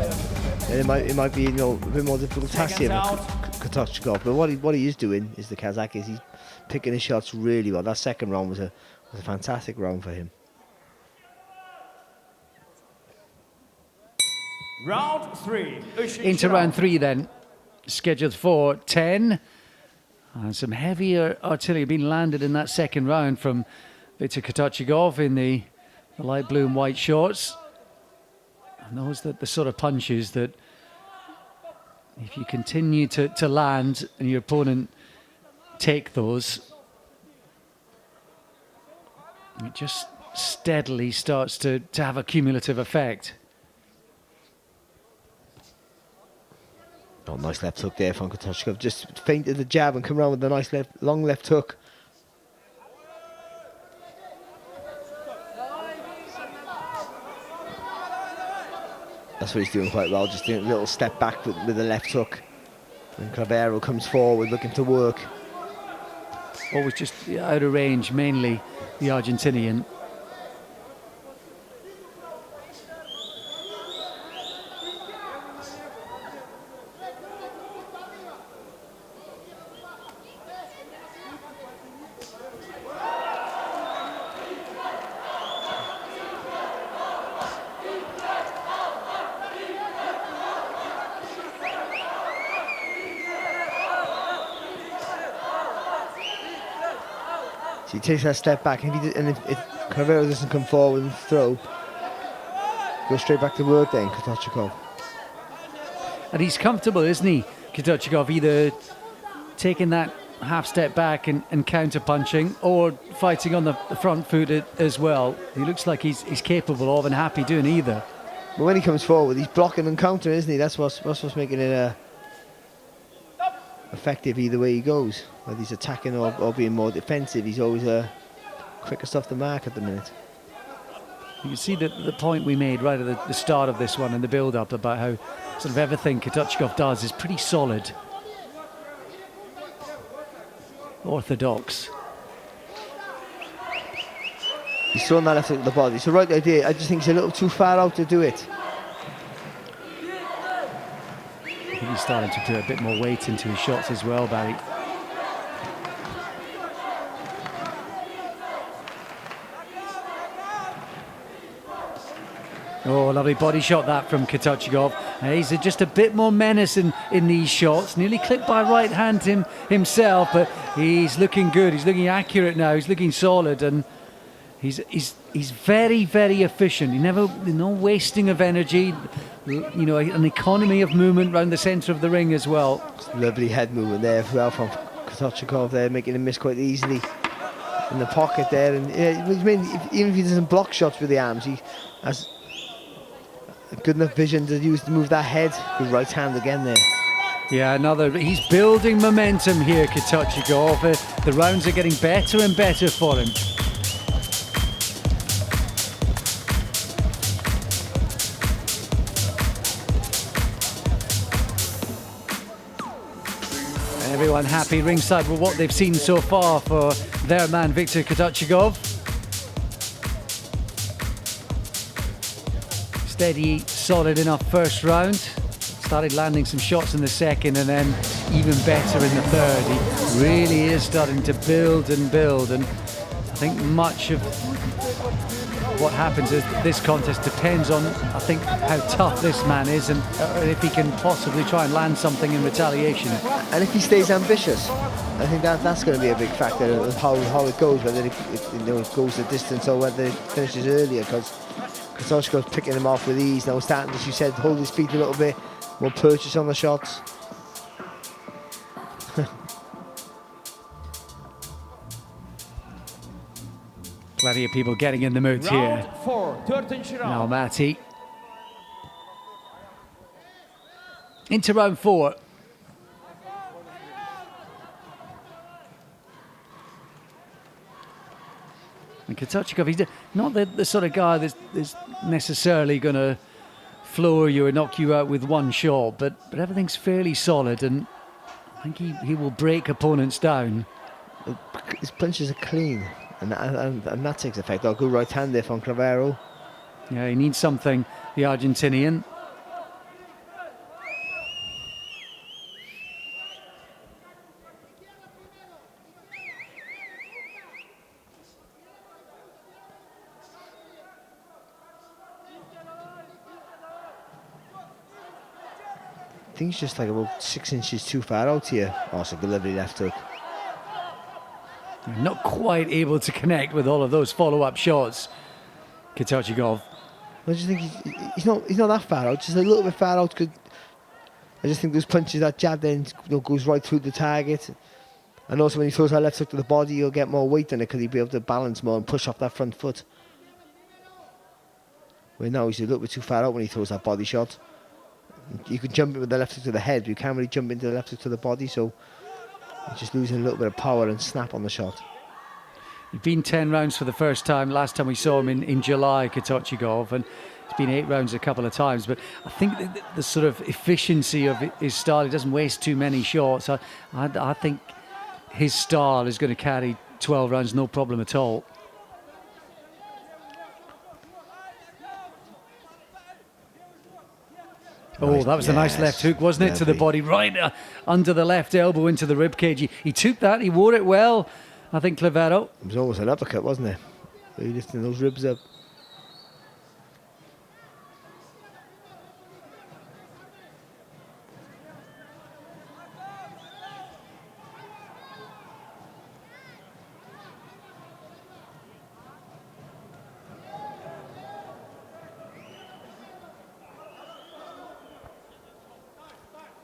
then it might be a bit more difficult task here for Katachygov. But what he is doing is the Kazakh is he's picking his shots really well. That second round was a fantastic round for him. Round 3. Into round 3 then, scheduled for 10. And some heavier artillery being landed in that second round from Viktor Katachygov in the light blue and white shorts. And those are the sort of punches that if you continue to land and your opponent take those, it just steadily starts to have a cumulative effect. Oh, nice left hook there from Katachygov. Just feinted the jab and come around with a nice long left hook. That's what he's doing quite well, just doing a little step back with the left hook. And Clavero comes forward looking to work. Always just out of range, mainly the Argentinian. So he takes that step back, and if Clavero doesn't come forward and throw, go straight back to work then, Katachygov. And he's comfortable, isn't he, Katachygov, either taking that half step back and counter punching or fighting on the front foot as well. He looks like he's capable of and happy doing either. But when he comes forward, he's blocking and countering, isn't he? That's what's making it effective either way he goes. Whether he's attacking or being more defensive, he's always quickest off the mark at the minute. You can see the point we made right at the start of this one and the build-up about how sort of everything Katachygov does is pretty solid. Orthodox. He's throwing that left at the body. It's the right idea. I just think he's a little too far out to do it. I think he's starting to put a bit more weight into his shots as well, Barry. Oh, lovely body shot that from Katachygov. He's just a bit more menace in these shots. Nearly clipped by right hand himself, but he's looking good. He's looking accurate now. He's looking solid, and he's very, very efficient. No wasting of energy. You know, an economy of movement around the centre of the ring as well. Lovely head movement there as well from Katachygov there, making him miss quite easily in the pocket there. And even if he doesn't block shots with the arms, he has good enough vision to move that head. Good right hand again there. Yeah, he's building momentum here, Katachygov. The rounds are getting better and better for him. Everyone happy ringside with what they've seen so far for their man Viktor Katachygov. Steady, solid enough first round. Started landing some shots in the second and then even better in the third. He really is starting to build and build, and I think much of what happens is this contest depends on, I think, how tough this man is and if he can possibly try and land something in retaliation. And if he stays ambitious, I think that's going to be a big factor of how it goes, whether it goes the distance or whether it finishes earlier, because Katachygov picking him off with ease, now starting, as you said, hold his feet a little bit, more purchase on the shots. Plenty of people getting in the mood here. Round 4, 4th round. Now Matty. Into round 4. And Katachygov, he's not the sort of guy that's necessarily going to floor you or knock you out with one shot, but everything's fairly solid, and I think he will break opponents down. His punches are clean, and that takes effect. Oh, good right hand there from Clavero. Yeah, he needs something, the Argentinian. I think he's just like about 6 inches too far out here. Oh, it's a good lovely left hook. Not quite able to connect with all of those follow-up shots, Katachygov. I just think he's not that far out, just a little bit far out. I just think those punches, that jab then goes right through the target. And also when he throws that left hook to the body, he'll get more weight on it because he'll be able to balance more and push off that front foot. Where now he's a little bit too far out when he throws that body shot. You can jump it with the left hook to the head, but you can't really jump into the left hook to the body, so you're just losing a little bit of power and snap on the shot. He's been 10 rounds for the first time. Last time we saw him in July, Katachygov, and it's been 8 rounds a couple of times. But I think the sort of efficiency of his style, he doesn't waste too many shots. I think his style is going to carry 12 rounds, no problem at all. Oh, that was a nice left hook, wasn't it? To the body, right under the left elbow into the ribcage. He took that, he wore it well, I think, Clavero. It was almost an uppercut, wasn't it? Really lifting those ribs up.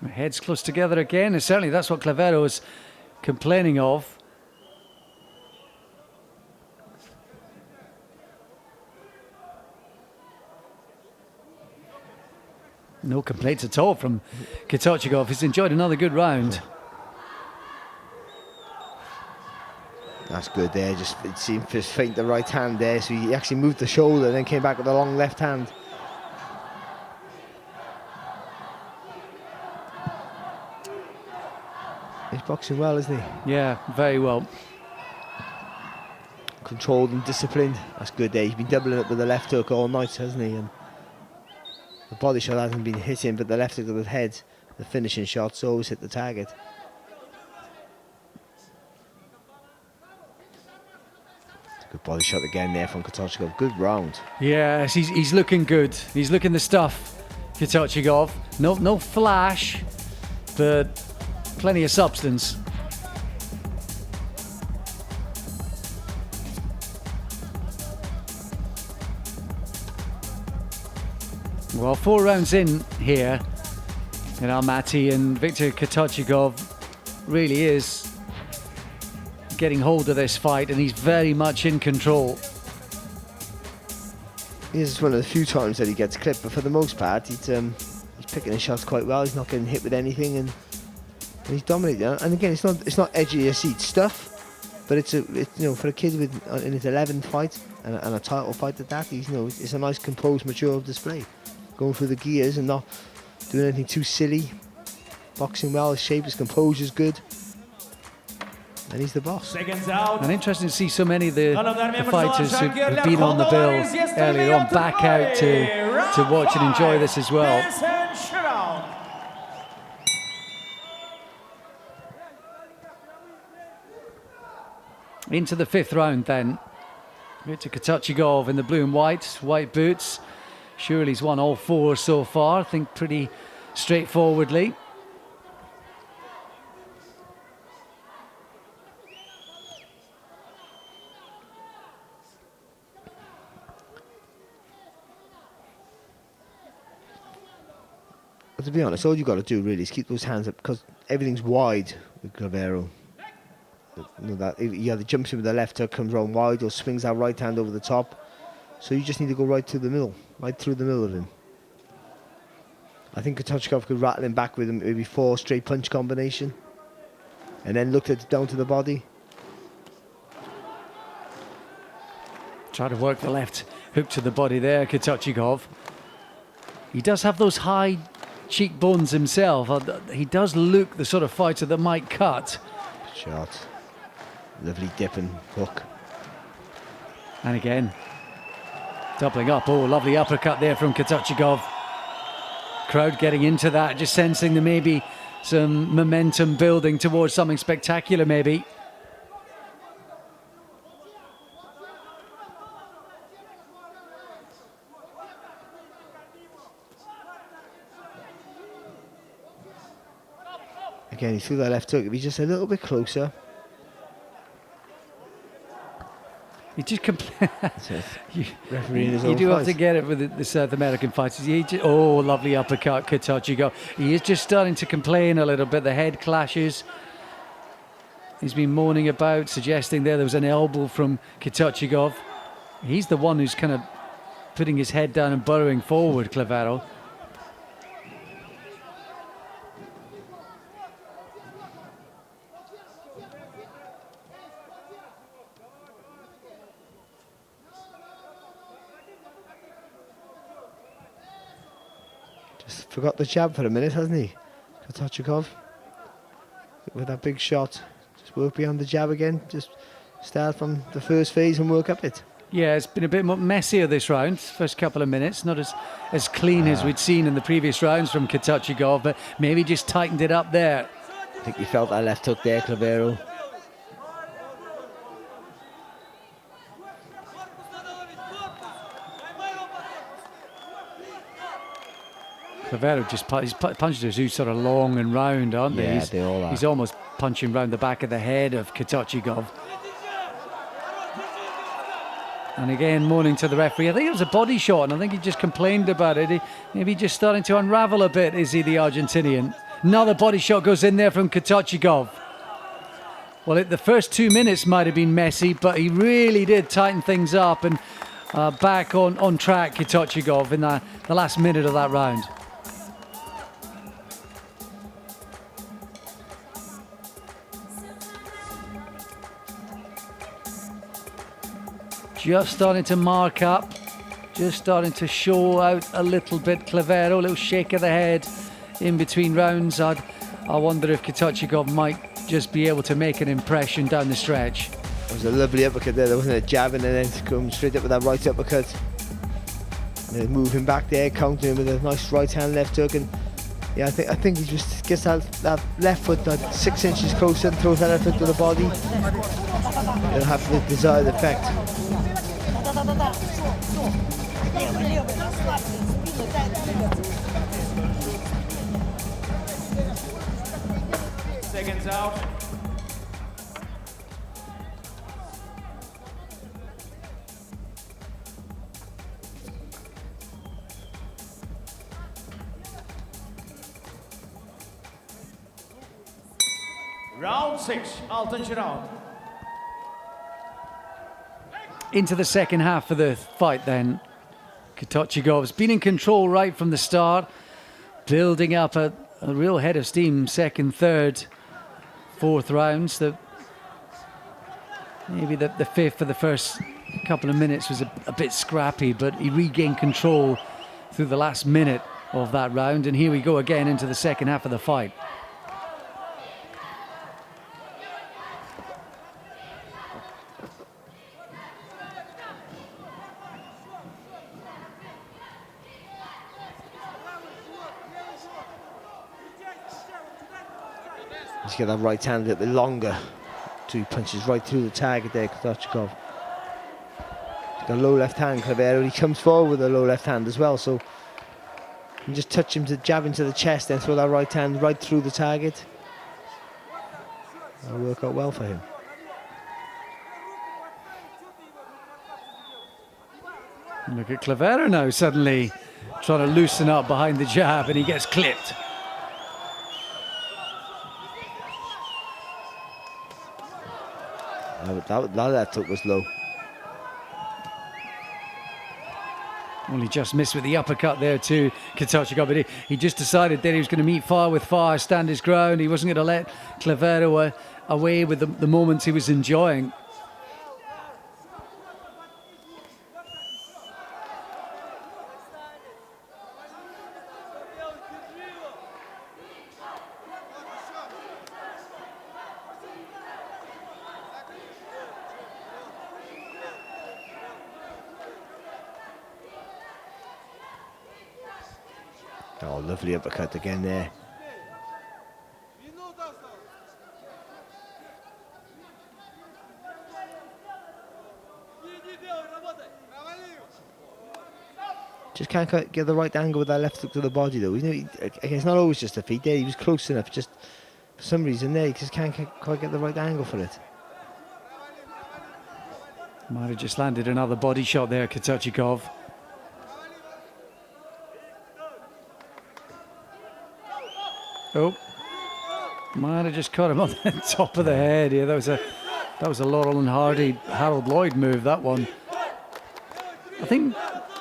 Heads close together again, and certainly that's what Clavero is complaining of. No complaints at all from Katachygov. He's enjoyed another good round. That's good there. Just it seemed to feint the right hand there, so he actually moved the shoulder and then came back with a long left hand. He's boxing well, isn't he? Yeah, very well. Controlled and disciplined. That's good there. He's been doubling up with the left hook all night, hasn't he? And the body shot hasn't been hitting, but the left hook of the head, the finishing shots, always hit the target. Good body shot again there from Katachygov. Good round. Yes, he's looking good. He's looking the stuff, Katachygov. No flash, but plenty of substance. Well, 4 rounds in here, and Almaty and Viktor Katachygov really is getting hold of this fight, and he's very much in control. This is one of the few times that he gets clipped, but for the most part, he's picking his shots quite well. He's not getting hit with anything, and he's dominating. And again, it's not edge of your seat stuff, but it's for a kid in his 11th fight and a title fight at that, it's a nice, composed, mature display, going through the gears and not doing anything too silly. Boxing well, his shape, his composure is good. And he's the boss. Seconds out. And interesting to see so many of the fighters who've been on the bill earlier on back out to watch and enjoy this as well. Into the 5th round then. Good to Katachygov in the blue and white boots. Surely he's won all 4 so far. I think pretty straightforwardly. But to be honest, all you've got to do really is keep those hands up, because everything's wide with Clavero. You know that he either jumps in with the left hook, comes around wide, or swings that right hand over the top. So you just need to go right to the middle, right through the middle of him. I think Katachygov could rattle him back with maybe 4 straight punch combination, and then look at down to the body. Try to work the left hook to the body there, Katachygov. He does have those high cheekbones himself. He does look the sort of fighter that might cut. Shot. Lovely dipping hook. And again, doubling up. Oh, lovely uppercut there from Katachygov. Crowd getting into that, just sensing there may be some momentum building towards something spectacular maybe. Again, he threw that left hook. If he's just a little bit closer. You just Refereeing his you own do have fight. to get it with the South American fighters. Oh, lovely uppercut, Katachygov. He is just starting to complain a little bit. The head clashes. He's been moaning about, suggesting there was an elbow from Katachygov. He's the one who's kind of putting his head down and burrowing forward, Clavero. Just forgot the jab for a minute, hasn't he? Katachygov. With that big shot. Just work beyond the jab again. Just start from the first phase and work up it. Yeah, it's been a bit more messier this round, first couple of minutes. Not as clean as we'd seen in the previous rounds from Katachygov, but maybe just tightened it up there. I think he felt that left hook there, Clavero. Clavero just his punches are sort of long and round, aren't they? Yeah, they all are. He's almost punching round the back of the head of Katachygov. And again, moaning to the referee. I think it was a body shot, and I think he just complained about it. Maybe just starting to unravel a bit, is he, the Argentinian? Another body shot goes in there from Katachygov. Well, the first 2 minutes might have been messy, but he really did tighten things up and back on track, Katachygov, in the last minute of that round. Just starting to mark up, just starting to show out a little bit. Clavero, a little shake of the head in between rounds. I wonder if Katachygov might just be able to make an impression down the stretch. It was a lovely uppercut there. There wasn't a jab and then to come straight up with that right uppercut. And then move him back there, counter him with a nice right hand left hook. And yeah, I think he just gets that left foot that 6 inches closer and throws that left foot to the body. It'll have the desired effect. Seconds out. Round 6, 6. round. Into the second half of the fight then. Katachigov's been in control right from the start, building up a real head of steam, second, third, fourth rounds. Maybe the fifth for the first couple of minutes was a bit scrappy, but he regained control through the last minute of that round. And here we go again into the second half of the fight. He's got that right hand a little bit longer. 2 punches right through the target there, Katachygov. the low left hand, Clavero. He comes forward with a low left hand as well, so you can just touch him to jab into the chest, then throw that right hand right through the target. That'll work out well for him. Look at Clavero now suddenly trying to loosen up behind the jab, and he gets clipped. That left hook was low. Only just missed with the uppercut there to Katachygov, but he just decided that he was going to meet fire with fire, stand his ground. He wasn't going to let Clavero away with the moments he was enjoying. Oh, lovely uppercut again there. Just can't get the right angle with that left hook to the body though. It's not always just the feet there. He was close enough, just for some reason there, he just can't quite get the right angle for it. Might have just landed another body shot there, Katachygov. Oh, might have just caught him on the top of the head here. That was a Laurel and Hardy, Harold Lloyd move, that one. I think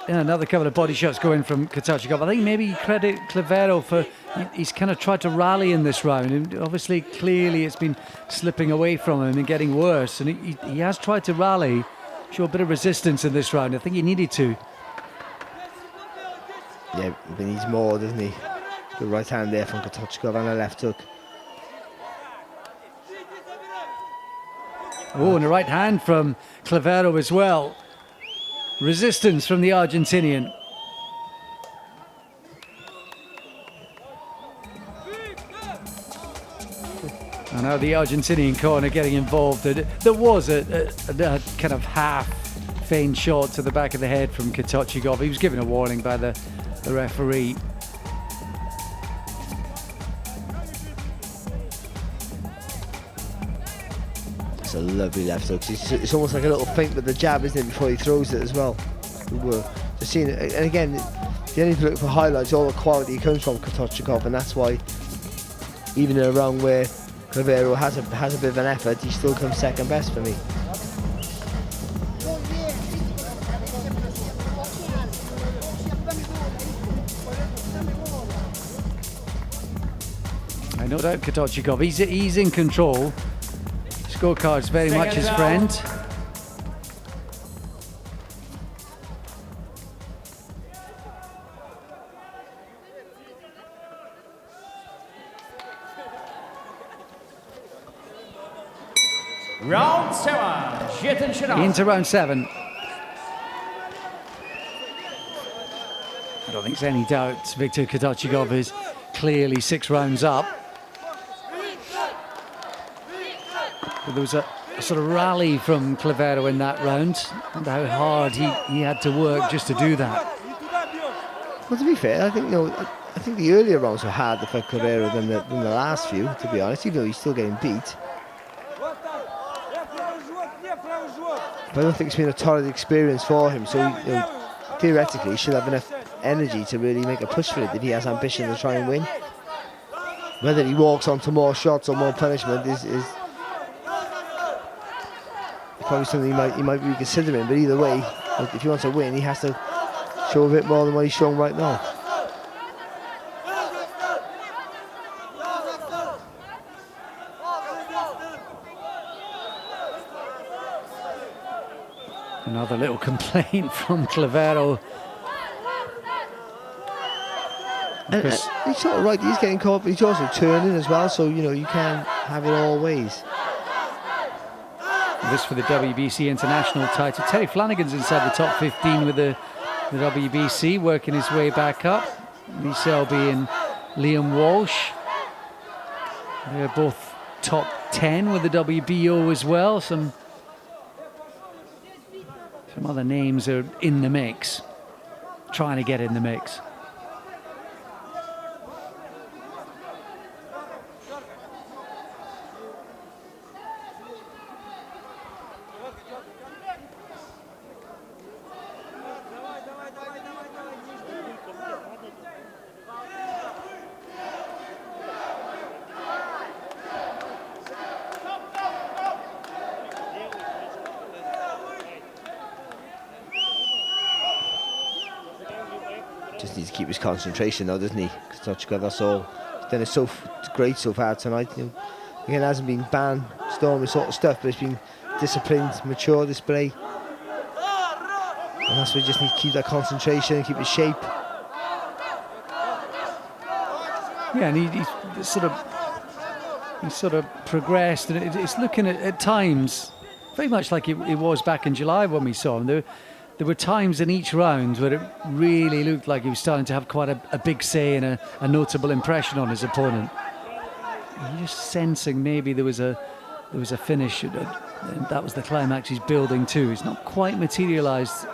another couple of body shots going from Katachygov. I think maybe credit Clavero for, he's kind of tried to rally in this round. And obviously, clearly it's been slipping away from him and getting worse. And he has tried to rally, show a bit of resistance in this round. I think he needed to. Yeah, he needs more, doesn't he? The right hand there from Katachygov and a left hook. Oh, and a right hand from Clavero as well. Resistance from the Argentinian. And now the Argentinian corner getting involved. There was a kind of half feint shot to the back of the head from Katachygov. He was given a warning by the referee. It's a lovely left hook. It's almost like a little feint with the jab, isn't it, before he throws it as well. We're just seeing it. And again, you only look for highlights, all the quality comes from Katachygov, and that's why even in a round where Clavero has a bit of an effort, he still comes second best for me. No doubt Katachygov, he's in control. Scorecard's very much his friend. Round 7. Into round 7. I don't think there's any doubt Viktor Katachygov is clearly 6 rounds up. But there was a sort of rally from Clavero in that round, and how hard he had to work just to do that. Well, to be fair, I think I think the earlier rounds were harder for Clavero than the last few, to be honest, even though he's still getting beat. But I don't think it's been a torrid experience for him, so theoretically he should have enough energy to really make a push for it if he has ambition to try and win. Whether he walks onto more shots or more punishment is probably something he might be considering, but either way, if he wants to win, he has to show a bit more than what he's showing right now. Another little complaint from Clavero. And he's sort of right, he's getting caught, but he's also turning as well, so you can't have it all ways. This for the WBC International title. Terry Flanagan's inside the top 15 with the WBC, working his way back up. Lee Selby and Liam Walsh. They're both top 10 with the WBO as well. Some Some other names are in the mix, trying to get in the mix. Just needs to keep his concentration now, doesn't he? Katachygov, that's all. He's done it so great so far tonight. You know, again, it hasn't been stormy sort of stuff, but it's been disciplined, mature display. And that's why he just needs to keep that concentration and keep his shape. Yeah, and he's sort of progressed, and it's looking at times very much like it was back in July when we saw him. There were times in each round where it really looked like he was starting to have quite a big say and a notable impression on his opponent. And you're just sensing maybe there was a finish, and that was the climax he's building to. It's not quite materialised.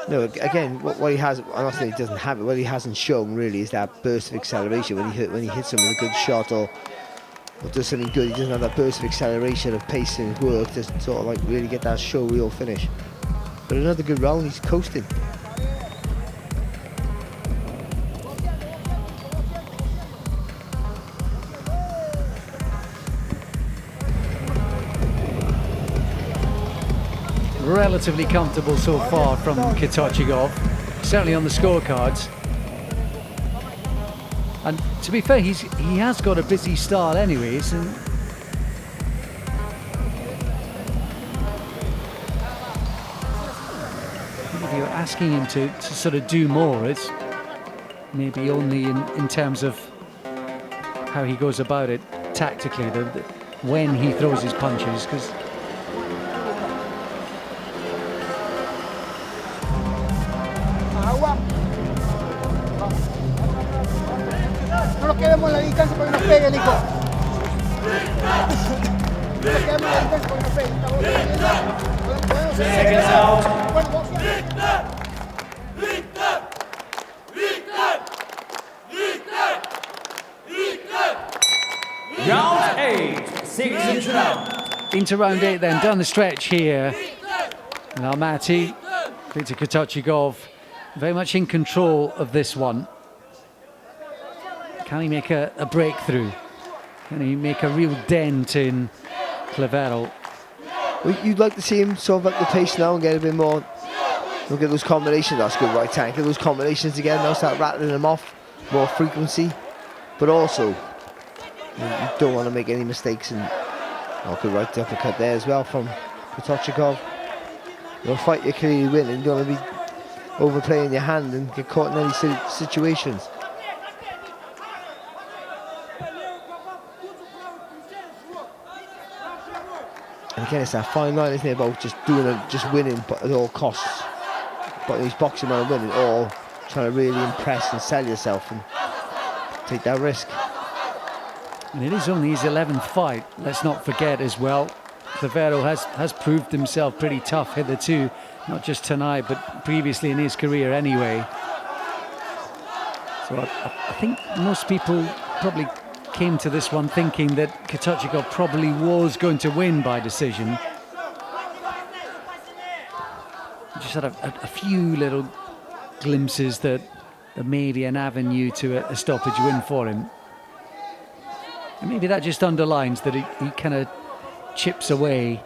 No, again, what he has, I'm not saying he doesn't have it, what he hasn't shown really is that burst of acceleration when he hits him with a good shot or does something good. He doesn't have that burst of acceleration, of pace in his work to sort of like really get that show reel finish. But another good round, he's coasting. Relatively comfortable so far from Katachygov, certainly on the scorecards. And to be fair, he has got a busy style anyways, and if you're asking him to sort of do more, it's maybe only in terms of how he goes about it tactically, when he throws his punches, because quedemos la distancia porque nos pegue, Nico. No quedemos la distancia porque nos pegue. Seconds out. Round 8, 6 round. Into round 8 then, down the stretch here. And Almaty, Victor Katachygov, very much in control of this one. Can he make a breakthrough? Can he make a real dent in Clavero? Well, you'd like to see him sort of up the pace now and get a bit more. Look at those combinations. That's good right tank. Get those combinations again. Now start rattling them off. More frequency. But also, you don't want to make any mistakes. And good right uppercut there as well from Katachygov. You'll fight your clearly win, and you don't want to be overplaying your hand and get caught in any situations. And again, it's that fine line, isn't it, about just winning, but at all costs. But he's boxing around winning, or trying to really impress and sell yourself and take that risk. And it is only his 11th fight, let's not forget as well. Clavero has proved himself pretty tough hitherto, not just tonight, but previously in his career anyway. So I think most people probably came to this one thinking that Katachygov probably was going to win by decision. Just had a few little glimpses that there may be an avenue to a stoppage win for him. And maybe that just underlines that he kind of chips away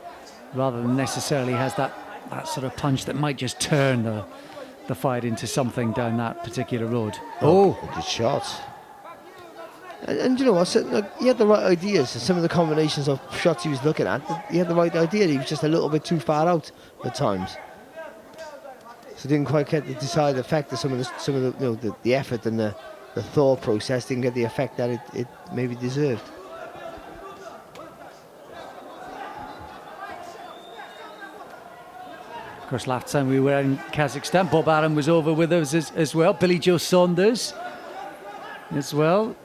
rather than necessarily has that sort of punch that might just turn the fight into something down that particular road. Oh, good shots. And you know what, so, he had the right ideas. Some of the combinations of shots he was looking at, he had the right idea. He was just a little bit too far out at times. So didn't quite get the desired effect of some of the you know, the effort and the thought process didn't get the effect that it maybe deserved. Of course, last time we were in Kazakhstan, Bob Arum was over with us as well. Billy Joe Saunders as well.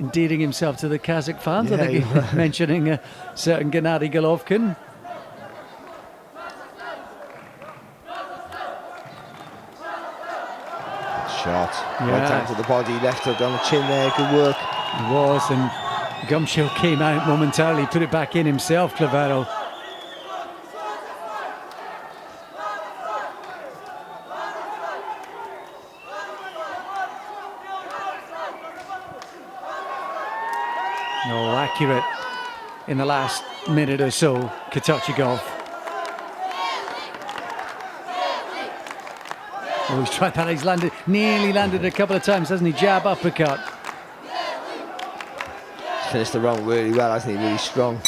endearing himself to the Kazakh fans. I think he mentioning a certain Gennady Golovkin. Shot. Right down to the body, left hook on the chin there. Good work. It was, and Gumshoe came out momentarily, put it back in himself, Clavero. No, accurate in the last minute or so, Katachygov. Oh, he's tried that, he's landed, nearly landed a couple of times, hasn't he? Jab, uppercut. He's finished the round really well, hasn't he? Really strong.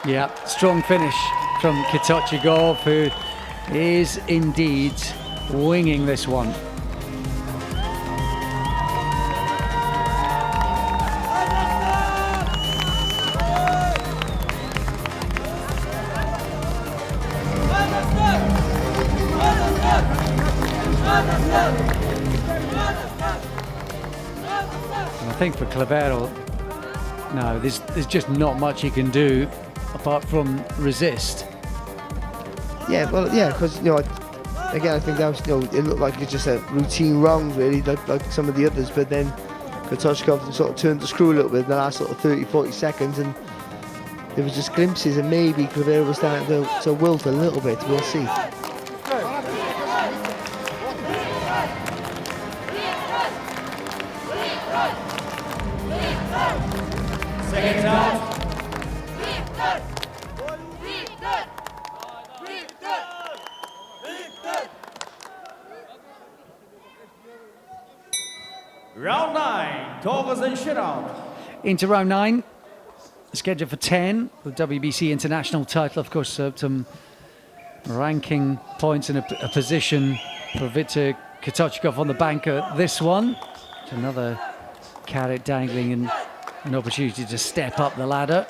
Yeah, strong finish from Katachygov, who is indeed winging this one. I think for Clavero, no, there's just not much he can do apart from resist. Yeah, well, yeah, because again, I think that was, it looked like it's just a routine round, really, like some of the others. But then Katachygov sort of turned the screw a little bit in the last sort of 30-40 seconds, and there was just glimpses, and maybe Clavero was starting to wilt a little bit. We'll see. Second out. Round 9, Tolesh and Chanov. Into round 9, scheduled for 10, the WBC international title. Of course, some ranking points in a position for Viktor Katachygov on the banker. This one, another carrot dangling and an opportunity to step up the ladder.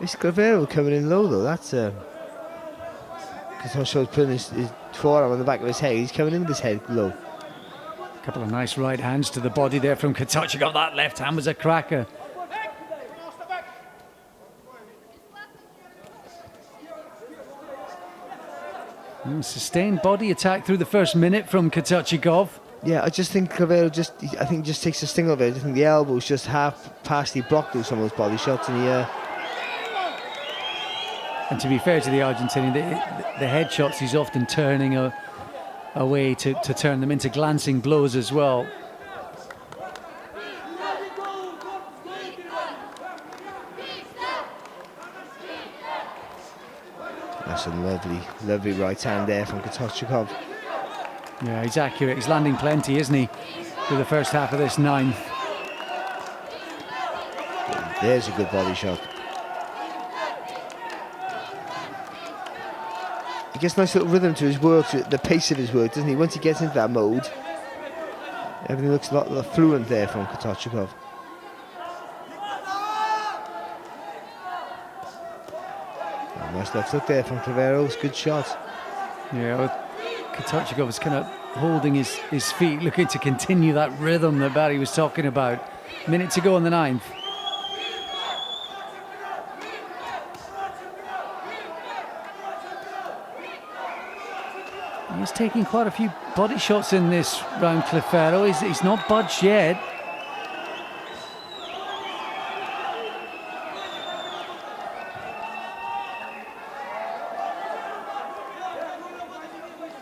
It's Clavero coming in low though. That's Katachygov putting his forearm on the back of his head. He's coming in with his head low. A couple of nice right hands to the body there from Katachygov. That left hand was a cracker. Sustained body attack through the first minute from Katachygov. Yeah, I just think Clavero just takes the sting of it. I think the elbow's just half past. He blocked through some of those body shots, and and to be fair to the Argentinian, the headshots he's often turning away to turn them into glancing blows as well. That's a lovely right hand there from Katachygov. Yeah, he's accurate. He's landing plenty, isn't he, through the first half of this 9th. There's a good body shot. He gets a nice little rhythm to his work, to the pace of his work, doesn't he? Once he gets into that mode, everything looks a lot fluent there from Katachygov. Nice left hook there from Clavero. It's a good shot. Yeah, well, Katachygov is kind of holding his feet, looking to continue that rhythm that Barry was talking about. Minute to go in the 9th. He's taking quite a few body shots in this round, Clavero. He's not budged yet.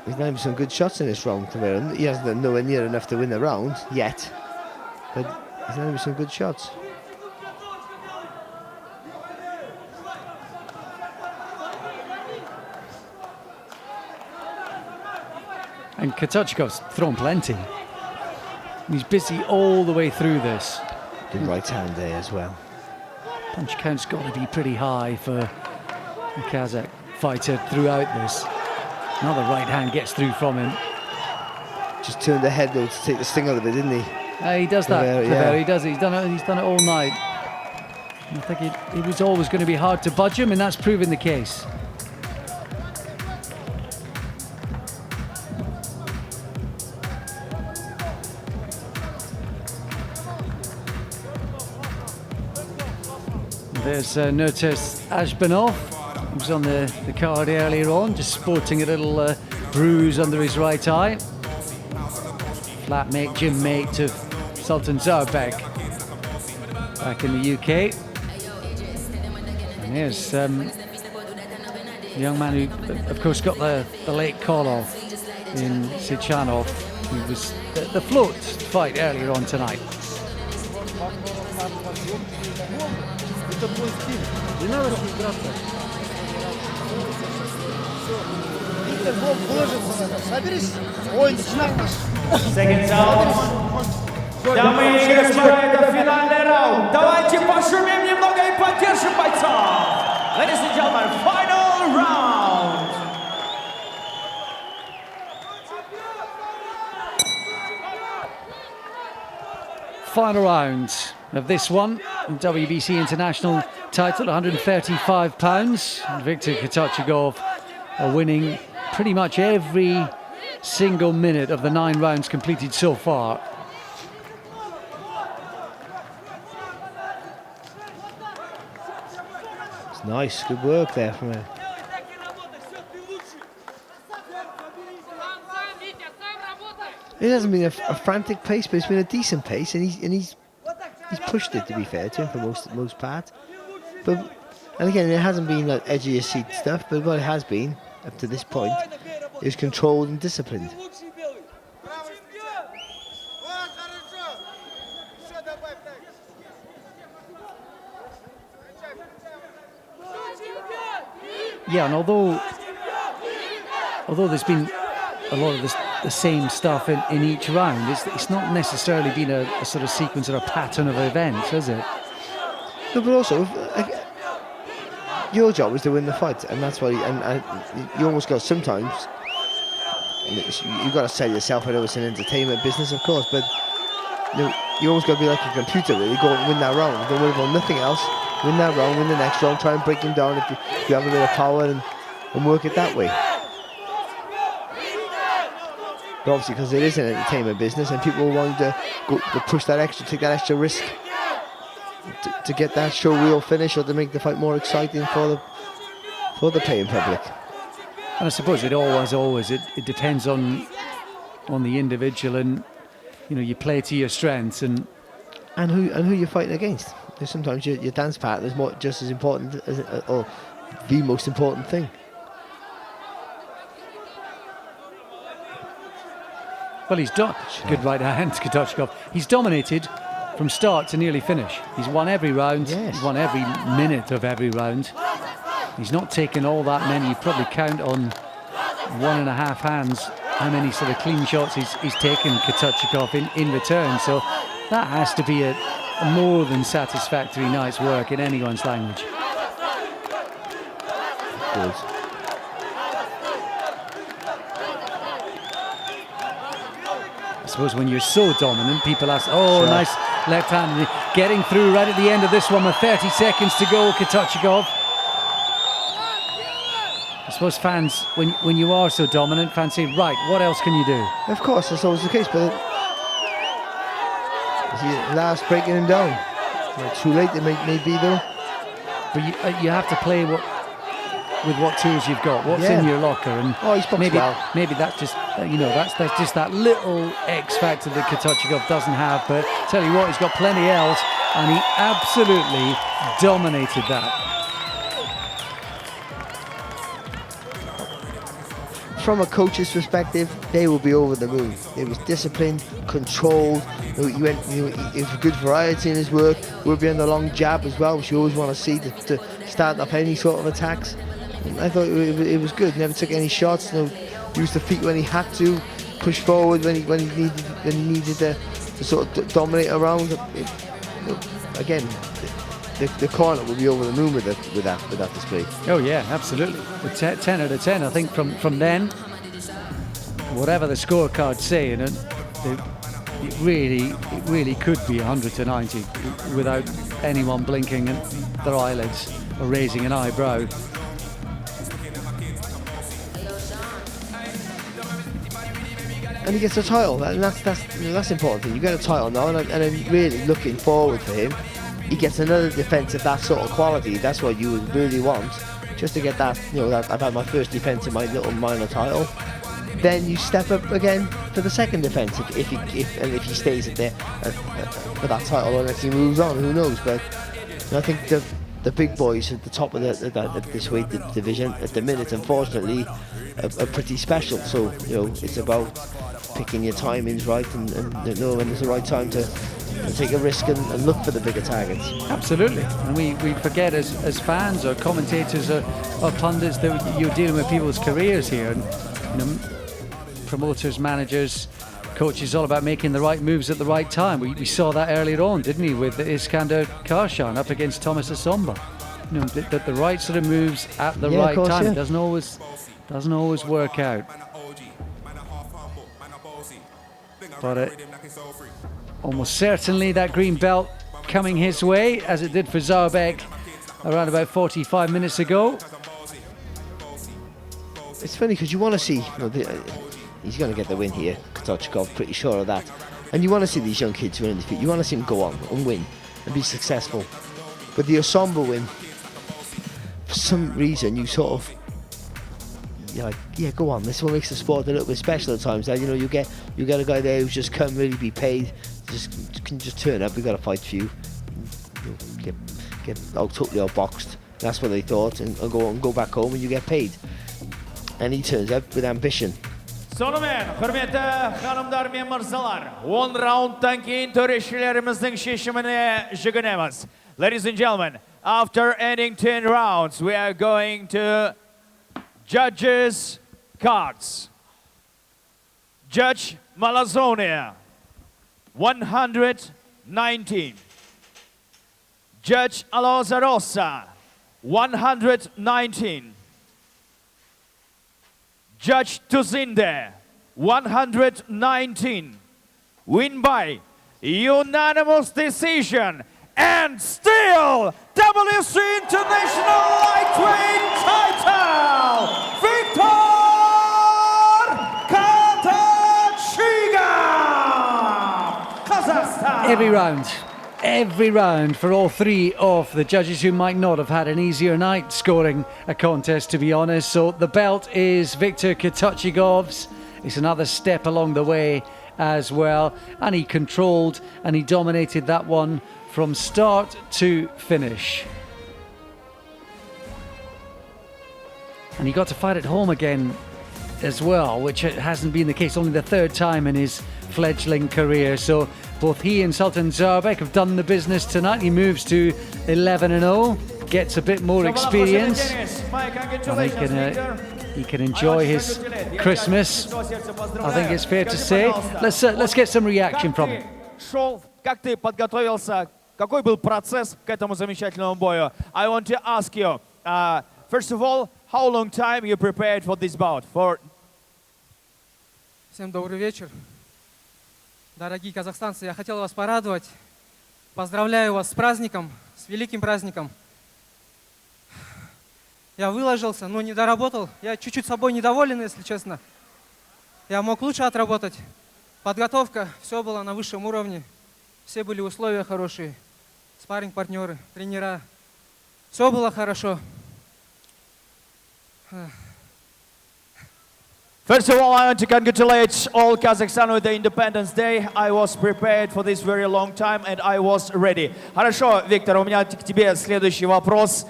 He's landing some good shots in this round, Clavero. He hasn't done nowhere near enough to win the round yet, but he's landing some good shots. And Katachigov's thrown plenty. He's busy all the way through this. Good right hand there as well. Punch count's got to be pretty high for the Kazakh fighter throughout this. Another right hand gets through from him. Just turned the head though to take the sting out of it, didn't he? He does that. Clavero, Clavero, yeah. he does it. He's done it all night. I think it was always going to be hard to budge him, and that's proven the case. There's Nurtes Ashbanov. He was on the card earlier on, just sporting a little bruise under his right eye. Flatmate, gym mate of Sultan Zaurbek back in the UK. And here's the young man who, of course, got the late call-off in Chanov. He was the float fight earlier on tonight. Seconds out. Дамы и господа, это финальный раунд. Давайте пошумим немного и поддержим бойцов. Ladies and gentlemen, final round. Final round of this one, WBC International title, £135. Viktor Katachygov winning pretty much every single minute of the 9 rounds completed so far. It's nice, good work there from him. It hasn't been a frantic pace, but it's been a decent pace, and he's pushed it, to be fair to him, for most part. But and again, it hasn't been like edge of your seat stuff, but what it has been up to this point is controlled and disciplined. Yeah, and although there's been a lot of the same stuff in each round, it's not necessarily been a sort of sequence or a pattern of events, has it? No, but also, your job is to win the fight, and that's why. And you almost got sometimes. You've got to sell yourself. I know it's an entertainment business, of course, but you almost got to be like a computer, really. Go and win that round. Don't worry about nothing else. Win that round, win the next round. Try and break him down if you have a bit of power, and work it that way. But obviously, because it is an entertainment business, and people want to push that extra, take that extra risk to get that show reel finish, or to make the fight more exciting for the paying public. And I suppose it always it depends on the individual, and you play to your strengths and who you're fighting against. Because sometimes your dance partner is just as important as or the most important thing. Well, he's good right hand, Katachygov. He's dominated from start to nearly finish. He's won every round. Yes. He's won every minute of every round. He's not taken all that many. You probably count on 1.5 hands how many sort of clean shots he's taken, Katachygov, in return. So that has to be a more than satisfactory night's work in anyone's language. Good. I suppose when you're so dominant, people ask, oh, nice left hand. Getting through right at the end of this one with 30 seconds to go, Katachygov. I suppose fans, when you are so dominant, fans say, right, what else can you do? Of course, that's always the case, but last breaking him down. Too late it may be though. But you have to play with what tools you've got, what's in your locker, and he's boxed well. Maybe that's just that's just that little X factor that Katachygov doesn't have. But tell you what, he's got plenty else, and he absolutely dominated that. From a coach's perspective, they will be over the moon. It was disciplined, controlled. It was good variety in his work. We'll be on the long jab as well, which you always want to see to start off any sort of attacks. I thought it was good. Never took any shots. Used the feet when he had to. Push forward when he needed to sort of dominate a round. Again, the corner will be over the moon with that display. Oh yeah, absolutely. With 10 out of 10, I think from then, whatever the scorecards say, it really could be 100-90 without anyone blinking their eyelids or raising an eyebrow. And he gets a title, and that's the important thing. You get a title now, and I'm really looking forward for him. He gets another defence of that sort of quality. That's what you would really want, just to get that. That I've had my first defence of my little minor title. Then you step up again for the second defence if he stays at there for that title, or if he moves on, who knows? But I think the big boys at the top of this weight division at the minute, unfortunately, are pretty special. So it's about picking your timings right and when it's the right time to take a risk and look for the bigger targets. Absolutely, and we forget as fans or commentators or pundits that you're dealing with people's careers here, and promoters, managers, coaches, all about making the right moves at the right time. We saw that earlier on, didn't we, with Iskander Kharsan up against Thomas Essomba. That the right sort of moves at the right time. It doesn't always work out. But almost certainly that green belt coming his way, as it did for Zaurbek around about 45 minutes ago. It's funny because you want to see, he's going to get the win here, Katachygov, pretty sure of that. And you want to see these young kids who are in defeat. You want to see them go on and win and be successful. But the Essomba win, for some reason, you sort of, you're like, yeah, go on. This is what makes the sport a little bit special at times. That you get a guy there who's just come really be paid, can just turn up. We got to fight for you. Get totally outboxed. That's what they thought, and go back home and you get paid. And he turns up with ambition. Сонымен, құрметті ханымдар мен мырзалар, 10 раундтан кейін төрешілеріміздің шешіміне жүгінеміз. Ladies and gentlemen, after ending 10 rounds, we are going to judges' cards. Judge Malazonia, 119. Judge Alozarossa, 119. Judge Tuzinde, 119. Win by unanimous decision and still WC International Lightweight title, Victor Katachygov, Kazakhstan. Every round for all three of the judges who might not have had an easier night scoring a contest, to be honest. So the belt is Victor Katachigov's. It's another step along the way as well. And he controlled and he dominated that one from start to finish. And he got to fight at home again as well, which hasn't been the case, only the third time in his fledgling career. So both he and Sultan Zaurbek have done the business tonight. He moves to 11-0, gets a bit more experience, and he can enjoy his Christmas. I think it's fair to say. Let's get some reaction from him. Как ты подготовился? Какой был процесс к этому замечательному бою? I want to ask you, first of all, how long time you prepared for this bout? Всем добрый вечер. Дорогие казахстанцы, я хотел вас порадовать. Поздравляю вас с праздником, с великим праздником. Я выложился, но не доработал. Я чуть-чуть собой недоволен, если честно. Я мог лучше отработать. Подготовка, все было на высшем уровне. Все были условия хорошие. Спарринг-партнеры, тренера. Все было хорошо. First of all, I want to congratulate all Kazakhstan with the Independence Day. I was prepared for this very long time and I was ready. Хорошо, Виктор, у меня к тебе следующий вопрос.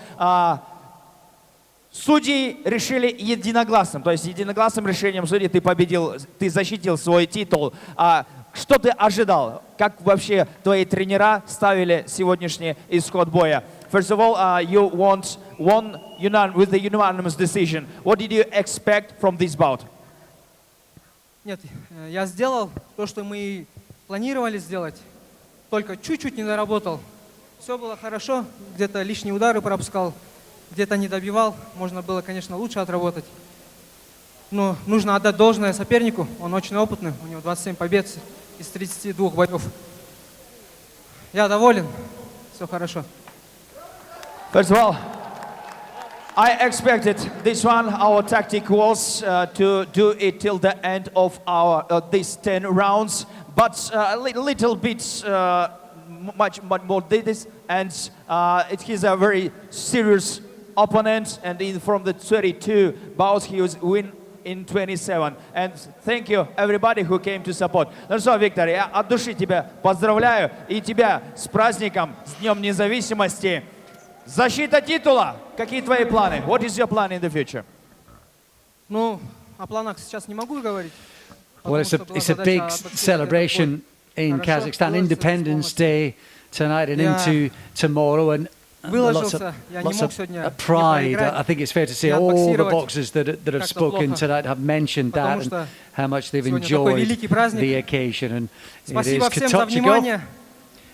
Судьи решили единогласным, то есть единогласным решением судей ты победил, ты защитил свой титул. Что ты ожидал? Как вообще твои тренера ставили сегодняшний исход боя? First of all, you won with the unanimous decision. What did you expect from this bout? Нет, я сделал то, что мы планировали сделать, только чуть-чуть не доработал. Все было хорошо, где-то лишние удары пропускал, где-то не добивал. Можно было, конечно, лучше отработать. Но нужно отдать должное сопернику, он очень опытный, у него 27 побед из 32 боев. Я доволен, все хорошо. First of all, I expected this one. Our tactic was to do it till the end of our these 10 rounds, but a little bit much more did this, and it is a very serious opponent, and from the 32 bouts he was win in 27. And thank you everybody who came to support. Ну что, Виктор, я от души тебя поздравляю и тебя с праздником, с Днем Независимости. Защита титула. Какие твои планы? What is your plan in the future? Ну, о планах сейчас не могу говорить. Well, it's a big celebration in Kazakhstan, Independence Day tonight and into tomorrow, and lots of pride. I think it's fair to say all the boxers that have spoken tonight have mentioned that and how much they've enjoyed the occasion. And it is Katachygov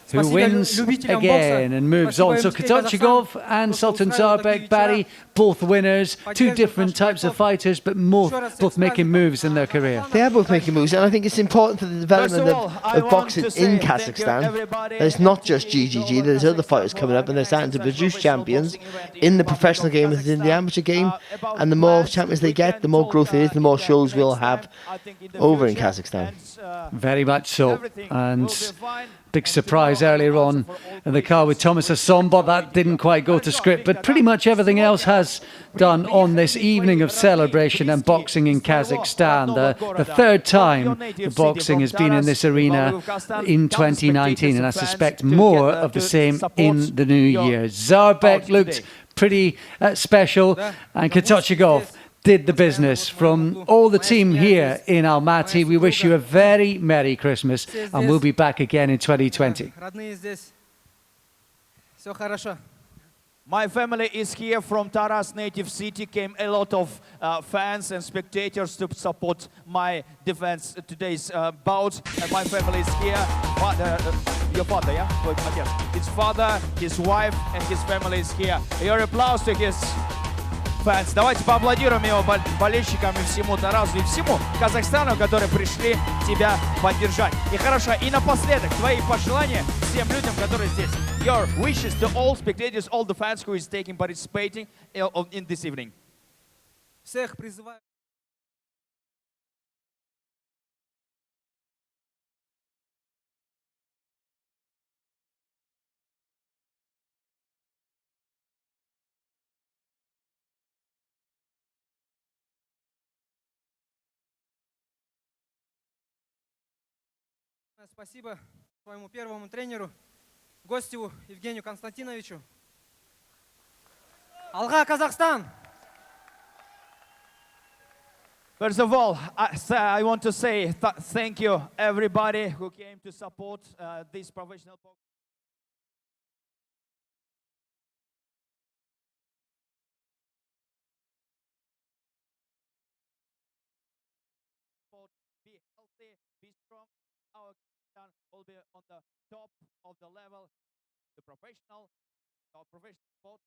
who wins again and moves on. So Katachygov and Sultan Zaurbek, Barry, both winners, two different types of fighters, but both making moves in their career. They are both making moves, and I think it's important for the development of boxing in Kazakhstan. And it's not just GGG, there's other fighters coming up, and they're starting to produce champions in the professional game and in the amateur game. And the more champions they get, the more growth there is, the more shows we'll have over in Kazakhstan. Very much so. And big surprise earlier on in the car with Thomas Essomba. That didn't quite go to script, but pretty much everything else has done on this evening of celebration and boxing in Kazakhstan. The third time the boxing has been in this arena in 2019, and I suspect more of the same in the new year. Zaurbek looked pretty special, and Katachygov did the business. From all the team here in Almaty, we wish you a very Merry Christmas, and we'll be back again in 2020. My family is here from Taras, native city. Came a lot of fans and spectators to support my defense today's bout. And my family is here. Your father, yeah? His father, his wife, and his family is here. Your applause to his fans. Давайте поаплодируем его болельщикам и всему Тарасу, и всему Казахстану, которые пришли тебя поддержать. И хорошо, и напоследок, твои пожелания всем людям, которые здесь. Your wishes to all spectators, all the fans who is participating in this evening. Всех призываю. Спасибо своему первому тренеру, гостю Евгению Константиновичу. Алга, Казахстан! First of all, I want to say thank you everybody who came to support this professional boxing. Be healthy, be strong. Our will be on the top of the level, the professional sport.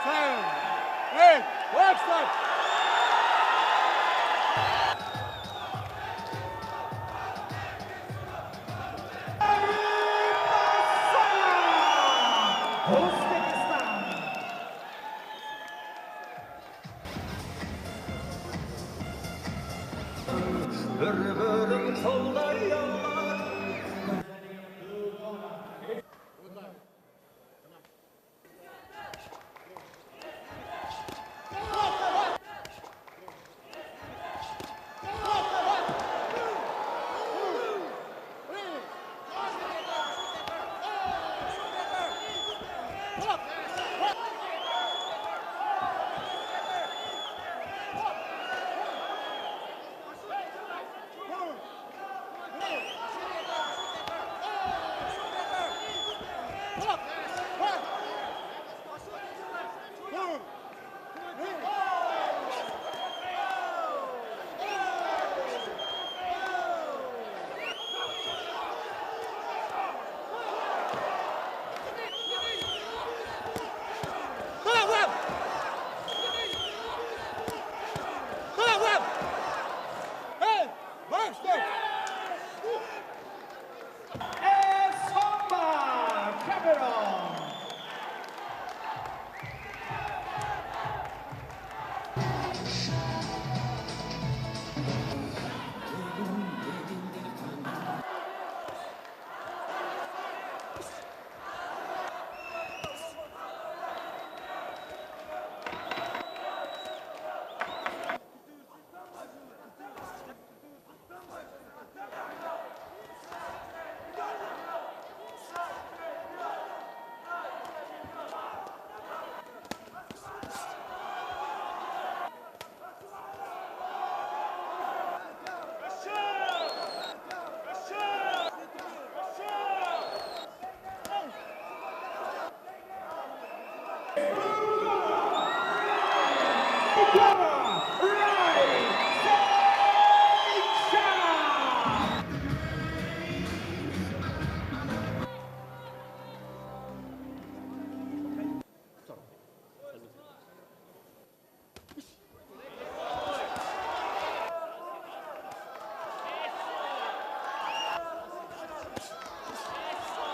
time. Hey, watch that. Bir-birin qo'llar yonma